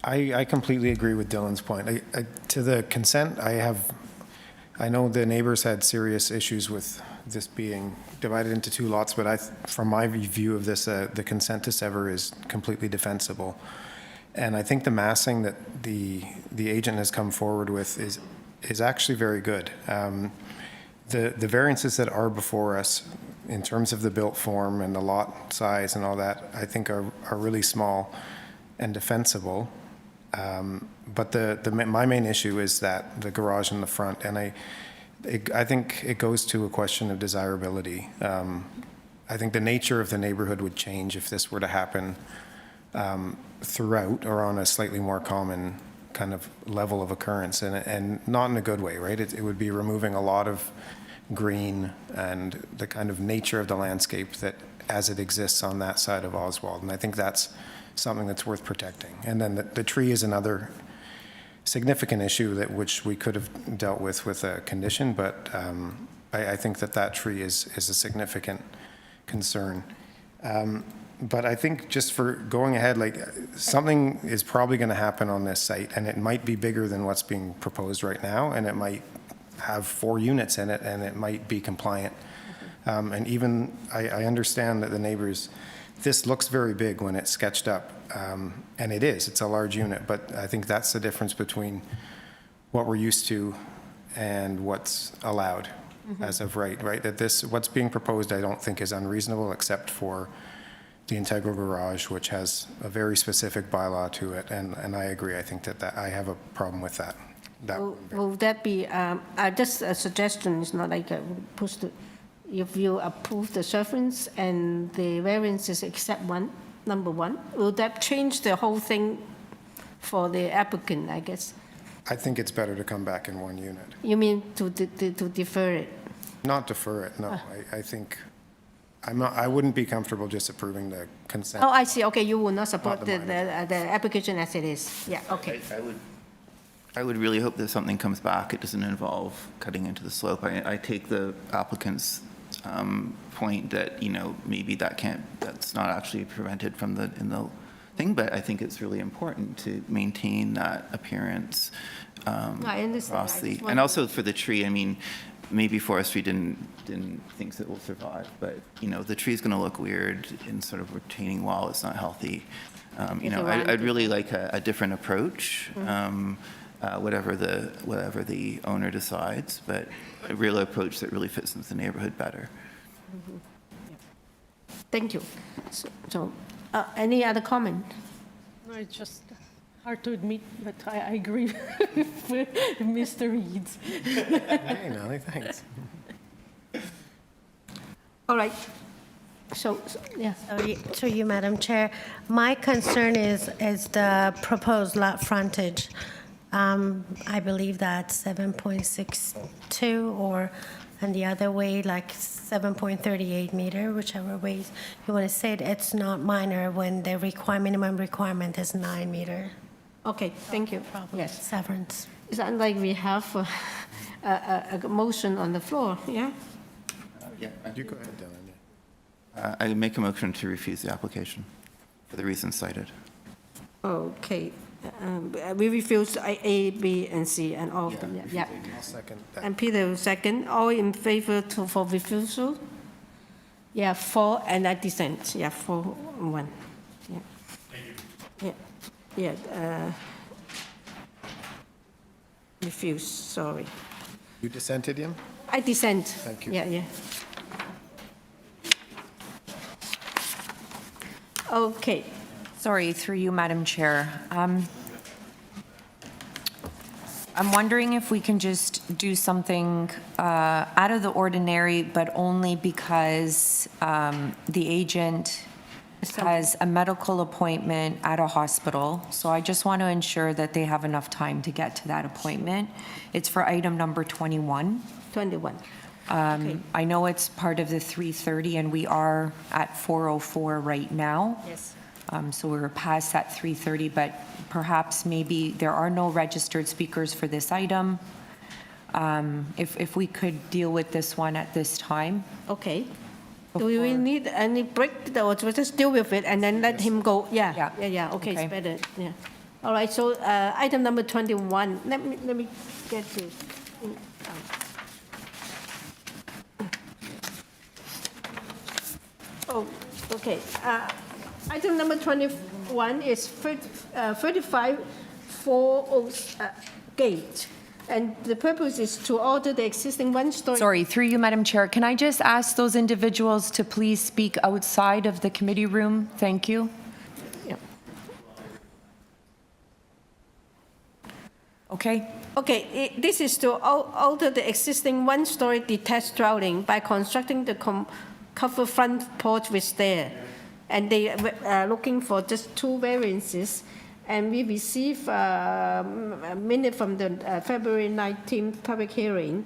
I completely agree with Dylan's point. To the consent, I know the neighbors had serious issues with this being divided into 2 lots, but from my view of this, the consent to sever is completely defensible. And I think the massing that the agent has come forward with is actually very good. The variances that are before us in terms of the built form and the lot size and all that, I think are really small and defensible. But my main issue is that the garage in the front, and I think it goes to a question of desirability. I think the nature of the neighborhood would change if this were to happen throughout or on a slightly more common kind of level of occurrence, and not in a good way, right? It would be removing a lot of green and the kind of nature of the landscape that as it exists on that side of Oswald, and I think that's something that's worth protecting. And then the tree is another significant issue which we could have dealt with a condition, but I think that tree is a significant concern. But I think just for going ahead, like something is probably going to happen on this site, and it might be bigger than what's being proposed right now, and it might have 4 units in it, and it might be compliant. And even I understand that the neighbors, this looks very big when it's sketched up, and it's a large unit, but I think that's the difference between what we're used to and what's allowed as of right? That what's being proposed I don't think is unreasonable, except for the integral garage, which has a very specific bylaw to it, and I agree. I think that I have a problem with that. Will that be, just a suggestion, it's not like if you approve the severance and the variances except number one, will that change the whole thing for the applicant, I guess? I think it's better to come back in 1 unit. You mean to defer it? Not defer it, no. I think, I wouldn't be comfortable just approving the consent. Oh, I see. Okay, you will not support Not the the application as it is. Yeah, okay. I would really hope that something comes back. It doesn't involve cutting into the slope. I take the applicant's point that, maybe that's not actually prevented from in the thing, but I think it's really important to maintain that appearance I understand. and also for the tree. I mean, maybe forestry didn't think it will survive, but the tree is going to look weird in sort of retaining wall. It's not healthy. I'd really like a different approach. Whatever the owner decides, but a real approach that really fits into the neighborhood better. Thank you. So any other comment? No, it's just hard to admit, but I agree with Mr. Reed. Hey, Nellie, thanks. All right. So yeah. To you, Madam Chair, my concern is the proposed lot frontage. I believe that's 7.62 and the other way, like 7.38 meter, whichever way you want to say it. It's not minor when the minimum requirement is 9 meter. Okay, thank you. Yes. Severance. It's not like we have a motion on the floor, yeah? Yeah. You go ahead, Dylan. I make a motion to refuse the application for the reasons cited. Okay. We refuse A, B, and C, and all of them. Yeah. I'll second that. And Peter will second. All in favor for refusal? Yeah, 4, and I dissent. Yeah, 4-1. Yeah. Thank you. Yeah. Refuse. Sorry. You dissented him? I dissent. Thank you. Yeah. Okay. Sorry, through you, Madam Chair. I'm wondering if we can just do something out of the ordinary, but only because the agent has a medical appointment at a hospital. So I just want to ensure that they have enough time to get to that appointment. It's for item number 21. 21. Okay. I know it's part of the 3:30, and we are at 4:04 right now. Yes. So we're past that 3:30, but perhaps maybe there are no registered speakers for this item. If we could deal with this one at this time. Okay. Do we need any break, or just deal with it and then let him go? Yeah. Okay, it's better. Yeah. All right. So item number 21. Let me get this. Oh, okay. Item number 21 is 3540 Gate. And the purpose is to alter the existing one-story. Sorry, through you, Madam Chair, can I just ask those individuals to please speak outside of the committee room? Thank you. Okay. Okay, this is to alter the existing one-story detached dwelling by constructing the covered front porch with stair. And they are looking for just 2 variances. And we received a minute from the February 19th public hearing.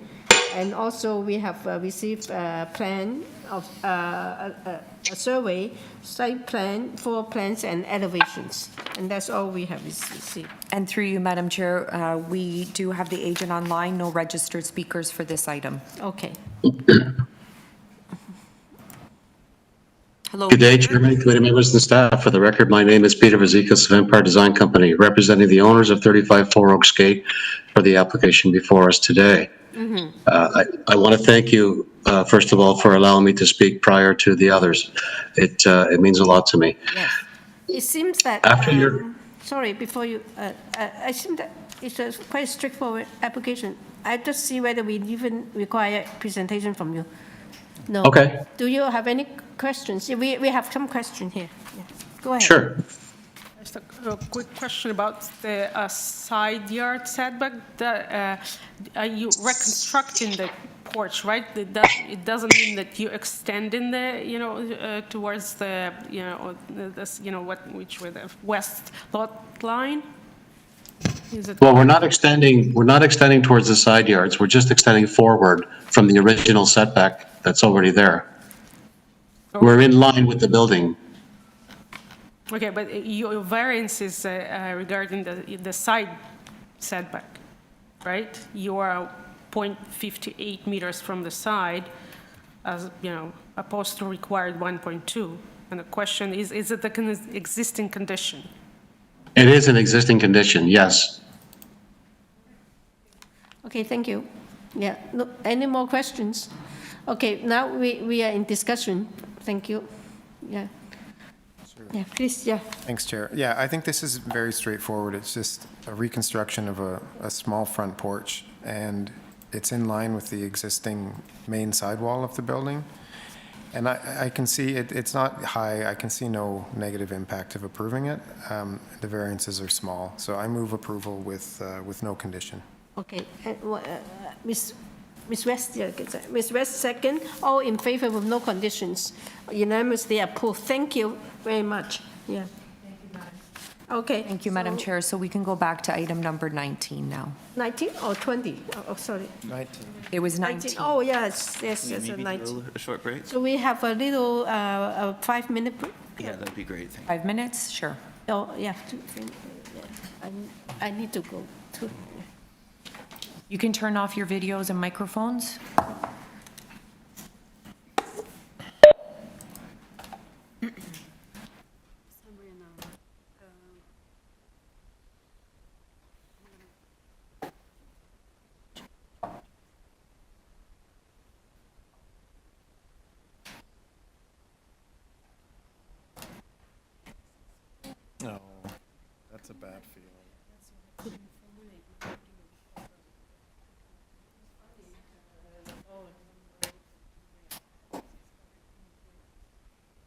And also we have received a plan of a survey, site plan, floor plans, and elevations. And that's all we have received. And through you, Madam Chair, we do have the agent online, no registered speakers for this item. Okay. Hello. Good day, Chairman, committee members, and staff. For the record, my name is Peter Vazikas of Empire Design Company, representing the owners of 35 Four Oaks Gate for the application before us today. I want to thank you, first of all, for allowing me to speak prior to the others. It means a lot to me. Yes. It seems that, After your- sorry, before you, I think that it's a quite straightforward application. I just see whether we even require presentation from you. No. Okay. Do you have any questions? We have some question here. Yeah. Go ahead. Sure. Just a quick question about the side yard setback. Are you reconstructing the porch, right? It doesn't mean that you extending the, towards the, which were the west lot line? Is it? Well, we're not extending towards the side yards. We're just extending forward from the original setback that's already there. Okay. We're in line with the building. Okay, but your variance is regarding the side setback, right? You are 0.58 meters from the side, as opposed to required 1.2. And the question is it the existing condition? It is an existing condition, yes. Okay, thank you. Yeah, no, any more questions? Okay, now we are in discussion. Thank you. Yeah. Yeah, please, yeah. Thanks, Chair. Yeah, I think this is very straightforward. It's just a reconstruction of a small front porch, and it's in line with the existing main sidewall of the building. And I can see it's not high. I can see no negative impact of approving it. The variances are small, so I move approval with no condition. Okay, Ms. West, yeah, Ms. West, second. All in favor with no conditions. Unanimously approved. Thank you very much. Yeah. Thank you, Madam. Okay. Thank you, Madam Chair. So we can go back to item number 19 now. 19 or 20? Oh, sorry. 19. It was 19. Oh, yes, yes, Yeah, yes, maybe 19. a short break? So we have a little 5-minute break? Yeah, that'd be great. Thank you. 5 minutes? Sure. Oh, yeah. I need to go too. You can turn off your videos and microphones. No, that's a bad feeling.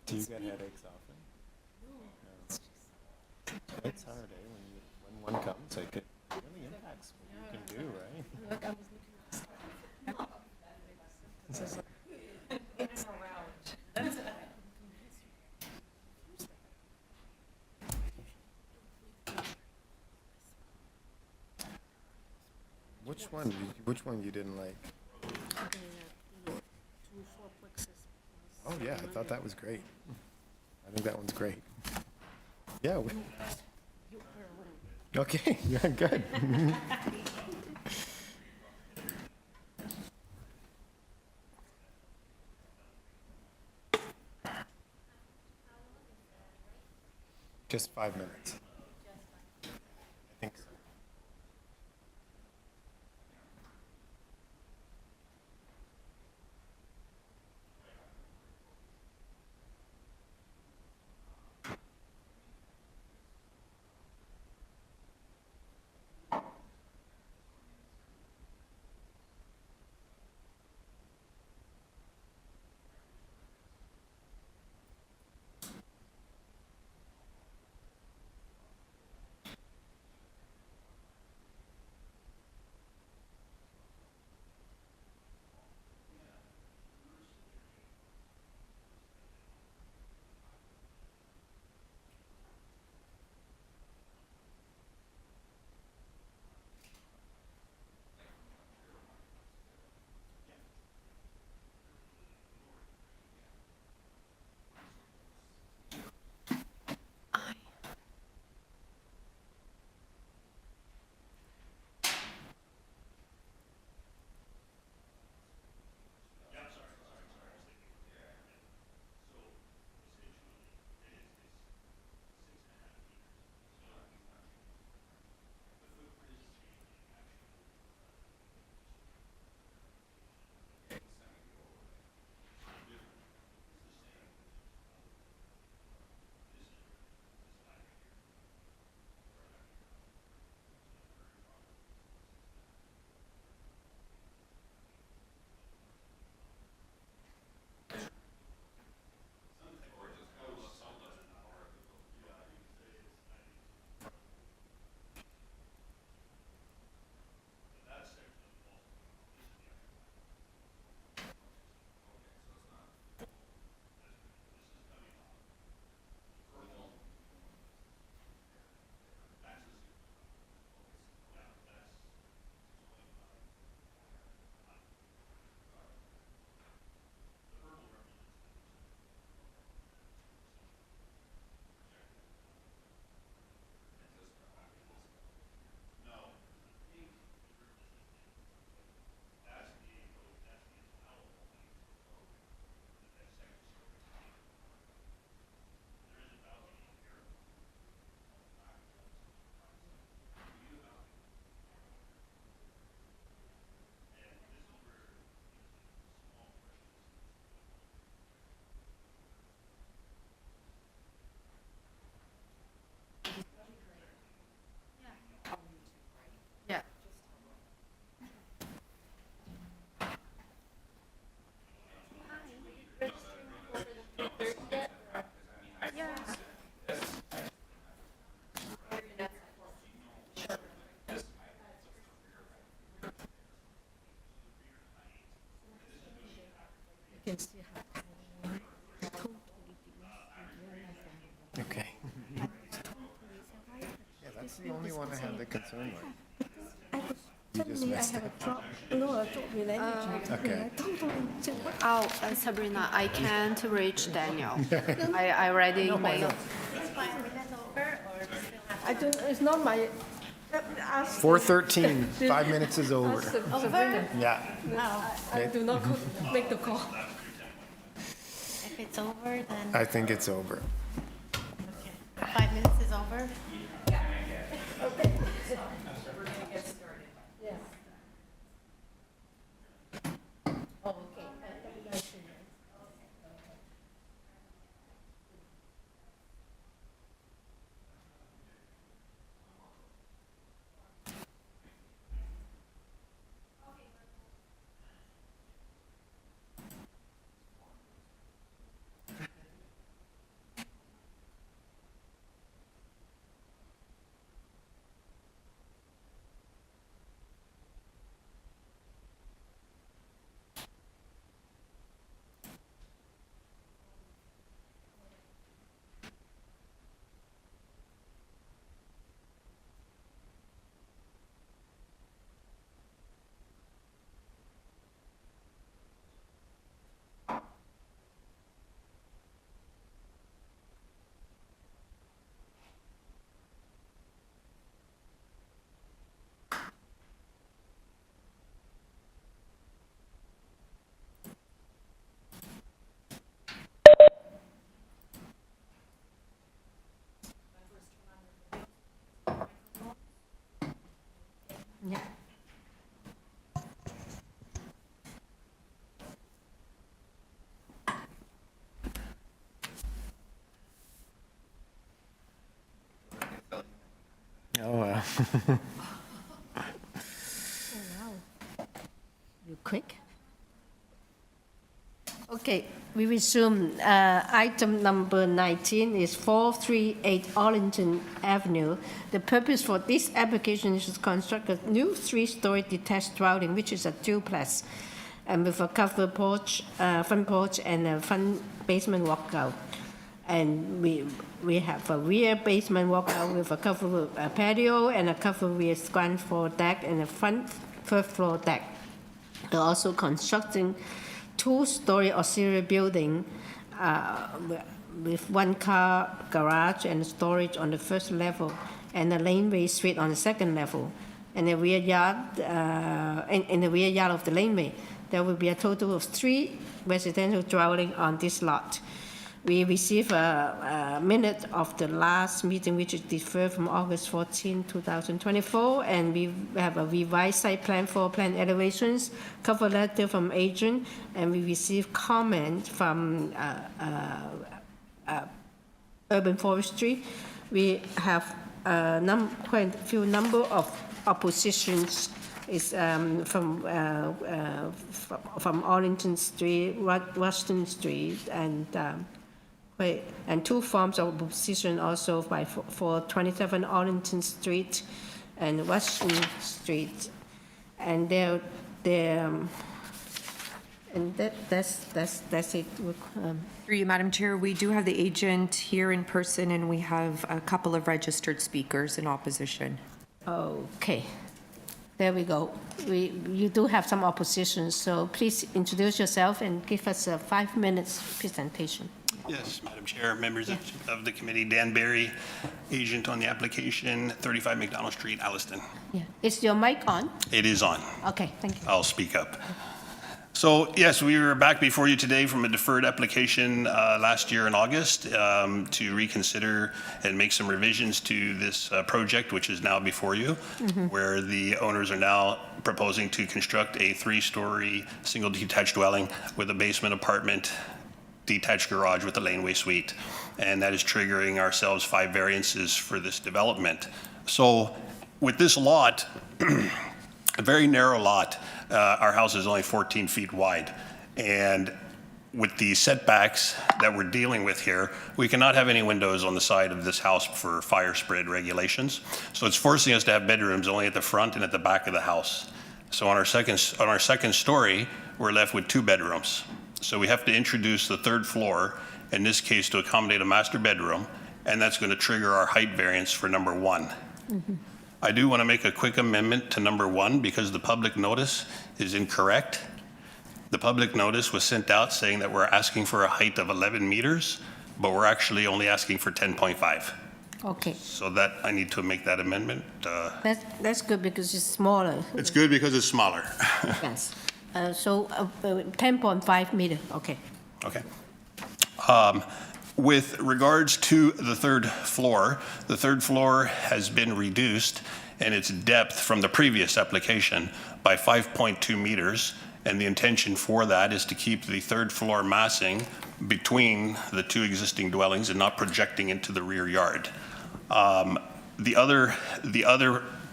Do you get headaches often? No. It's hard, when one comes, it really impacts what you can do, right? Which one you didn't like? Oh, yeah, I thought that was great. I think that one's great. Yeah. Okay, yeah, good. Just 5 minutes. I think so. Okay. Yeah, that's the only one I have the concern with. You just missed it. Okay. Oh, Sabrina, I can't reach Daniel. I already emailed. I don't, it's not my. 4:13, 5 minutes is over. Yeah. I do not make the call. If it's over, then I think it's over. 5 minutes is over. Yeah. Oh, wow. You quick. Okay, we resume. Item number 19 is 438 Arlington Avenue. The purpose for this application is to construct a new 3-story detached dwelling, which is a duplex, and with a covered porch, front porch, and a front basement walkout. And we have a rear basement walkout with a covered patio and a covered rear ground floor deck and a front third floor deck. They're also constructing 2-story auxiliary building with 1-car garage and storage on the first level and a laneway suite on the second level. And the rear yard, in the rear yard of the laneway, there will be a total of 3 residential dwelling on this lot. We received a minute of the last meeting, which is deferred from August 14, 2024, and we have a revised site plan, floor plan elevations, cover letter from agent, and we received comment from Urban Forestry. We have quite a few number of oppositions is from Arlington Street, Washington Street, and 2 forms of opposition also for 27 Arlington Street and Washington Street, and that's it. Through you, Madam Chair, we do have the agent here in person, and we have a couple of registered speakers in opposition. Okay, there we go. You do have some opposition, so please introduce yourself and give us a 5 minutes presentation. Yes, Madam Chair, members of the committee, Dan Barry, agent on the application, 35 McDonald Street, Alliston. Yeah. Is your mic on? It is on. Okay, thank you. I'll speak up. So yes, we were back before you today from a deferred application last year in August to reconsider and make some revisions to this project, which is now before you, where the owners are now proposing to construct a 3-story single detached dwelling with a basement apartment, detached garage with a laneway suite, and that is triggering ourselves 5 variances for this development. So with this lot, a very narrow lot, our house is only 14 feet wide, and with the setbacks that we're dealing with here, we cannot have any windows on the side of this house for fire spread regulations. So it's forcing us to have bedrooms only at the front and at the back of the house. So on our second story, we're left with 2 bedrooms. So we have to introduce the third floor, in this case to accommodate a master bedroom, and that's going to trigger our height variance for number 1. I do want to make a quick amendment to number 1 because the public notice is incorrect. The public notice was sent out saying that we're asking for a height of 11 meters, but we're actually only asking for 10.5. Okay, So that, I need to make that amendment. that's good because it's smaller. It's good because it's smaller. Yes. So 10.5 meter, okay. Okay. With regards to the third floor has been reduced in its depth from the previous application by 5.2 meters, and the intention for that is to keep the third floor massing between the 2 existing dwellings and not projecting into the rear yard. The other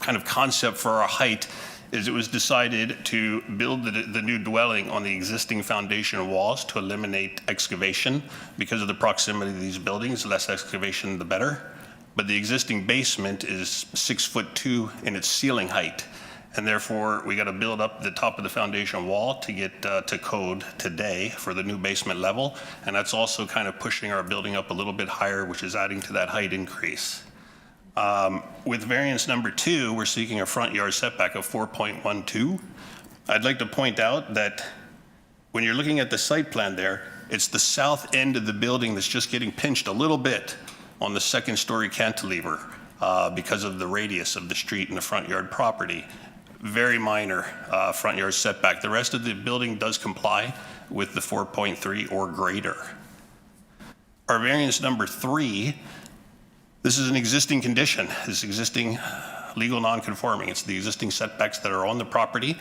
kind of concept for our height is it was decided to build the new dwelling on the existing foundation walls to eliminate excavation because of the proximity of these buildings. Less excavation, the better. But the existing basement is 6'2" in its ceiling height. And therefore, we got to build up the top of the foundation wall to get to code today for the new basement level. And that's also kind of pushing our building up a little bit higher, which is adding to that height increase. With variance number 2, we're seeking a front yard setback of 4.12. I'd like to point out that when you're looking at the site plan there, it's the south end of the building that's just getting pinched a little bit on the 2nd-story cantilever because of the radius of the street and the front yard property. Very minor front yard setback. The rest of the building does comply with the 4.3 or greater. Our variance number 3, this is an existing condition. This existing legal non-conforming. It's the existing setbacks that are on the property,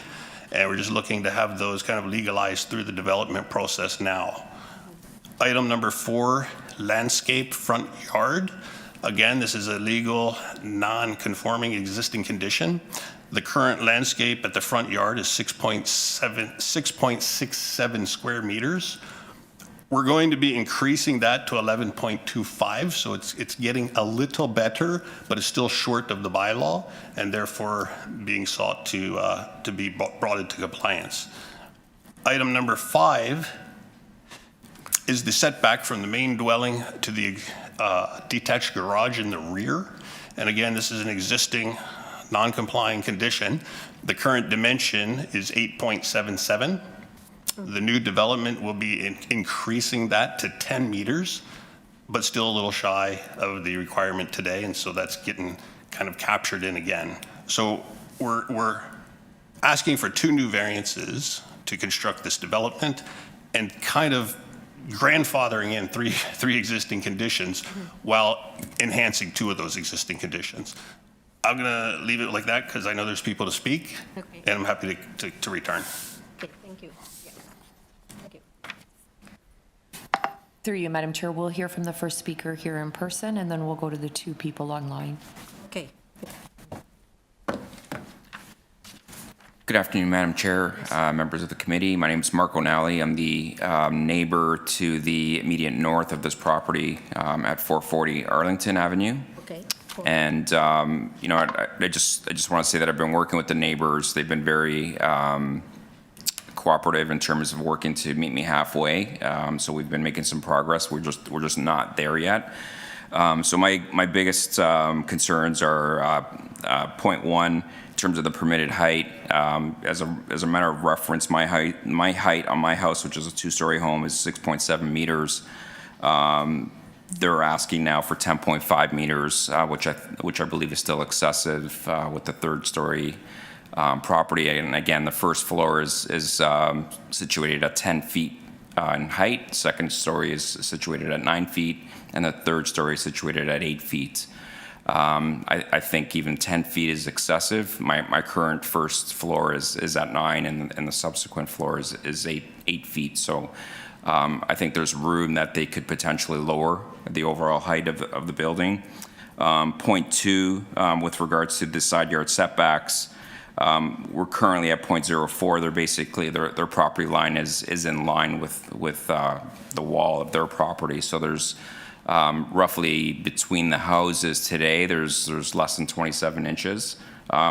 and we're just looking to have those kind of legalized through the development process now. Item number 4, landscape front yard. Again, this is a legal non-conforming existing condition. The current landscape at the front yard is 6.67 square meters. We're going to be increasing that to 11.25, so it's getting a little better, but it's still short of the bylaw, and therefore being sought to be brought into compliance. Item number 5 is the setback from the main dwelling to the detached garage in the rear. And again, this is an existing non-complying condition. The current dimension is 8.77. The new development will be increasing that to 10 meters, but still a little shy of the requirement today, and so that's getting kind of captured in again. So we're asking for 2 new variances to construct this development and kind of grandfathering in three existing conditions while enhancing 2 of those existing conditions. I'm gonna leave it like that because I know there's people to speak, and I'm happy to return. Okay, thank you. Through you, Madam Chair, we'll hear from the first speaker here in person, and then we'll go to the 2 people online. Okay. Good afternoon, Madam Chair, members of the committee. My name is Mark O'Nally. I'm the neighbor to the immediate north of this property at 440 Arlington Avenue. Okay. And you know, I just want to say that I've been working with the neighbors. They've been very cooperative in terms of working to meet me halfway. So we've been making some progress. We're just not there yet. So my biggest concerns are point 1 in terms of the permitted height. As a matter of reference, my height on my house, which is a 2-story home, is 6.7 meters. They're asking now for 10.5 meters, which I believe is still excessive with the 3rd-story property. And again, the first floor is situated at 10 feet in height. 2nd story is situated at 9 feet, and the 3rd story is situated at 8 feet. I think even 10 feet is excessive. My current first floor is at 9, and the subsequent floor is 8 feet. So I think there's room that they could potentially lower the overall height of the building. Point 2, with regards to the side yard setbacks, we're currently at 0.04. They're basically, their property line is in line with the wall of their property. So there's roughly between the houses today, there's less than 27 inches,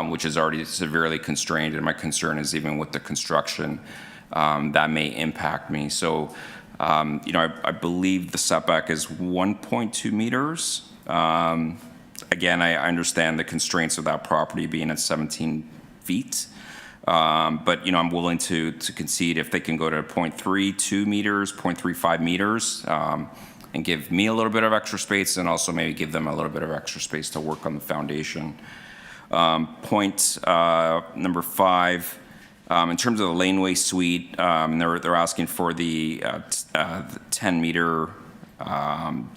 which is already severely constrained. And my concern is even with the construction, that may impact me. So, I believe the setback is 1.2 meters. Again, I understand the constraints of that property being at 17 feet. But, I'm willing to concede if they can go to 0.32 meters, 0.35 meters, and give me a little bit of extra space and also maybe give them a little bit of extra space to work on the foundation. Point number 5, in terms of the laneway suite, they're asking for the 10-meter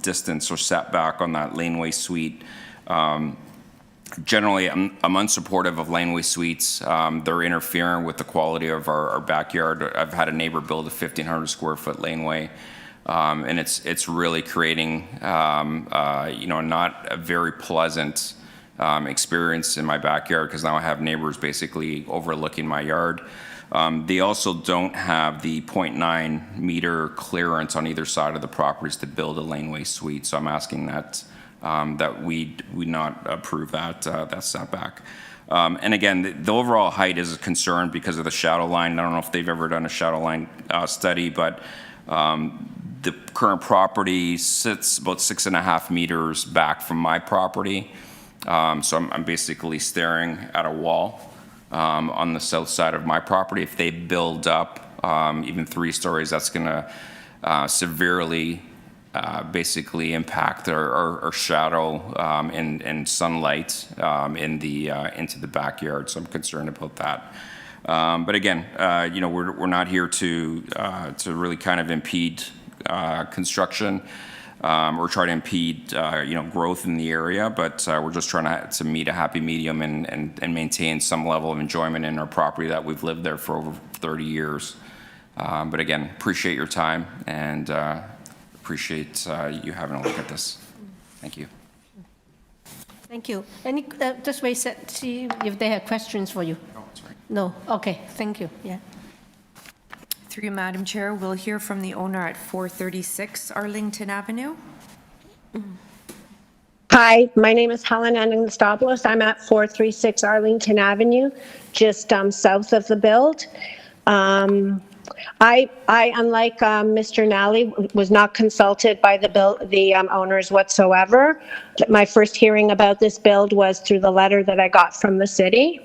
distance or setback on that laneway suite. Generally, I'm unsupportive of laneway suites. They're interfering with the quality of our backyard. I've had a neighbor build a 1,500 square foot laneway, and it's really creating, not a very pleasant experience in my backyard because now I have neighbors basically overlooking my yard. They also don't have the 0.9 meter clearance on either side of the properties to build a laneway suite. So I'm asking that we not approve that setback. And again, the overall height is a concern because of the shadow line. I don't know if they've ever done a shadow line study, but the current property sits about 6.5 meters back from my property. So I'm basically staring at a wall on the south side of my property. If they build up even 3 stories, that's going to severely basically impact our shadow and sunlight into the backyard. So I'm concerned about that. But again, we're not here to really kind of impede construction or try to impede growth in the area. But we're just trying to meet a happy medium and maintain some level of enjoyment in our property that we've lived there for over 30 years. But again, appreciate your time and appreciate you having a look at this. Thank you. Thank you. Just wait, see if they have questions for you. Oh, that's right. No? Okay, thank you. Yeah. Through you, Madam Chair, we'll hear from the owner at 436 Arlington Avenue. Hi, my name is Helen Anastopoulos. I'm at 436 Arlington Avenue, just south of the build. I unlike Mr. Nally, was not consulted by the owners whatsoever. My first hearing about this build was through the letter that I got from the city.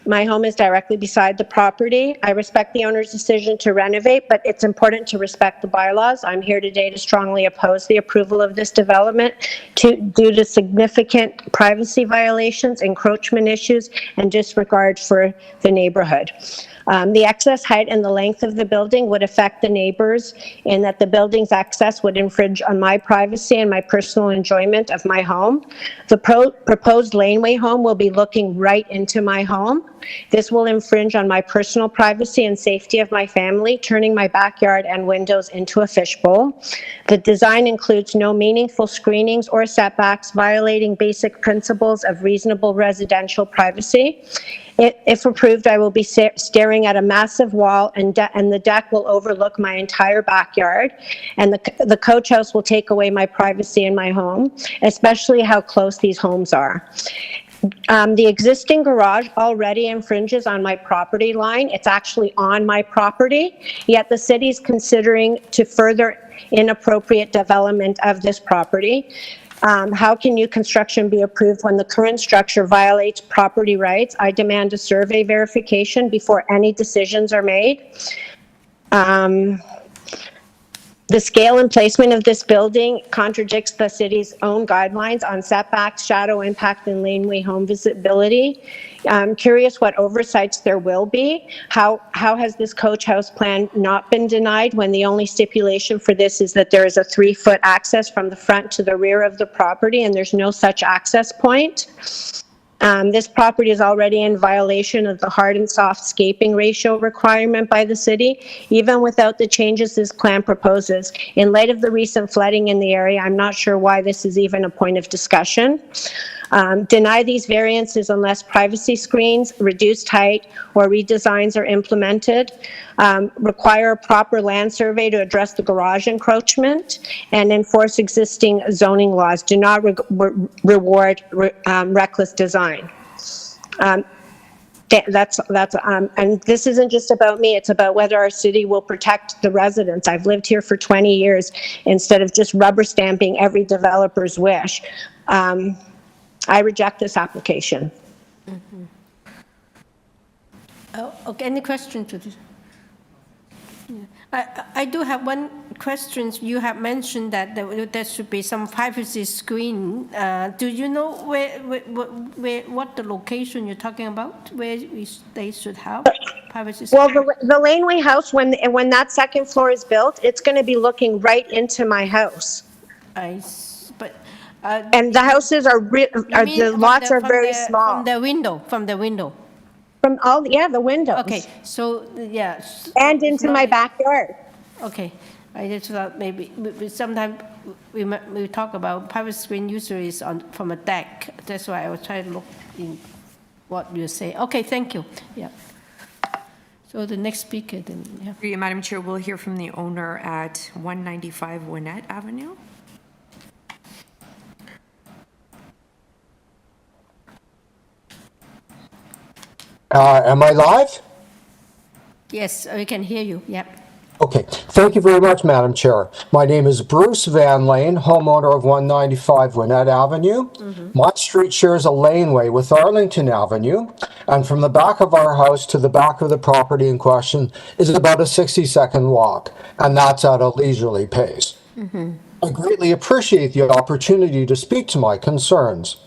My home is directly beside the property. I respect the owner's decision to renovate, but it's important to respect the bylaws. I'm here today to strongly oppose the approval of this development due to significant privacy violations, encroachment issues, and disregard for the neighborhood. The excess height and the length of the building would affect the neighbors in that the building's access would infringe on my privacy and my personal enjoyment of my home. The proposed laneway home will be looking right into my home. This will infringe on my personal privacy and safety of my family, turning my backyard and windows into a fishbowl. The design includes no meaningful screenings or setbacks, violating basic principles of reasonable residential privacy. If approved, I will be staring at a massive wall, and the deck will overlook my entire backyard, and the coach house will take away my privacy in my home, especially how close these homes are. The existing garage already infringes on my property line. It's actually on my property, yet the city's considering to further inappropriate development of this property. How can new construction be approved when the current structure violates property rights? I demand a survey verification before any decisions are made. The scale and placement of this building contradicts the city's own guidelines on setbacks, shadow impact, and laneway home visibility. I'm curious what oversights there will be. How has this coach house plan not been denied when the only stipulation for this is that there is a 3-foot access from the front to the rear of the property and there's no such access point? This property is already in violation of the hard and soft scaping ratio requirement by the city, even without the changes this plan proposes. In light of the recent flooding in the area, I'm not sure why this is even a point of discussion. Deny these variances unless privacy screens, reduced height, or redesigns are implemented. Require a proper land survey to address the garage encroachment, and enforce existing zoning laws. Do not reward reckless design. And this isn't just about me, it's about whether our city will protect the residents. I've lived here for 20 years instead of just rubber stamping every developer's wish. I reject this application. Okay, any question to this? I do have one question. You have mentioned that there should be some privacy screen. Do you know what the location you're talking about, where they should have privacy screen? Well, the laneway house, when that second floor is built, it's going to be looking right into my house. And the houses the lots are very small. From the window. The windows. Okay, so, yeah. And into my backyard. Okay, I just thought maybe, sometimes we talk about private screen usually is from a deck. That's why I was trying to look in what you say. Okay, thank you. Yeah. So the next speaker then, yeah. Through you, Madam Chair, we'll hear from the owner at 195 Winnett Avenue. Am I live? Yes, we can hear you. Yep. Okay. Thank you very much, Madam Chair. My name is Bruce Van Lane, homeowner of 195 Winnett Avenue. My street shares a laneway with Arlington Avenue, and from the back of our house to the back of the property in question is about a 60-second walk, and that's at a leisurely pace. I greatly appreciate the opportunity to speak to my concerns.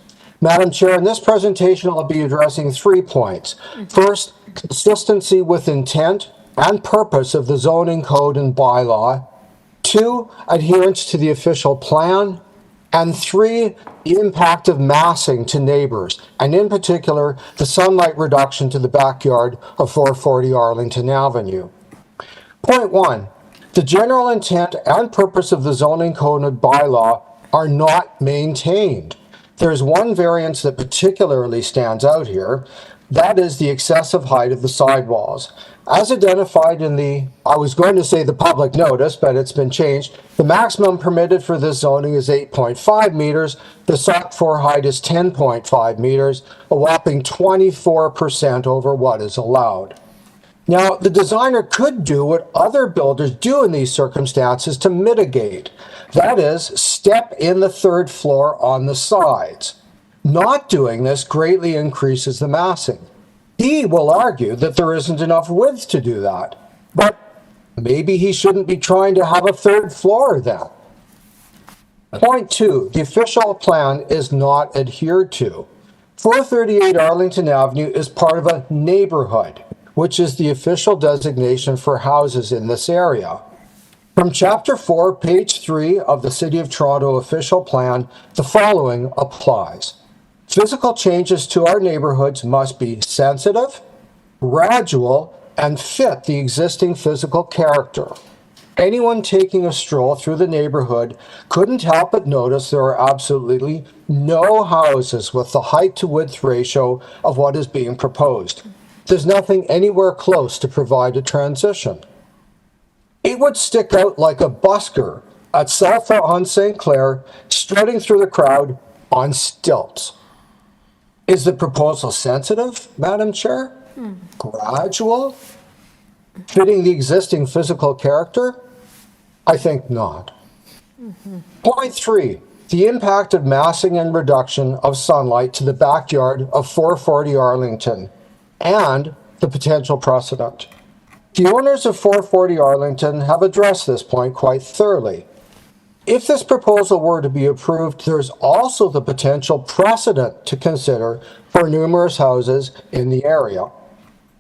Madam Chair, in this presentation, I'll be addressing 3 points. First, consistency with intent and purpose of the zoning code and bylaw. 2, adherence to the official plan. And 3, the impact of massing to neighbors, and in particular, the sunlight reduction to the backyard of 440 Arlington Avenue. Point 1, the general intent and purpose of the zoning code and bylaw are not maintained. There's one variance that particularly stands out here. That is the excessive height of the sidewalls. As identified in I was going to say the public notice, but it's been changed. The maximum permitted for this zoning is 8.5 meters. The sought for height is 10.5 meters, a whopping 24% over what is allowed. Now, the designer could do what other builders do in these circumstances to mitigate. That is, step in the 3rd floor on the sides. Not doing this greatly increases the massing. He will argue that there isn't enough width to do that, but maybe he shouldn't be trying to have a 3rd floor then. Point 2, the official plan is not adhered to. 438 Arlington Avenue is part of a neighborhood, which is the official designation for houses in this area. From Chapter 4, page 3 of the City of Toronto official plan, the following applies. Physical changes to our neighborhoods must be sensitive, gradual, and fit the existing physical character. Anyone taking a stroll through the neighborhood couldn't help but notice there are absolutely no houses with the height to width ratio of what is being proposed. There's nothing anywhere close to provide a transition. It would stick out like a busker at Salsa on St. Clair, strutting through the crowd on stilts. Is the proposal sensitive, Madam Chair? Gradual? Fitting the existing physical character? I think not. Point 3, the impact of massing and reduction of sunlight to the backyard of 440 Arlington and the potential precedent. The owners of 440 Arlington have addressed this point quite thoroughly. If this proposal were to be approved, there's also the potential precedent to consider for numerous houses in the area.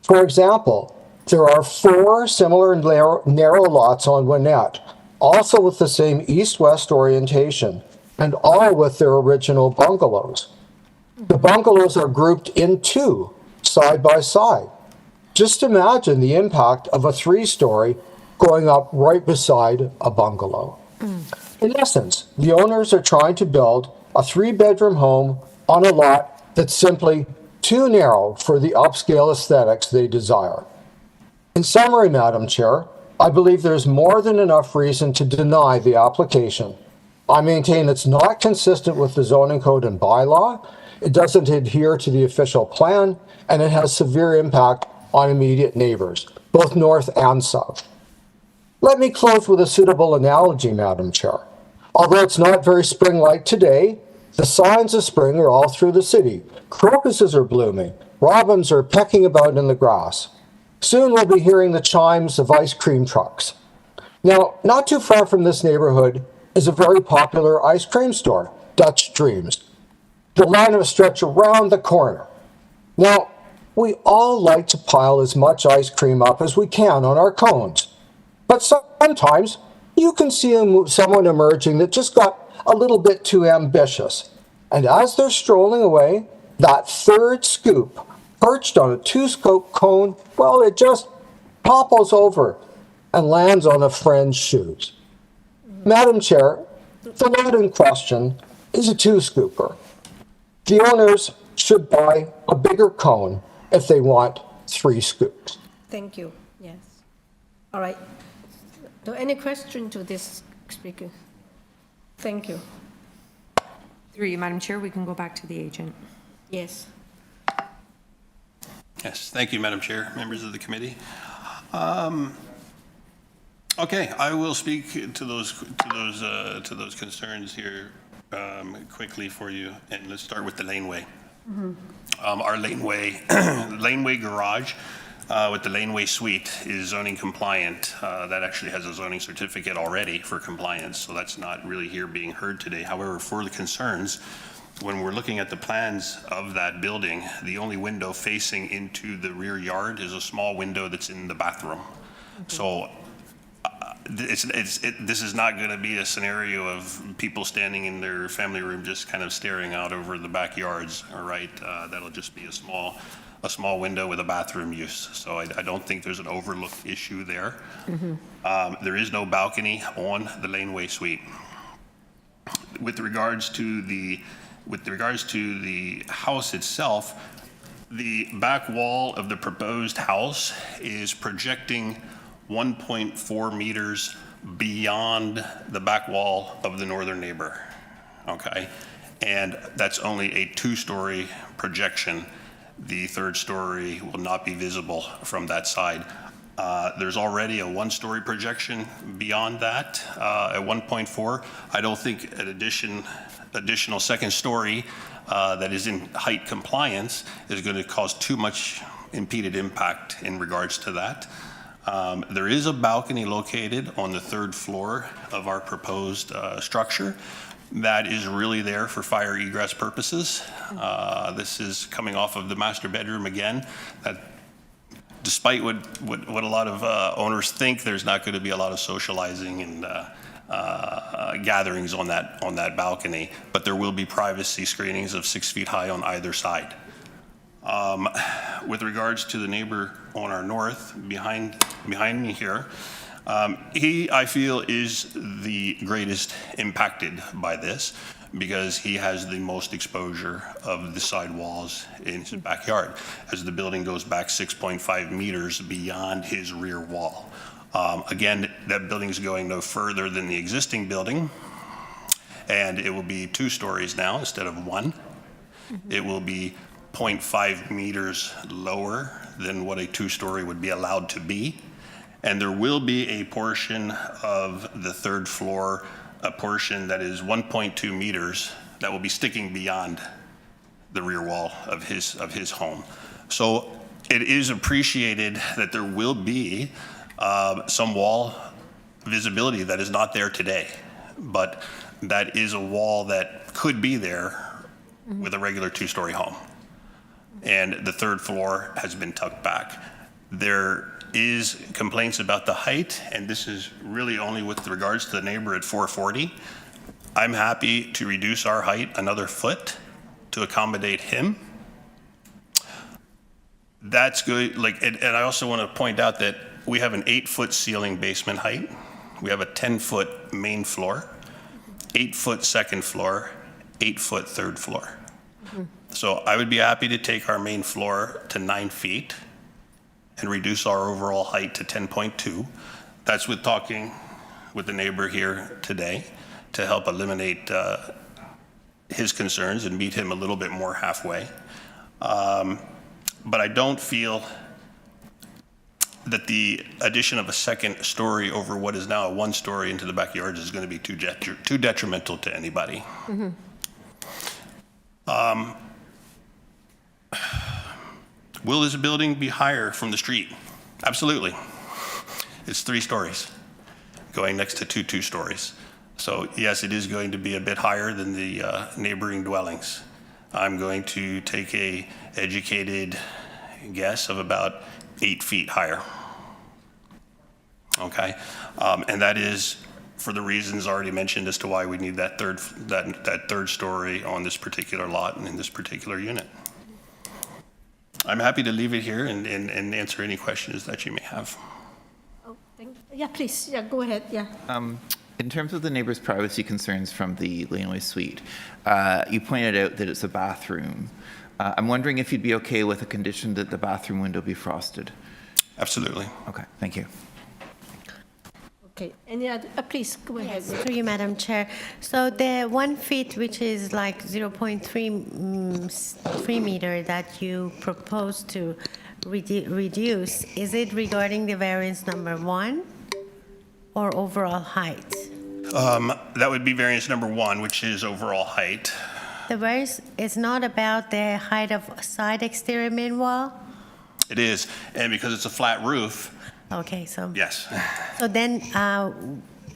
For example, there are 4 similar narrow lots on Winnett, also with the same east-west orientation, and all with their original bungalows. The bungalows are grouped in 2, side by side. Just imagine the impact of a 3-story going up right beside a bungalow. In essence, the owners are trying to build a 3-bedroom home on a lot that's simply too narrow for the upscale aesthetics they desire. In summary, Madam Chair, I believe there's more than enough reason to deny the application. I maintain it's not consistent with the zoning code and bylaw, It doesn't adhere to the official plan, and it has severe impact on immediate neighbors, both north and south. Let me close with a suitable analogy, Madam Chair. Although it's not very spring-like today, the signs of spring are all through the city. Crocuses are blooming. Robins are pecking about in the grass. Soon we'll be hearing the chimes of ice cream trucks. Now, not too far from this neighborhood is a very popular ice cream store, Dutch Dreams. The line will stretch around the corner. Now, we all like to pile as much ice cream up as we can on our cones. But sometimes you can see someone emerging that just got a little bit too ambitious. And as they're strolling away, that third scoop, perched on a 2-scoop cone, well, it just topples over and lands on a friend's shoes. Madam Chair, the lot in question is a 2-scooper. The owners should buy a bigger cone if they want 3 scoops. Thank you. Yes. All right. So any question to this speaker? Thank you. Through you, Madam Chair, we can go back to the agent. Yes. Yes, thank you, Madam Chair, members of the committee. Okay, I will speak to those concerns here quickly for you, and let's start with the laneway. Our laneway garage with the laneway suite is zoning compliant. That actually has a zoning certificate already for compliance, so that's not really here being heard today. However, for the concerns, when we're looking at the plans of that building, the only window facing into the rear yard is a small window that's in the bathroom. So this is not going to be a scenario of people standing in their family room just kind of staring out over the backyards, all right? That'll just be a small window with a bathroom use. So I don't think there's an overlook issue there. There is no balcony on the laneway suite. With regards to the house itself, the back wall of the proposed house is projecting 1.4 meters beyond the back wall of the northern neighbor, okay? And that's only a 2-story projection. The 3rd story will not be visible from that side. There's already a 1-story projection beyond that at 1.4. I don't think an additional 2nd story that is in height compliance is going to cause too much impeded impact in regards to that. There is a balcony located on the 3rd floor of our proposed structure that is really there for fire egress purposes. This is coming off of the master bedroom again. That, despite what a lot of owners think, there's not going to be a lot of socializing and gatherings on that balcony, but there will be privacy screenings of 6 feet high on either side. With regards to the neighbor on our north, behind me here, he, I feel, is the greatest impacted by this because he has the most exposure of the side walls in his backyard, as the building goes back 6.5 meters beyond his rear wall. Again, that building is going no further than the existing building, and it will be 2 stories now instead of 1. It will be 0.5 meters lower than what a 2-story would be allowed to be. And there will be a portion of the 3rd floor, a portion that is 1.2 meters that will be sticking beyond the rear wall of his home. So it is appreciated that there will be some wall visibility that is not there today, but that is a wall that could be there with a regular 2-story home. And the 3rd floor has been tucked back. There is complaints about the height, and this is really only with regards to the neighbor at 440. I'm happy to reduce our height another foot to accommodate him. That's good. And I also want to point out that we have an 8-foot ceiling basement height. We have a 10-foot main floor, 8-foot 2nd floor, 8-foot 3rd floor. So I would be happy to take our main floor to 9 feet and reduce our overall height to 10.2. That's with talking with the neighbor here today to help eliminate his concerns and meet him a little bit more halfway. But I don't feel that the addition of a second story over what is now a one story into the backyard is going to be too detrimental to anybody. Will this building be higher from the street? Absolutely. It's 3 stories, going next to 2 stories. So yes, it is going to be a bit higher than the neighboring dwellings. I'm going to take a educated guess of about 8 feet higher. Okay, and that is for the reasons already mentioned as to why we need that third story on this particular lot and in this particular unit. I'm happy to leave it here and answer any questions that you may have. Oh, yeah, please. Yeah, go ahead. Yeah. In terms of the neighbor's privacy concerns from the laneway suite, you pointed out that it's a bathroom. I'm wondering if you'd be okay with a condition that the bathroom window be frosted. Absolutely. Okay, thank you. Okay, any other, please go ahead. Yes, through you, Madam Chair. So the 1 feet, which is like 0.3 meter that you propose to reduce, is it regarding the variance number 1 or overall height? That would be variance number 1, which is overall height. The variance is not about the height of side exterior main wall? It is, and because it's a flat roof, Okay, so. yes. So then,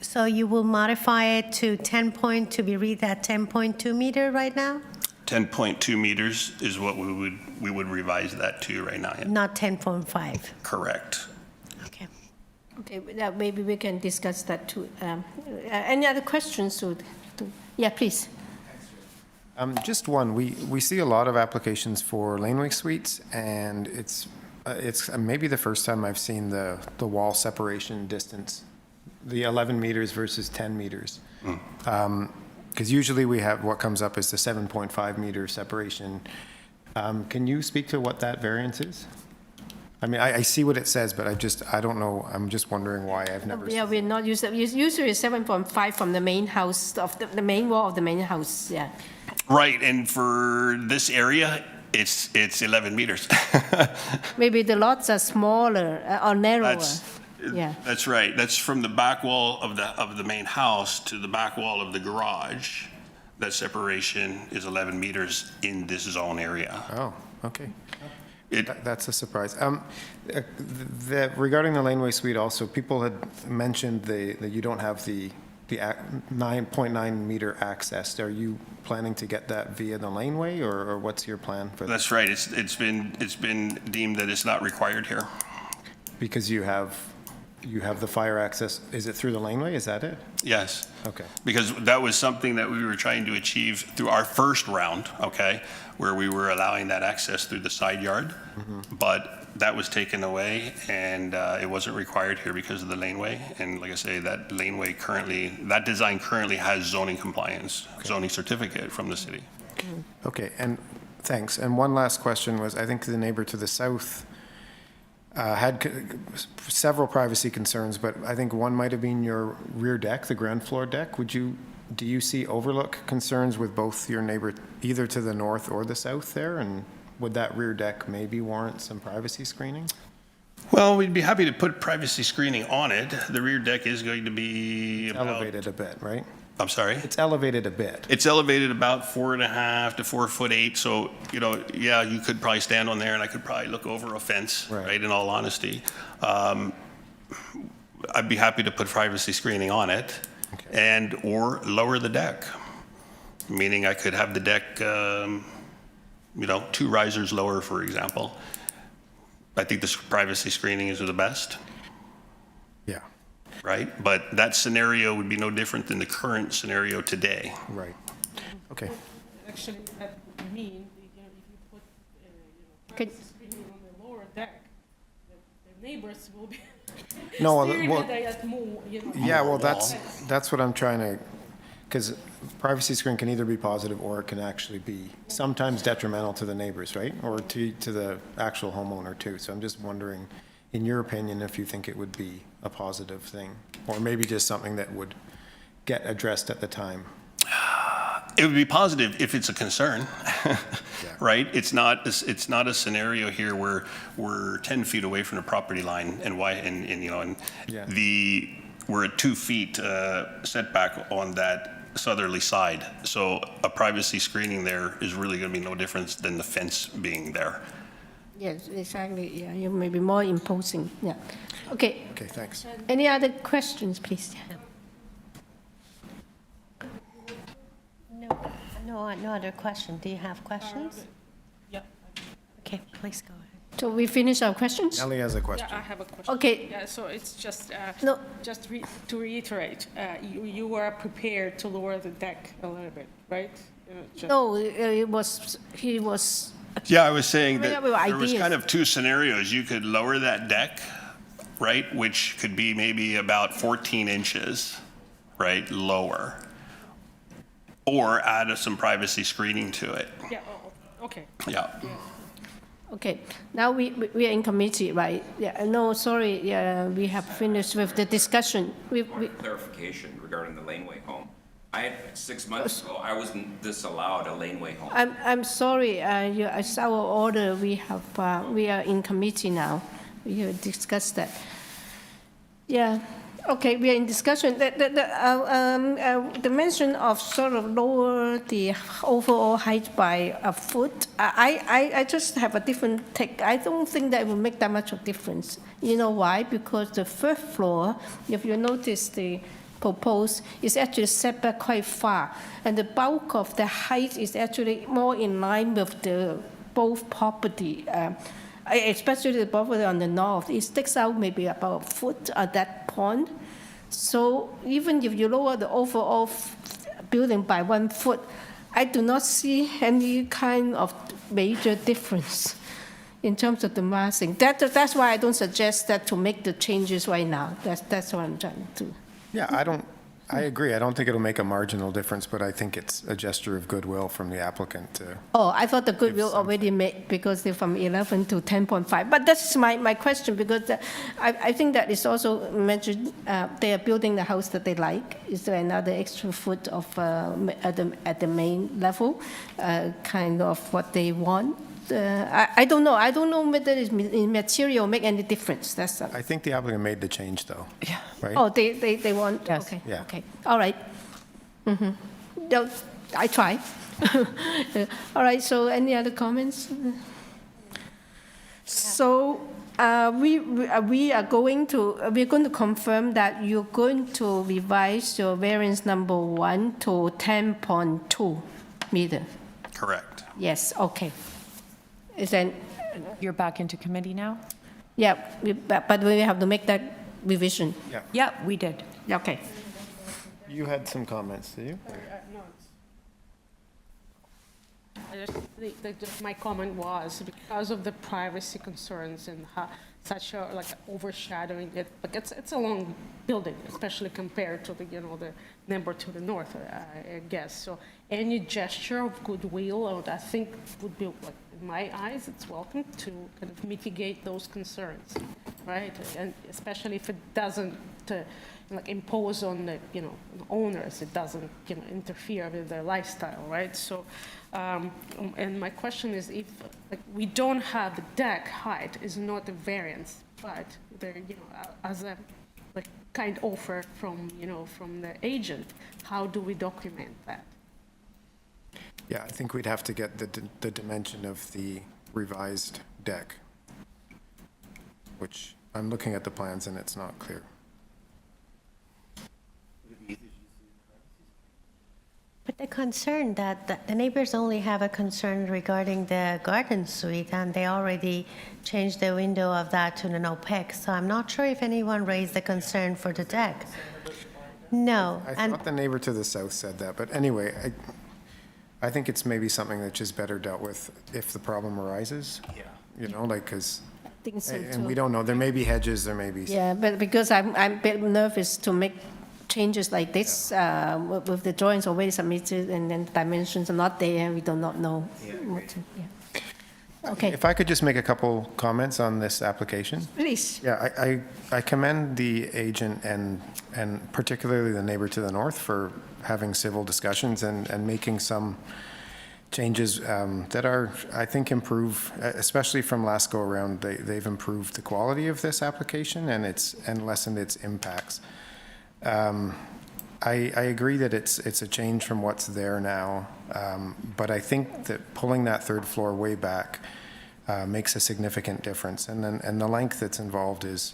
so you will modify it to to be read at 10.2 meter right now? 10.2 meters is what we would revise that to right now. Yeah. Not 10.5? Correct. Okay. Okay, maybe we can discuss that too. Any other questions? Yeah, please. Just one. We see a lot of applications for laneway suites, and it's maybe the first time I've seen the wall separation distance, the 11 meters versus 10 meters. Because usually we have, what comes up is the 7.5 meter separation. Can you speak to what that variance is? I mean, I see what it says, but I don't know. I'm just wondering why I've never Yeah, we're not used to, usually 7.5 from the main house, of the main wall of the main house, yeah. Right, and for this area, it's 11 meters. Maybe the lots are smaller or narrower. Yeah. That's right. That's from the back wall of the main house to the back wall of the garage. That separation is 11 meters in this zone area. Oh, okay. That's a surprise. Regarding the laneway suite also, people had mentioned that you don't have the 9.9 meter access. Are you planning to get that via the laneway, or what's your plan for that? That's right. It's been deemed that it's not required here. Because you have the fire access. Is it through the laneway? Is that it? Yes. Okay. Because that was something that we were trying to achieve through our first round, okay, where we were allowing that access through the side yard. But that was taken away, and it wasn't required here because of the laneway. And like I say, that laneway that design currently has zoning compliance, zoning certificate from the city. Okay, and thanks. And one last question was, I think the neighbor to the south had several privacy concerns, but I think one might have been your rear deck, the ground floor deck. Do you see overlook concerns with both your neighbor, either to the north or the south there? And would that rear deck maybe warrant some privacy screening? Well, we'd be happy to put privacy screening on it. The rear deck is going to be elevated a bit, right? I'm sorry? It's elevated a bit. It's elevated about 4.5 to 4'8". So, yeah, you could probably stand on there and I could probably look over a fence, right, in all honesty. I'd be happy to put privacy screening on it or lower the deck, meaning I could have the deck, 2 risers lower, for example. I think this privacy screening is the best. Yeah. Right? But that scenario would be no different than the current scenario today. Right. Okay. Actually, that would mean, if you put privacy screening on the lower deck, the neighbors will be staring at that more, Yeah, well, that's what I'm trying to, because privacy screen can either be positive or it can actually be sometimes detrimental to the neighbors, right? Or to the actual homeowner too. So I'm just wondering, in your opinion, if you think it would be a positive thing, or maybe just something that would get addressed at the time. It would be positive if it's a concern, right? It's not a scenario here where we're 10 feet away from the property line and we're at 2 feet setback on that southerly side. So a privacy screening there is really going to be no difference than the fence being there. Yes, exactly. Yeah, you may be more imposing. Yeah. Okay. Okay, thanks. Any other questions, please? No other question. Do you have questions? Yeah. Okay, please go ahead. So we finish our questions? Ellie has a question. Yeah, I have a question. Okay. Yeah, so it's just, No. to reiterate, you were prepared to lower the deck a little bit, right? No, he was. Yeah, I was saying Coming that up with there was ideas. kind of two scenarios. You could lower that deck, right, which could be maybe about 14 inches, right, lower, or add some privacy screening to it. Yeah, okay. Yeah. Okay, now we are in committee, right? Yeah, no, sorry, yeah, we have finished with the discussion. Clarification regarding the laneway home. 6 months ago, I wasn't disallowed a laneway home. I'm sorry, it's our order, we are in committee now. We have discussed that. Yeah, okay, we are in discussion. The mention of sort of lower the overall height by a foot, I just have a different take. I don't think that will make that much of difference. You know why? Because the first floor, if you notice the proposed, is actually set back quite far, and the bulk of the height is actually more in line with the both property. Especially the property on the north, it sticks out maybe about a foot at that point. So even if you lower the overall building by 1 foot, I do not see any kind of major difference in terms of the massing. That's why I don't suggest that to make the changes right now. That's what I'm trying to do. Yeah, I agree. I don't think it'll make a marginal difference, but I think it's a gesture of goodwill from the applicant to. Oh, I thought the goodwill already made because they're from 11 to 10.5. But that's my question, because I think that is also mentioned, they are building the house that they like. Is there another extra foot of at the main level, kind of what they want? I don't know. I don't know whether it's material make any difference. That's I think the applicant made the change, though. Yeah. Right? Oh, they want? Yes. Okay. Yeah. Okay. All right. I try. All right, so any other comments? So we're going to confirm that you're going to revise your variance number 1 to 10.2 meter. Correct. Yes, okay. Is then, You're back into committee now? yeah, but we have to make that revision. Yeah. Yeah, we did. Okay. You had some comments, did you? No, I just think that just my comment was because of the privacy concerns and such a like overshadowing it. Like it's a long building, especially compared to the the neighbor to the north, I guess. So any gesture of goodwill, I think, would be like in my eyes, it's welcome to kind of mitigate those concerns, right? And especially if it doesn't like impose on the owners, it doesn't interfere with their lifestyle, right? So, and my question is, if like we don't have the deck height is not a variance, but there as a like kind offer from from the agent, how do we document that? Yeah, I think we'd have to get the dimension of the revised deck, which I'm looking at the plans and it's not clear. But the concern that the neighbors only have a concern regarding the garden suite, and they already changed the window of that to an opaque, so I'm not sure if anyone raised the concern for the deck. No. I thought the neighbor to the south said that, but anyway, I think it's maybe something that's just better dealt with if the problem arises. Yeah. Because, I think so and too. we don't know, there may be hedges, there may be. Yeah, but because I'm a bit nervous to make changes like this, with the drawings already submitted and then dimensions are not there, we do not know. Okay, If I could just make a couple comments on this application? please. Yeah, I commend the agent and particularly the neighbor to the north for having civil discussions and making some changes that are, I think, improve, especially from last go around. They've improved the quality of this application and lessened its impacts. I agree that it's a change from what's there now, but I think that pulling that third floor way back makes a significant difference. And the length that's involved is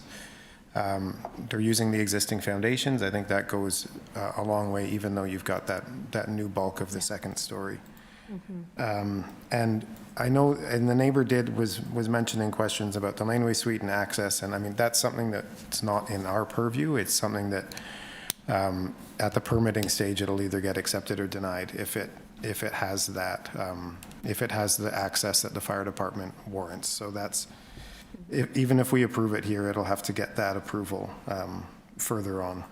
they're using the existing foundations. I think that goes a long way, even though you've got that new bulk of the second story. And I know, and the neighbor was mentioning questions about the laneway suite and access, and I mean, that's something that's not in our purview. It's something that at the permitting stage, it'll either get accepted or denied if it has that, if it has the access that the fire department warrants. So that's, even if we approve it here, it'll have to get that approval further on.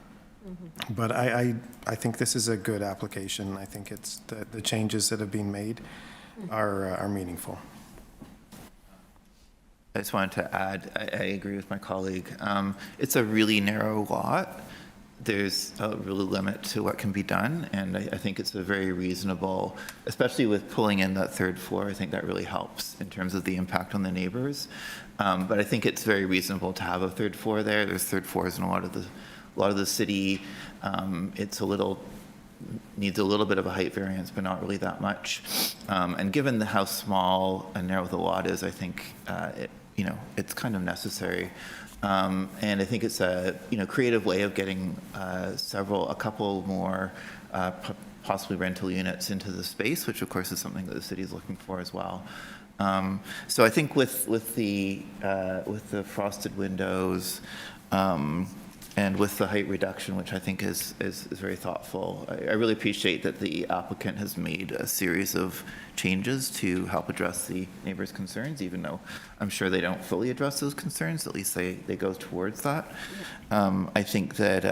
But I think this is a good application. I think it's the changes that have been made are meaningful. I just wanted to add, I agree with my colleague. It's a really narrow lot. There's a real limit to what can be done, and I think it's a very reasonable, especially with pulling in that third floor, I think that really helps in terms of the impact on the neighbors. But I think it's very reasonable to have a third floor there. There's third floors in a lot of the city. It's needs a little bit of a height variance, but not really that much. And given how small and narrow the lot is, I think it's kind of necessary. And I think it's a creative way of getting a couple more possibly rental units into the space, which of course is something that the city is looking for as well. So I think with the frosted windows and with the height reduction, which I think is very thoughtful, I really appreciate that the applicant has made a series of changes to help address the neighbors' concerns, even though I'm sure they don't fully address those concerns. At least they go towards that. I think that,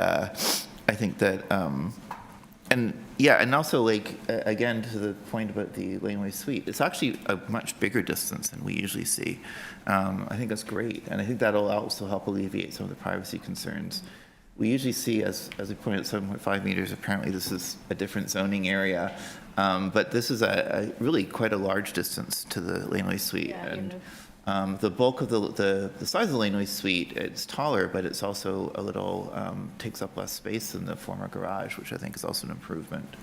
and also again, to the point about the laneway suite, it's actually a much bigger distance than we usually see. I think that's great, and I think that'll also help alleviate some of the privacy concerns. We usually see, as we pointed out, 7.5 meters. Apparently, this is a different zoning area, but this is a really quite a large distance to the laneway suite, and the bulk of the size of the laneway suite, it's taller, but it's also a little takes up less space than the former garage, which I think is also an improvement.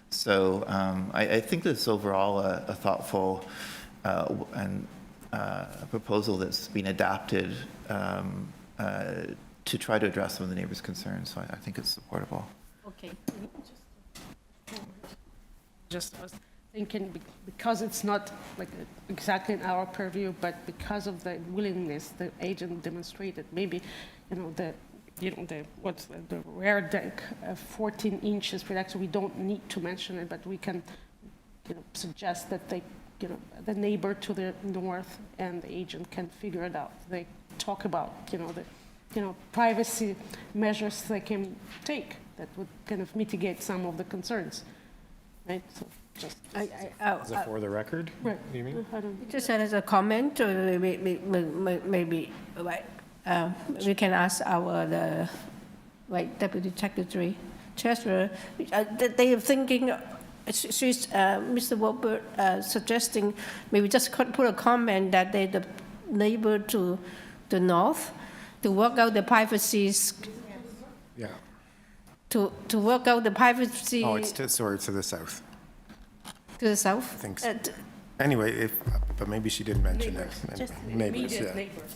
So I think this is overall a thoughtful and a proposal that's been adapted to try to address some of the neighbors' concerns. So I think it's supportable. Okay. Just was thinking, because it's not like exactly in our purview, but because of the willingness the agent demonstrated, maybe, the rear deck, 14 inches, but actually we don't need to mention it, but we can, suggest that they, the neighbor to the north and the agent can figure it out. They talk about, the privacy measures they can take that would kind of mitigate some of the concerns, right? So just. Is it for the record? Right. You mean? Just as a comment, or maybe we can ask our Deputy Secretary, Treasurer. They are thinking. Mr. Wilbert suggesting maybe just put a comment that the neighbor to the north to work out the privacies. Yeah. To work out the privacy. Oh, it's to the south. To the south? I think so. Anyway, but maybe she didn't mention it. Neighbors, yeah. Neighbors.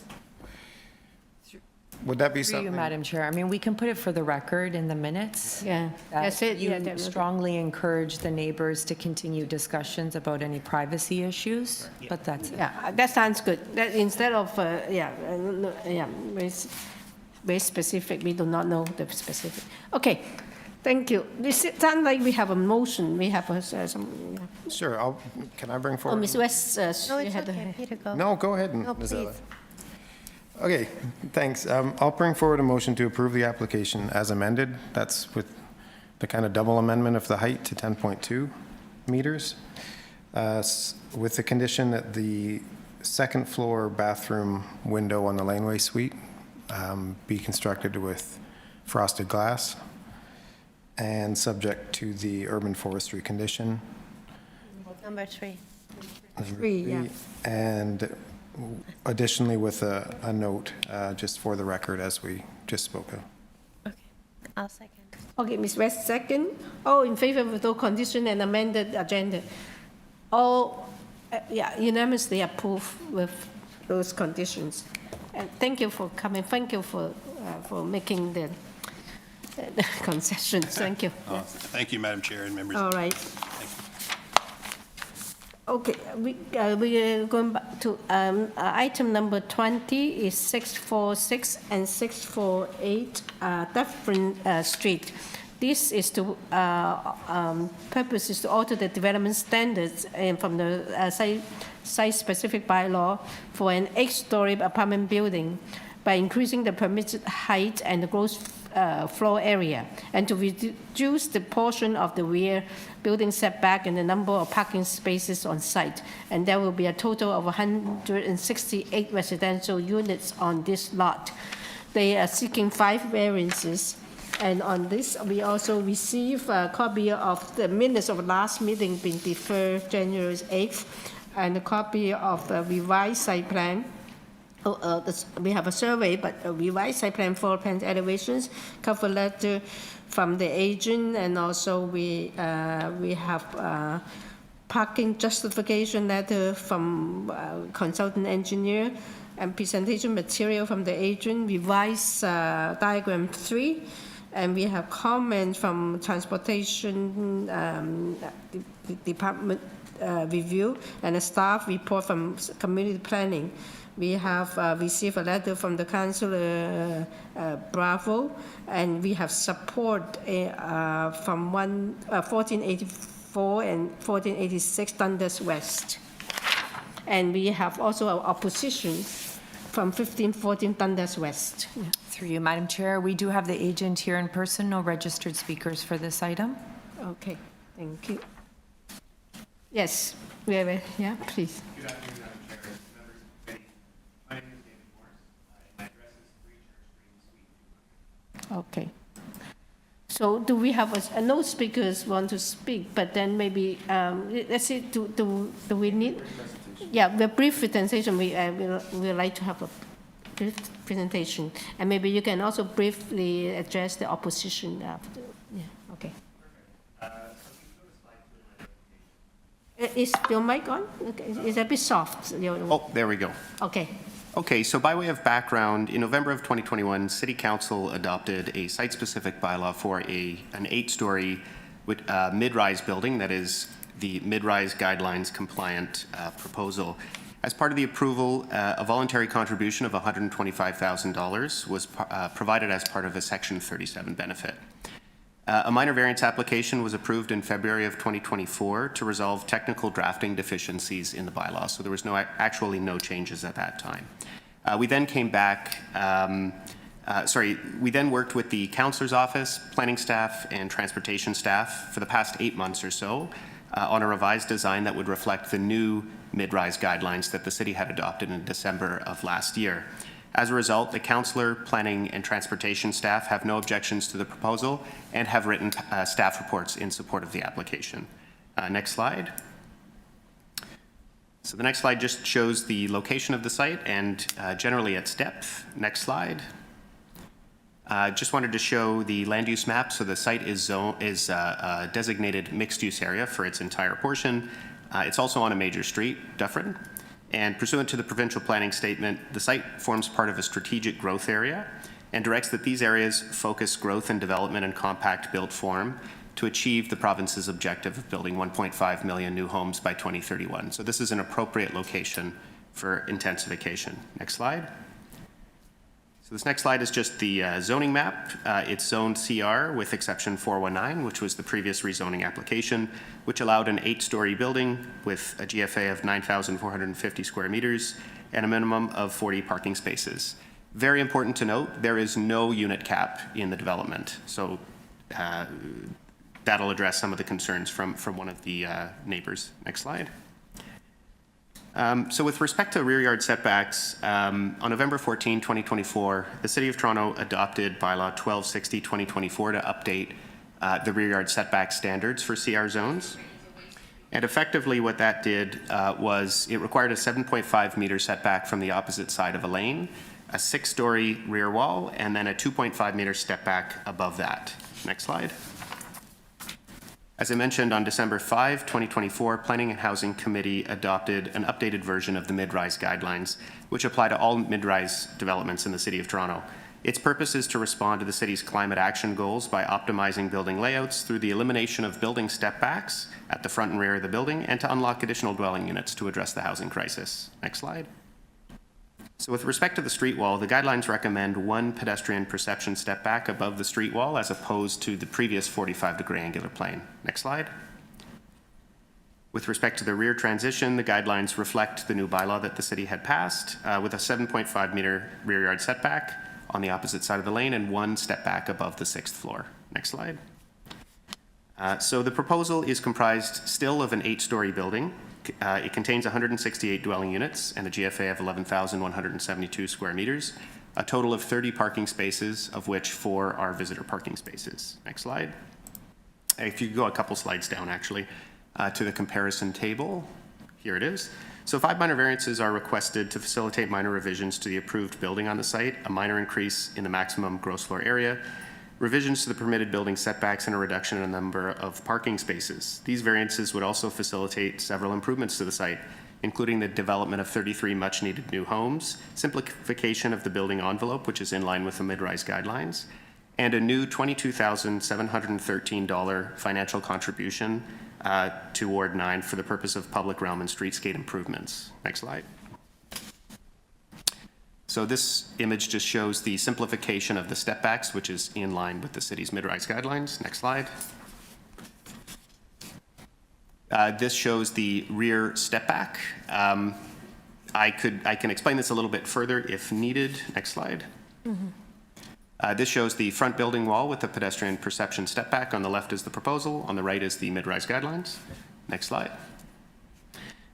Would that be Through you, something? Madam Chair. I mean, we can put it for the record in the minutes. Yeah, that's it. You Yeah, strongly encourage the neighbors to continue discussions about any privacy issues, but that's it. Yeah, that sounds good. That instead of, very specific, we do not know the specific. Okay, thank you. This sounds like we have a motion. We have some. Sure, can I bring forward? Oh, Ms. West, No, you it's had okay, Peter, go. No, go ahead, No, Ms. please. Ella. Okay, thanks. I'll bring forward a motion to approve the application as amended. That's with the kind of double amendment of the height to 10.2 meters, with the condition that the second floor bathroom window on the laneway suite be constructed with frosted glass and subject to the urban forestry condition. Number 3. And additionally with a note, just for the record, as we just spoke of. I'll second. Okay, Ms. West, second. All in favor of the condition and amended agenda? All, unanimously approved with those conditions. And thank you for coming. Thank you for making the concessions. Thank you. Thank you, Madam Chair and members. All right. Okay, we are going back to item number 20 is 646 and 648 Dufferin Street. This is to purpose is to alter the development standards from the site-specific bylaw for an 8-story apartment building by increasing the permitted height and the gross floor area, and to reduce the portion of the rear building setback and the number of parking spaces on site. And there will be a total of 168 residential units on this lot. They are seeking 5 variances. And on this, we also receive a copy of the minutes of last meeting being deferred January 8th, and a copy of the revised site plan. We have a survey, but a revised site plan, floor plans, elevations, cover letter from the agent, and also we have parking justification letter from consultant engineer, and presentation material from the agent, revised diagram 3, and we have comment from transportation department review, and a staff report from community planning. We have received a letter from the councillor Bravo, and we have support from 1484 and 1486 Dundas West. And we have also an opposition from 1514 Dundas West. Yeah. Through you, Madam Chair, we do have the agent here in person, no registered speakers for this item. Okay, thank you. Yes, we have yeah, please. Good afternoon, Madam Chair, members of the committee. My name is David Morris. My address is 3 Church Street, Suite 200. Okay. So do we have no speakers want to speak, but then maybe, let's see, do we need? Yeah, the brief presentation, we would like to have a brief presentation. And maybe you can also briefly address the opposition after. Yeah, okay. Is your mic on? Okay. It's a bit soft. Oh, there we go. Okay. Okay, so by way of background, in November of 2021, City Council adopted a site-specific bylaw for an 8-story mid-rise building that is the mid-rise guidelines compliant proposal. As part of the approval, a voluntary contribution of $125,000 was provided as part of a Section 37 benefit. A minor variance application was approved in February of 2024 to resolve technical drafting deficiencies in the bylaw, so there was actually no changes at that time. We then came back, we then worked with the councillor's office, planning staff, and transportation staff for the past 8 months or so on a revised design that would reflect the new mid-rise guidelines that the city had adopted in December of last year. As a result, the councillor, planning, and transportation staff have no objections to the proposal and have written staff reports in support of the application. Next slide. So the next slide just shows the location of the site and generally its depth. Next slide. Just wanted to show the land use map. So the site is a designated mixed use area for its entire portion. It's also on a major street, Dufferin. And pursuant to the provincial planning statement, the site forms part of a strategic growth area and directs that these areas focus growth and development in compact built form to achieve the province's objective of building 1.5 million new homes by 2031. So this is an appropriate location for intensification. Next slide. So this next slide is just the zoning map. It's zoned CR with exception 419, which was the previous rezoning application, which allowed an 8-story building with a GFA of 9,450 square meters and a minimum of 40 parking spaces. Very important to note, there is no unit cap in the development. So that'll address some of the concerns from one of the neighbors. Next slide. So with respect to rear yard setbacks, on November 14, 2024, the City of Toronto adopted bylaw 1260-2024 to update the rear yard setback standards for CR zones. And effectively what that did was it required a 7.5 meter setback from the opposite side of a lane, a 6-story rear wall, and then a 2.5 meter step back above that. Next slide. As I mentioned, on December 5, 2024, Planning and Housing Committee adopted an updated version of the mid-rise guidelines, which apply to all mid-rise developments in the City of Toronto. Its purpose is to respond to the city's climate action goals by optimizing building layouts through the elimination of building step-backs at the front and rear of the building, and to unlock additional dwelling units to address the housing crisis. Next slide. So with respect to the street wall, the guidelines recommend 1 pedestrian perception step back above the street wall as opposed to the previous 45-degree angular plane. Next slide. With respect to the rear transition, the guidelines reflect the new bylaw that the city had passed with a 7.5 meter rear yard setback on the opposite side of the lane and 1 step back above the 6th floor. Next slide. So the proposal is comprised still of an 8-story building. It contains 168 dwelling units and a GFA of 11,172 square meters, a total of 30 parking spaces, of which 4 are visitor parking spaces. Next slide. If you go a couple slides down, actually, to the comparison table, here it is. So 5 minor variances are requested to facilitate minor revisions to the approved building on the site, a minor increase in the maximum gross floor area, revisions to the permitted building setbacks, and a reduction in the number of parking spaces. These variances would also facilitate several improvements to the site, including the development of 33 much-needed new homes, simplification of the building envelope, which is in line with the mid-rise guidelines, and a new $22,713 financial contribution to Ward 9 for the purpose of public realm and streetscape improvements. Next slide. So this image just shows the simplification of the step backs, which is in line with the city's mid-rise guidelines. Next slide. This shows the rear step back. I can explain this a little bit further if needed. Next slide. This shows the front building wall with the pedestrian perception step back. On the left is the proposal. On the right is the mid-rise guidelines. Next slide.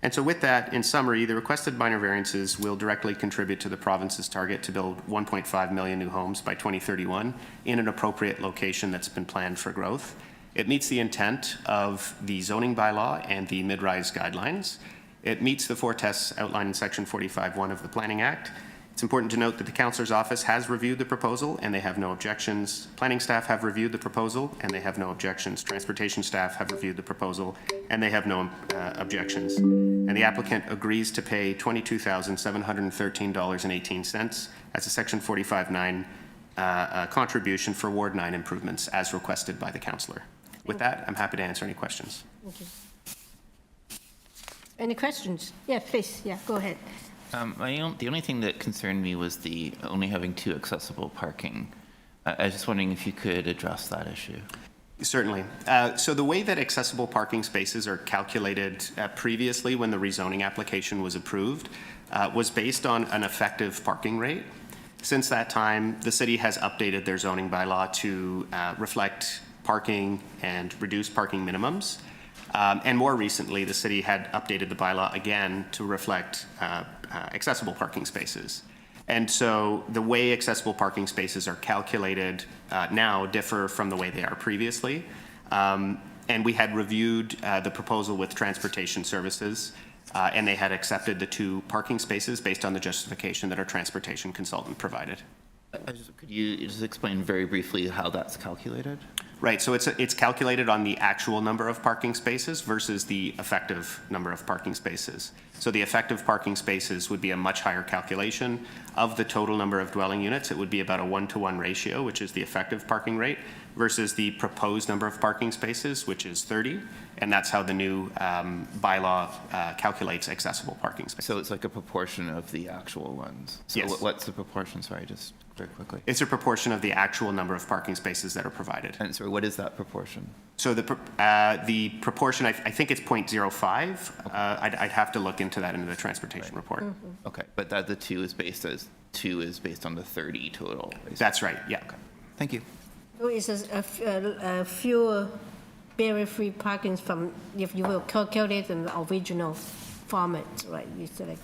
And so with that, in summary, the requested minor variances will directly contribute to the province's target to build 1.5 million new homes by 2031 in an appropriate location that's been planned for growth. It meets the intent of the zoning bylaw and the mid-rise guidelines. It meets the 4 tests outlined in Section 45(1) of the Planning Act. It's important to note that the Councillor's office has reviewed the proposal and they have no objections. Planning staff have reviewed the proposal and they have no objections. Transportation staff have reviewed the proposal and they have no objections. And the applicant agrees to pay $22,713.18 as a Section 45(9) contribution for Ward 9 improvements as requested by the Councillor. With that, I'm happy to answer any questions. Okay. Any questions? Yeah, please. Yeah, go ahead. The only thing that concerned me was the only having 2 accessible parking. I was just wondering if you could address that issue. Certainly. So the way that accessible parking spaces are calculated previously when the rezoning application was approved was based on an effective parking rate. Since that time, the city has updated their zoning bylaw to reflect parking and reduce parking minimums. And more recently, the city had updated the bylaw again to reflect accessible parking spaces. And so the way accessible parking spaces are calculated now differ from the way they are previously. And we had reviewed the proposal with Transportation Services, and they had accepted the 2 parking spaces based on the justification that our transportation consultant provided. Could you just explain very briefly how that's calculated? Right, so it's calculated on the actual number of parking spaces versus the effective number of parking spaces. So the effective parking spaces would be a much higher calculation. Of the total number of dwelling units, it would be about a 1-to-1 ratio, which is the effective parking rate, versus the proposed number of parking spaces, which is 30. And that's how the new bylaw calculates accessible parking spaces. So it's like a proportion of the actual ones. So yes. What's the proportion? Sorry, just very quickly. It's a proportion of the actual number of parking spaces that are provided. And so what is that proportion? So the proportion, I think it's 0.05. Okay. I'd have to look into that in the transportation report. Mm-hmm. Okay, but that the 2 is based on the 30 total. Basically. That's right, yeah. Okay. Thank you. So it's a fewer barrier-free parkings from, if you will calculate the original format, right? It's like,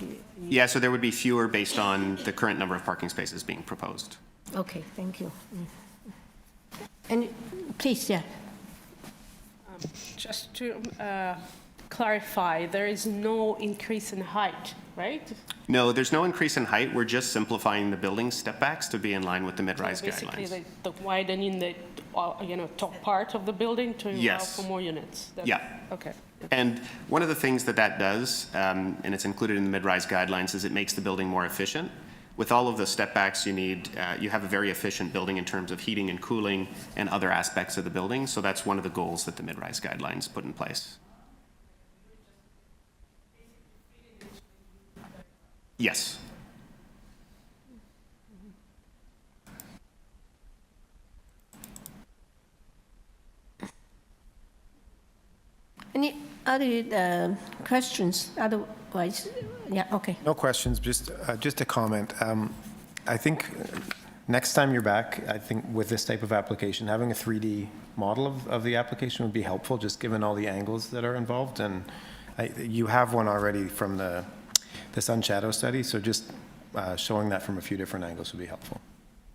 Yeah, so there would be fewer based on the current number of parking spaces being proposed. okay, thank you. And please, yeah. Just to clarify, there is no increase in height, right? No, there's no increase in height. We're just simplifying the building step backs to be in line with the mid-rise Basically, guidelines. the widening the, top part of the building to allow Yes. for more units. Yeah. Okay. And one of the things that does, and it's included in the mid-rise guidelines, is it makes the building more efficient. With all of the step backs you need, you have a very efficient building in terms of heating and cooling and other aspects of the building. So that's one of the goals that the mid-rise guidelines put in place. Yes. Any other questions? Otherwise, yeah, okay. No questions, just a comment. I think next time you're back, I think with this type of application, having a 3D model of the application would be helpful, just given all the angles that are involved. And you have one already from the sun shadow study, so just showing that from a few different angles would be helpful,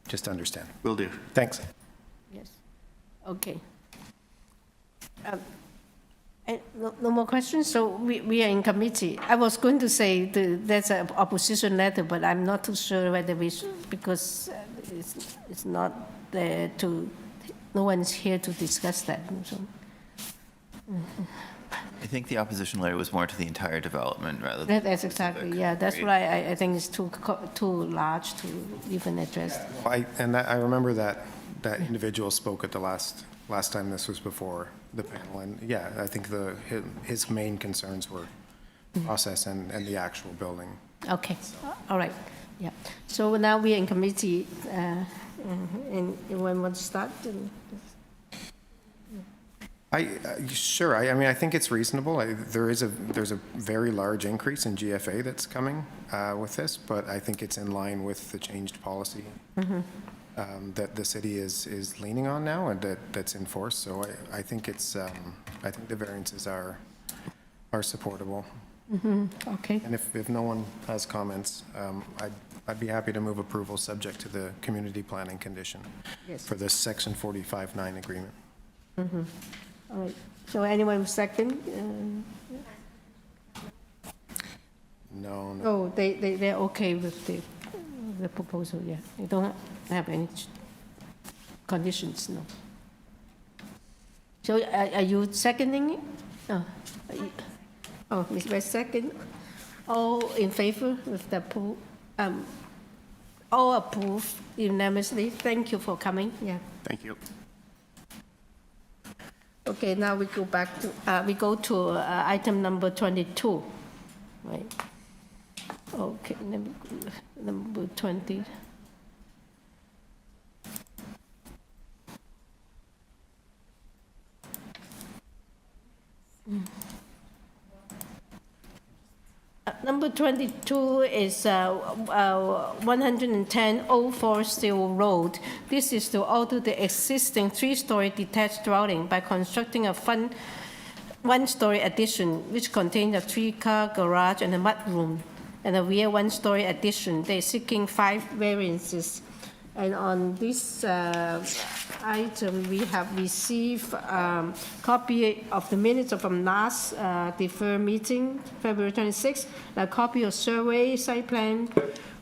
just to understand. Will do. Thanks. Yes. Okay. No more questions? So we are in committee. I was going to say there's an opposition letter, but I'm not too sure whether we should, because it's not there to, no one's here to discuss that. So. I think the opposition letter was more to the entire development rather than. That's exactly, yeah. That's why I think it's too large to even address. I remember that individual spoke at the last time this was before the panel, and yeah, I think his main concerns were process and the actual building. Okay, all right, yeah. So now we are in committee, and when want to start? Sure. I mean, I think it's reasonable. There's a very large increase in GFA that's coming with this, but I think it's in line with the changed policy. That the city is leaning on now and that's in force. So I think I think the variances are supportable. Okay. And if no one has comments, I'd be happy to move approval subject to the community planning condition for this section 45-9 agreement. All right. So anyone second? No. Oh, they're okay with the proposal, yeah. They don't have any conditions, no. So are you seconding it? Oh, Ms. West second. All in favor with the all approved unanimously. Thank you for coming, yeah. Thank you. Okay, now we go back to, we go to item number 22, right? Okay, number 20. Number 22 is 110 Old Forest Hill Road. This is to alter the existing three-story detached dwelling by constructing a one-story addition, which contains a three-car garage and a mudroom, and a rear one-story addition. They're seeking 5 variances. And on this item, we have received a copy of the minutes from last deferred meeting, February 26th, a copy of survey, site plan,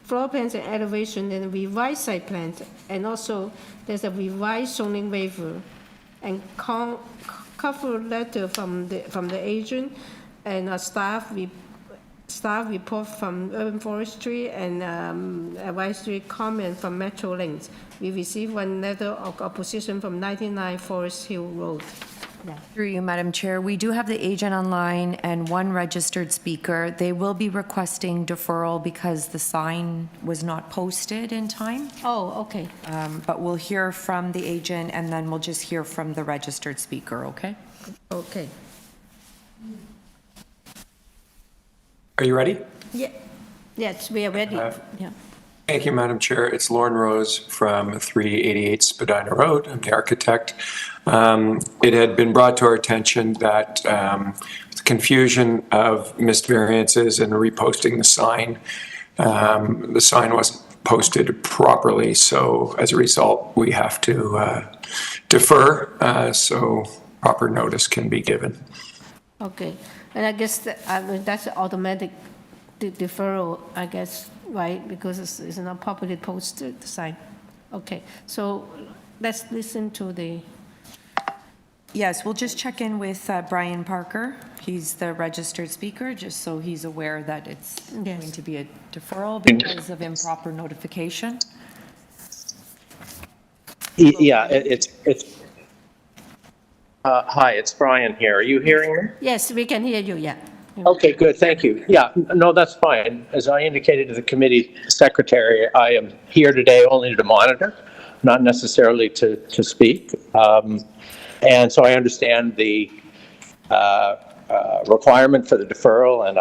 floor plans and elevation, and revised site plans. And also, there's a revised zoning waiver and cover letter from the agent and a staff report from Urban Forestry and advisory comment from Metro Links. We received one letter of opposition from 99 Forest Hill Road. Yeah. Through you, Madam Chair, we do have the agent online and 1 registered speaker. They will be requesting deferral because the sign was not posted in time. Oh, okay. But we'll hear from the agent and then we'll just hear from the registered speaker, okay? Okay. Are you ready? Yeah. Yes, we are ready. Yeah. Thank you, Madam Chair. It's Lauren Rose from 388 Spadina Road. I'm the architect. It had been brought to our attention that the confusion of missed variances and reposting the sign wasn't posted properly. So as a result, we have to defer so proper notice can be given. Okay, and I guess that's automatic deferral, I guess, right? Because it's not properly posted, the sign. Okay, so let's listen to the... Yes, we'll just check in with Brian Parker. He's the registered speaker, just so he's aware that it's going to be a deferral because of improper notification. Yeah, hi, it's Brian here. Are you hearing me? Yes, we can hear you, yeah. Okay, good, thank you. Yeah, no, that's fine. As I indicated to the committee secretary, I am here today only to monitor, not necessarily to speak. And so I understand the requirement for the deferral, and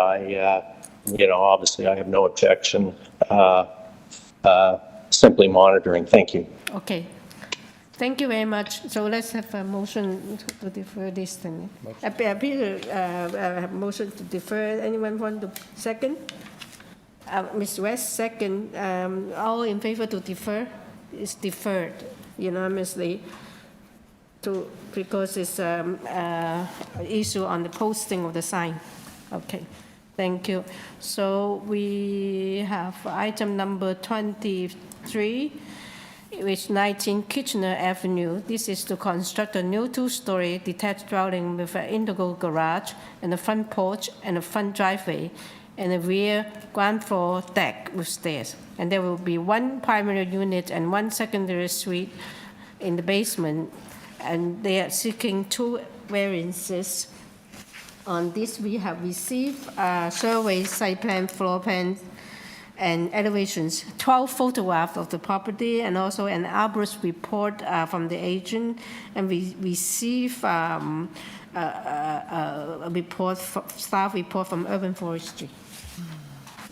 obviously I have no objection, simply monitoring. Thank you. Okay. Thank you very much. So let's have a motion to defer this thing. Peter, have motion to defer. Anyone want to second? Ms. West, second. All in favor to defer? It's deferred unanimously because it's an issue on the posting of the sign. Okay, thank you. So we have item number 23. Which 19 Kitchener Avenue. This is to construct a new two-story detached dwelling with an integral garage and a front porch and a front driveway and a rear ground floor deck with stairs. And there will be one primary unit and one secondary suite in the basement. And they are seeking 2 variances. On this, we have received survey, site plan, floor plan, and elevations, 12 photographs of the property, and also an arborist report from the agent, and we receive a staff report from Urban Forestry.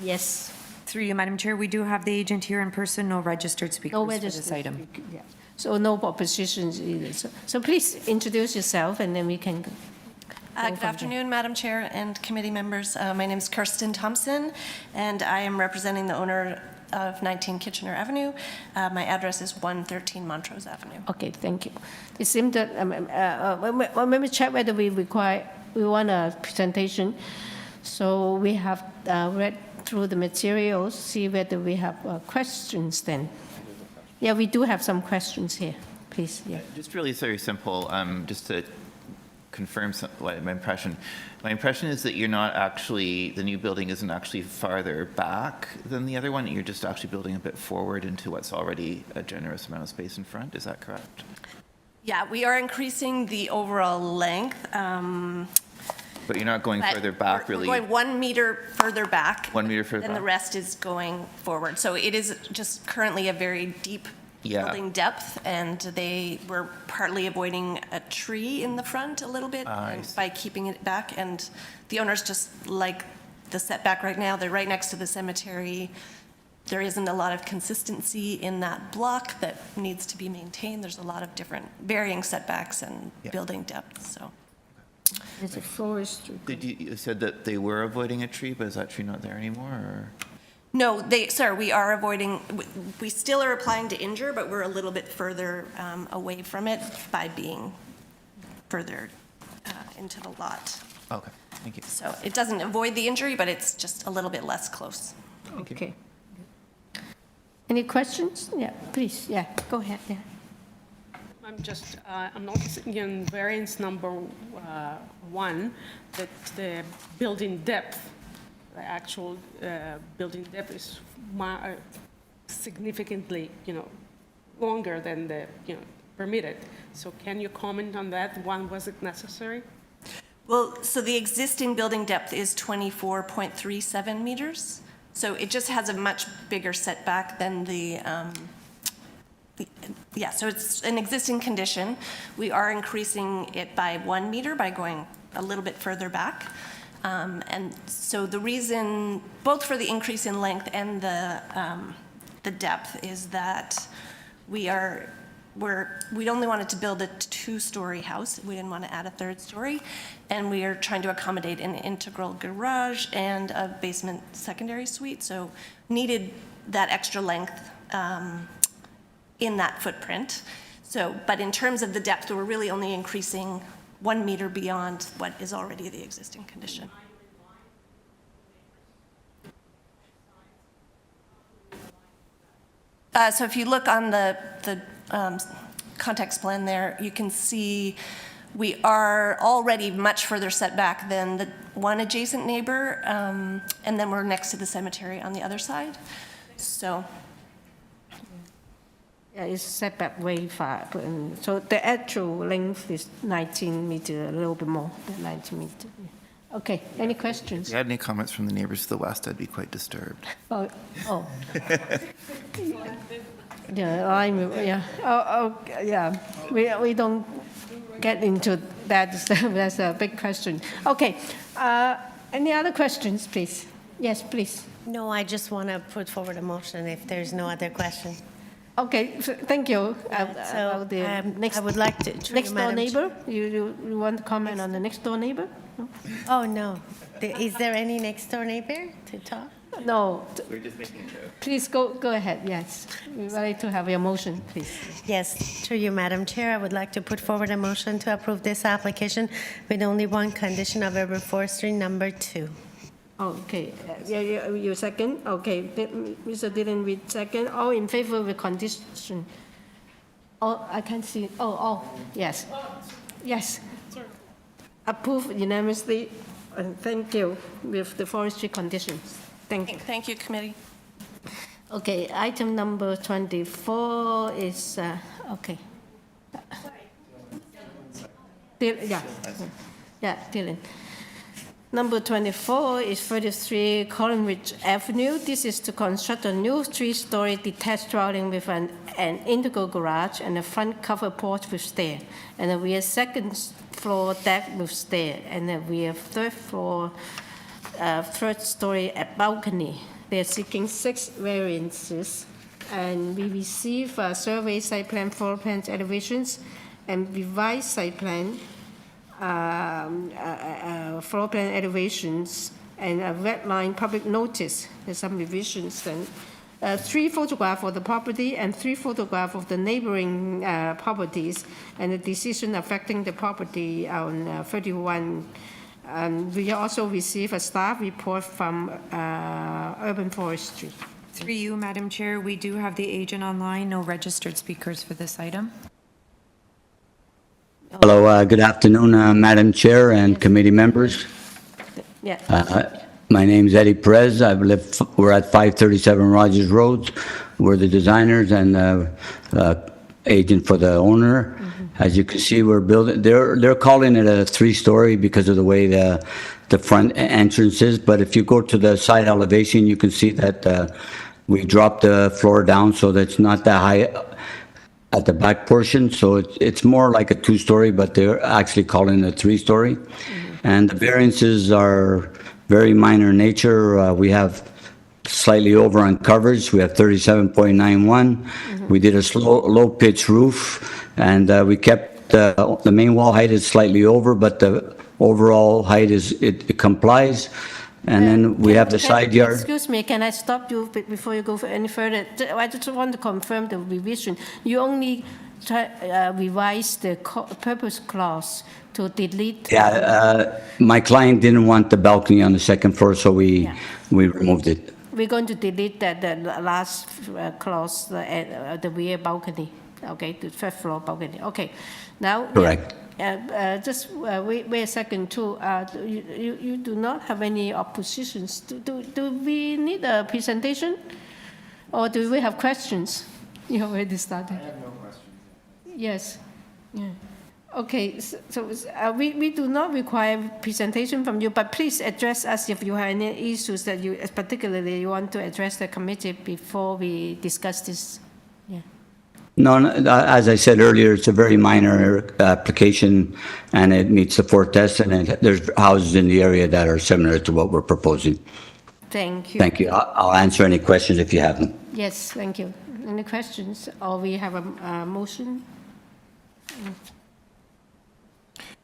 Yes. Through you, Madam Chair, we do have the agent here in person, no registered speakers for this item. Yeah. So no oppositions either. So please introduce yourself, and then we can go. Good afternoon, Madam Chair and committee members. My name is Kirsten Thompson, and I am representing the owner of 19 Kitchener Avenue. My address is 113 Montrose Avenue. Okay, thank you. It seemed that, let me check whether we want a presentation. So we have read through the materials, see whether we have questions then. Yeah, we do have some questions here, please. Yeah. Just really very simple, just to confirm my impression. My impression is that you're not actually, the new building isn't actually farther back than the other one. You're just actually building a bit forward into what's already a generous amount of space in front. Is that correct? Yeah, we are increasing the overall length. But you're not going further back, really? We're going 1 meter further back. 1 meter further back. And the rest is going forward. So it is just currently a very deep building depth, and they were partly avoiding a tree in the front a little bit by keeping it back, and the owners just like the setback right now. They're right next to the cemetery. There isn't a lot of consistency in that block that needs to be maintained. There's a lot of different varying setbacks and building depth. So it's a forestry. You said that they were avoiding a tree, but is that tree not there anymore? Or? No, sir, we are avoiding, we still are applying to injure, but we're a little bit further away from it by being further into the lot. Okay, thank you. So it doesn't avoid the injury, but it's just a little bit less close. Okay. Any questions? Yeah, please, yeah, go ahead, yeah. I'm noticing in variance number 1 that the building depth, the actual building depth is significantly, longer than the, permitted. So can you comment on that? Was it necessary? Well, so the existing building depth is 24.37 meters. So it just has a much bigger setback than so it's an existing condition. We are increasing it by 1 meter by going a little bit further back. And so the reason, both for the increase in length and the the depth is that we only wanted to build a 2-story house. We didn't want to add a 3rd story. And we are trying to accommodate an integral garage and a basement secondary suite. So needed that extra length in that footprint. So, but in terms of the depth, we're really only increasing 1 meter beyond what is already the existing condition. So if you look on the context plan there, you can see we are already much further set back than the one adjacent neighbor, and then we're next to the cemetery on the other side. So. Yeah, it's set back way far. So the actual length is 19 meters, a little bit more than 19 meters. Okay, any questions? If you had any comments from the neighbors to the west, I'd be quite disturbed. Oh. Yeah, we don't get into that. That's a big question. Okay, any other questions, please? Yes, please. No, I just want to put forward a motion if there's no other question. Okay, thank you. I would like to. Next door neighbor, you want to comment on the next door neighbor? No? Oh, no. Is there any next door neighbor to talk? No. We're just making a joke. Please go ahead, yes. We would like to have your motion, please. Yes, through you, Madam Chair, I would like to put forward a motion to approve this application with only one condition of urban forestry number 2. Okay, you second? Okay, Mr. Dylan Reed second. All in favor of the condition? Oh, I can't see. Oh, yes. Yes. Approved unanimously. And thank you with the forestry conditions. Thank you. Thank you, committee. Okay, item number 24 is, okay. Yeah, Dylan. Number 24 is 33 COLERIDGE Avenue. This is to construct a new 3-story detached dwelling with an integral garage and a front covered porch with stair, and a rear 2nd floor deck with stair, and a rear 3rd floor, 3rd story balcony. They are seeking 6 variances, and we receive a survey site plan, floor plans, elevations, and revised site plan, floor plan elevations, and a red line public notice. There's some revisions then. 3 photographs of the property and 3 photographs of the neighboring properties, and the decision affecting the property on 31. We also receive a staff report from Urban Forestry. Through you, Madam Chair, we do have the agent online, no registered speakers for this item. Hello, good afternoon, Madam Chair and committee members. Yeah. My name's Eddie Perez. We're at 537 Rogers Road. We're the designers and agent for the owner. As you can see, we're building. They're calling it a 3-story because of the way the front entrance is. But if you go to the side elevation, you can see that we dropped the floor down so that it's not that high at the back portion. So it's more like a 2-story, but they're actually calling it a 3-story. And the variances are very minor in nature. We have slightly over on coverage. We have 37.91. We did a low pitch roof, and we kept the main wall height is slightly over, but the overall height it complies. And then we have the side yard. Excuse me, can I stop you before you go any further? I just want to confirm the revision. You only revise the purpose clause to delete. Yeah, my client didn't want the balcony on the 2nd floor, so we removed it. We're going to delete the last clause, the rear balcony. Okay, the 3rd floor balcony. Okay, now. Correct. Just wait a second too. You do not have any oppositions. Do we need a presentation, or do we have questions? You already started. I have no questions. Yes. Yeah. Okay. So we do not require presentation from you, but please address us if you have any issues that you particularly want to address the committee before we discuss this. Yeah. No, as I said earlier, it's a very minor application, and it meets the 4 tests, and there's houses in the area that are similar to what we're proposing. Thank you. Thank you. I'll answer any questions if you have them. Yes, thank you. Any questions? Or we have a motion?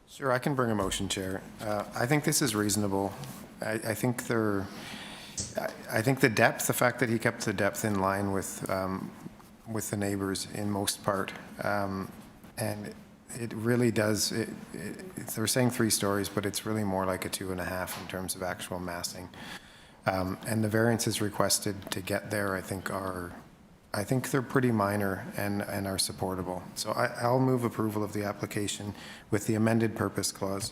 Sure, I can bring a motion, Chair. I think this is reasonable. I think the depth, the fact that he kept the depth in line with the neighbors in most part, and it really does, they're saying 3 stories, but it's really more like a 2.5 in terms of actual massing. And the variances requested to get there, I think they're pretty minor and are supportable. So I'll move approval of the application with the amended purpose clause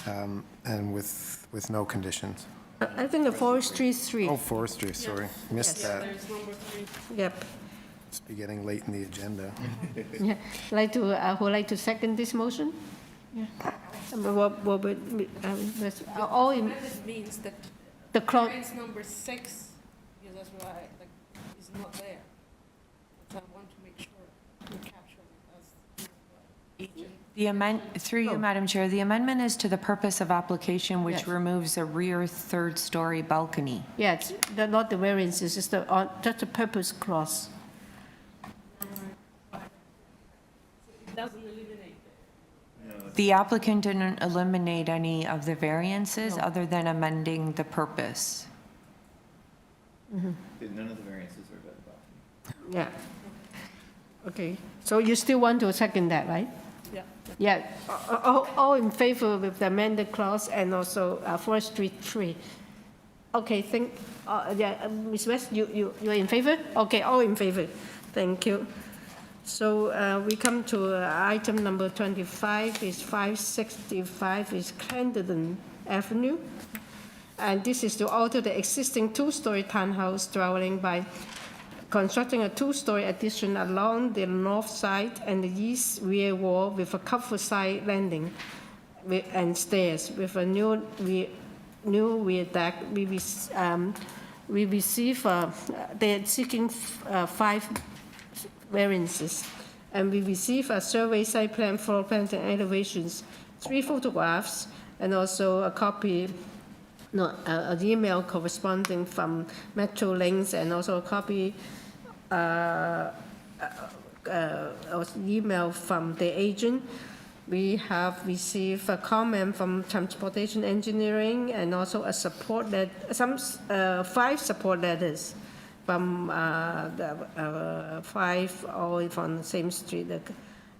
and with no conditions. I think the forestry is 3. Oh, forestry, sorry. Missed that. There's number 3. Yep. It's be getting late in the agenda. Yeah. Who would like to second this motion? Yeah. All in, That means that the clock. variance number 6, because that's why, like, is not there. So I want to make sure we capture it as agent. Through you, Madam Chair, the amendment is to the purpose of application, which Yes. removes a rear 3rd-story balcony. Yeah, it's not the variance, it's just the purpose clause. It doesn't eliminate it. The applicant didn't eliminate any of the variances other than amending the purpose. None of the variances are about the balcony. Yeah. Okay, so you still want to second that, right? Yeah. Yeah, all in favor with the amended clause and also forestry 3. Okay, Ms. West, you're in favor? Okay, all in favor. Thank you. So we come to item number 25, is 565, is Clendenan Avenue. And this is to alter the existing 2-story townhouse dwelling by constructing a 2-story addition along the north side and the east rear wall with a covered side landing and stairs with a new rear deck. We receive, they're seeking 5 variances, and we receive a survey, site plan, floor plans, and elevations, 3 photographs, and also a copy, an email corresponding from Metro Links, and also a copy email from the agent. We have received a comment from Transportation Engineering and also a support letter, 5 support letters from the 5 all from the same street, that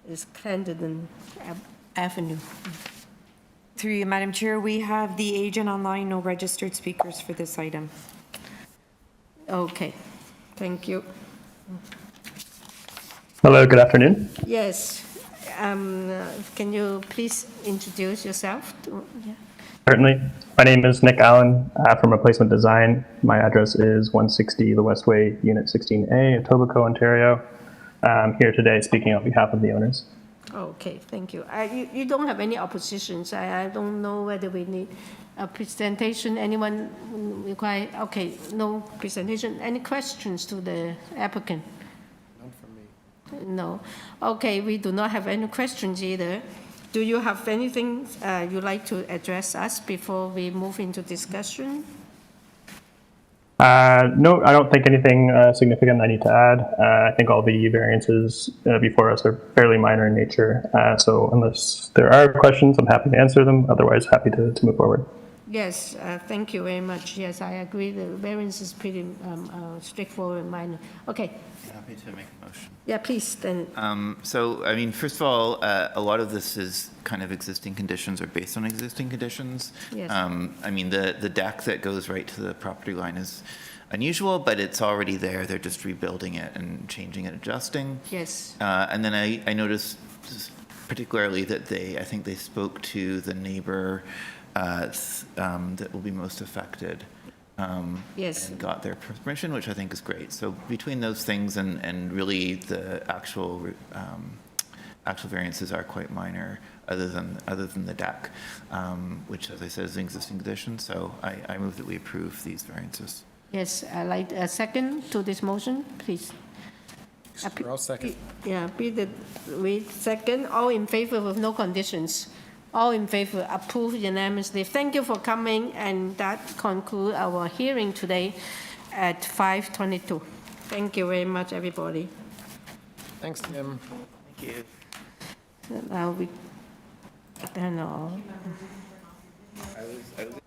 is Clendenan Avenue. Through you, Madam Chair, we have the agent online, no registered speakers for this item. Okay, thank you. Hello, good afternoon. Yes, can you please introduce yourself? Certainly. My name is Nick Allen from Replacement Design. My address is 160 The Westway, Unit 16A, Etobicoke, Ontario. I'm here today speaking on behalf of the owners. Okay, thank you. You don't have any oppositions. I don't know whether we need a presentation. Anyone require? Okay, no presentation. Any questions to the applicant? None from me. No. Okay, we do not have any questions either. Do you have anything you'd like to address us before we move into discussion? No, I don't think anything significant I need to add. I think all the variances before us are fairly minor in nature. So unless there are questions, I'm happy to answer them. Otherwise, happy to move forward. Yes, thank you very much. Yes, I agree. The variance is pretty straightforward and minor. Okay. Happy to make a motion. Yeah, please, then. So, I mean, first of all, a lot of this is kind of existing conditions or based on existing conditions. Yes. I mean, the deck that goes right to the property line is unusual, but it's already there. They're just rebuilding it and changing and adjusting. Yes. And then I noticed particularly that I think they spoke to the neighbor that will be most affected. Yes. And got their permission, which I think is great. So between those things and really the actual variances are quite minor, other than the deck, which, as I said, is an existing condition. So I move that we approve these variances. Yes, I'd like a second to this motion, please. Sure, I'll second. Yeah, Peter, wait, second. All in favor with no conditions. All in favor, approved unanimously. Thank you for coming, and that concludes our hearing today at 5:22. Thank you very much, everybody. Thanks, Tim. Thank you. Now we, I don't know. I was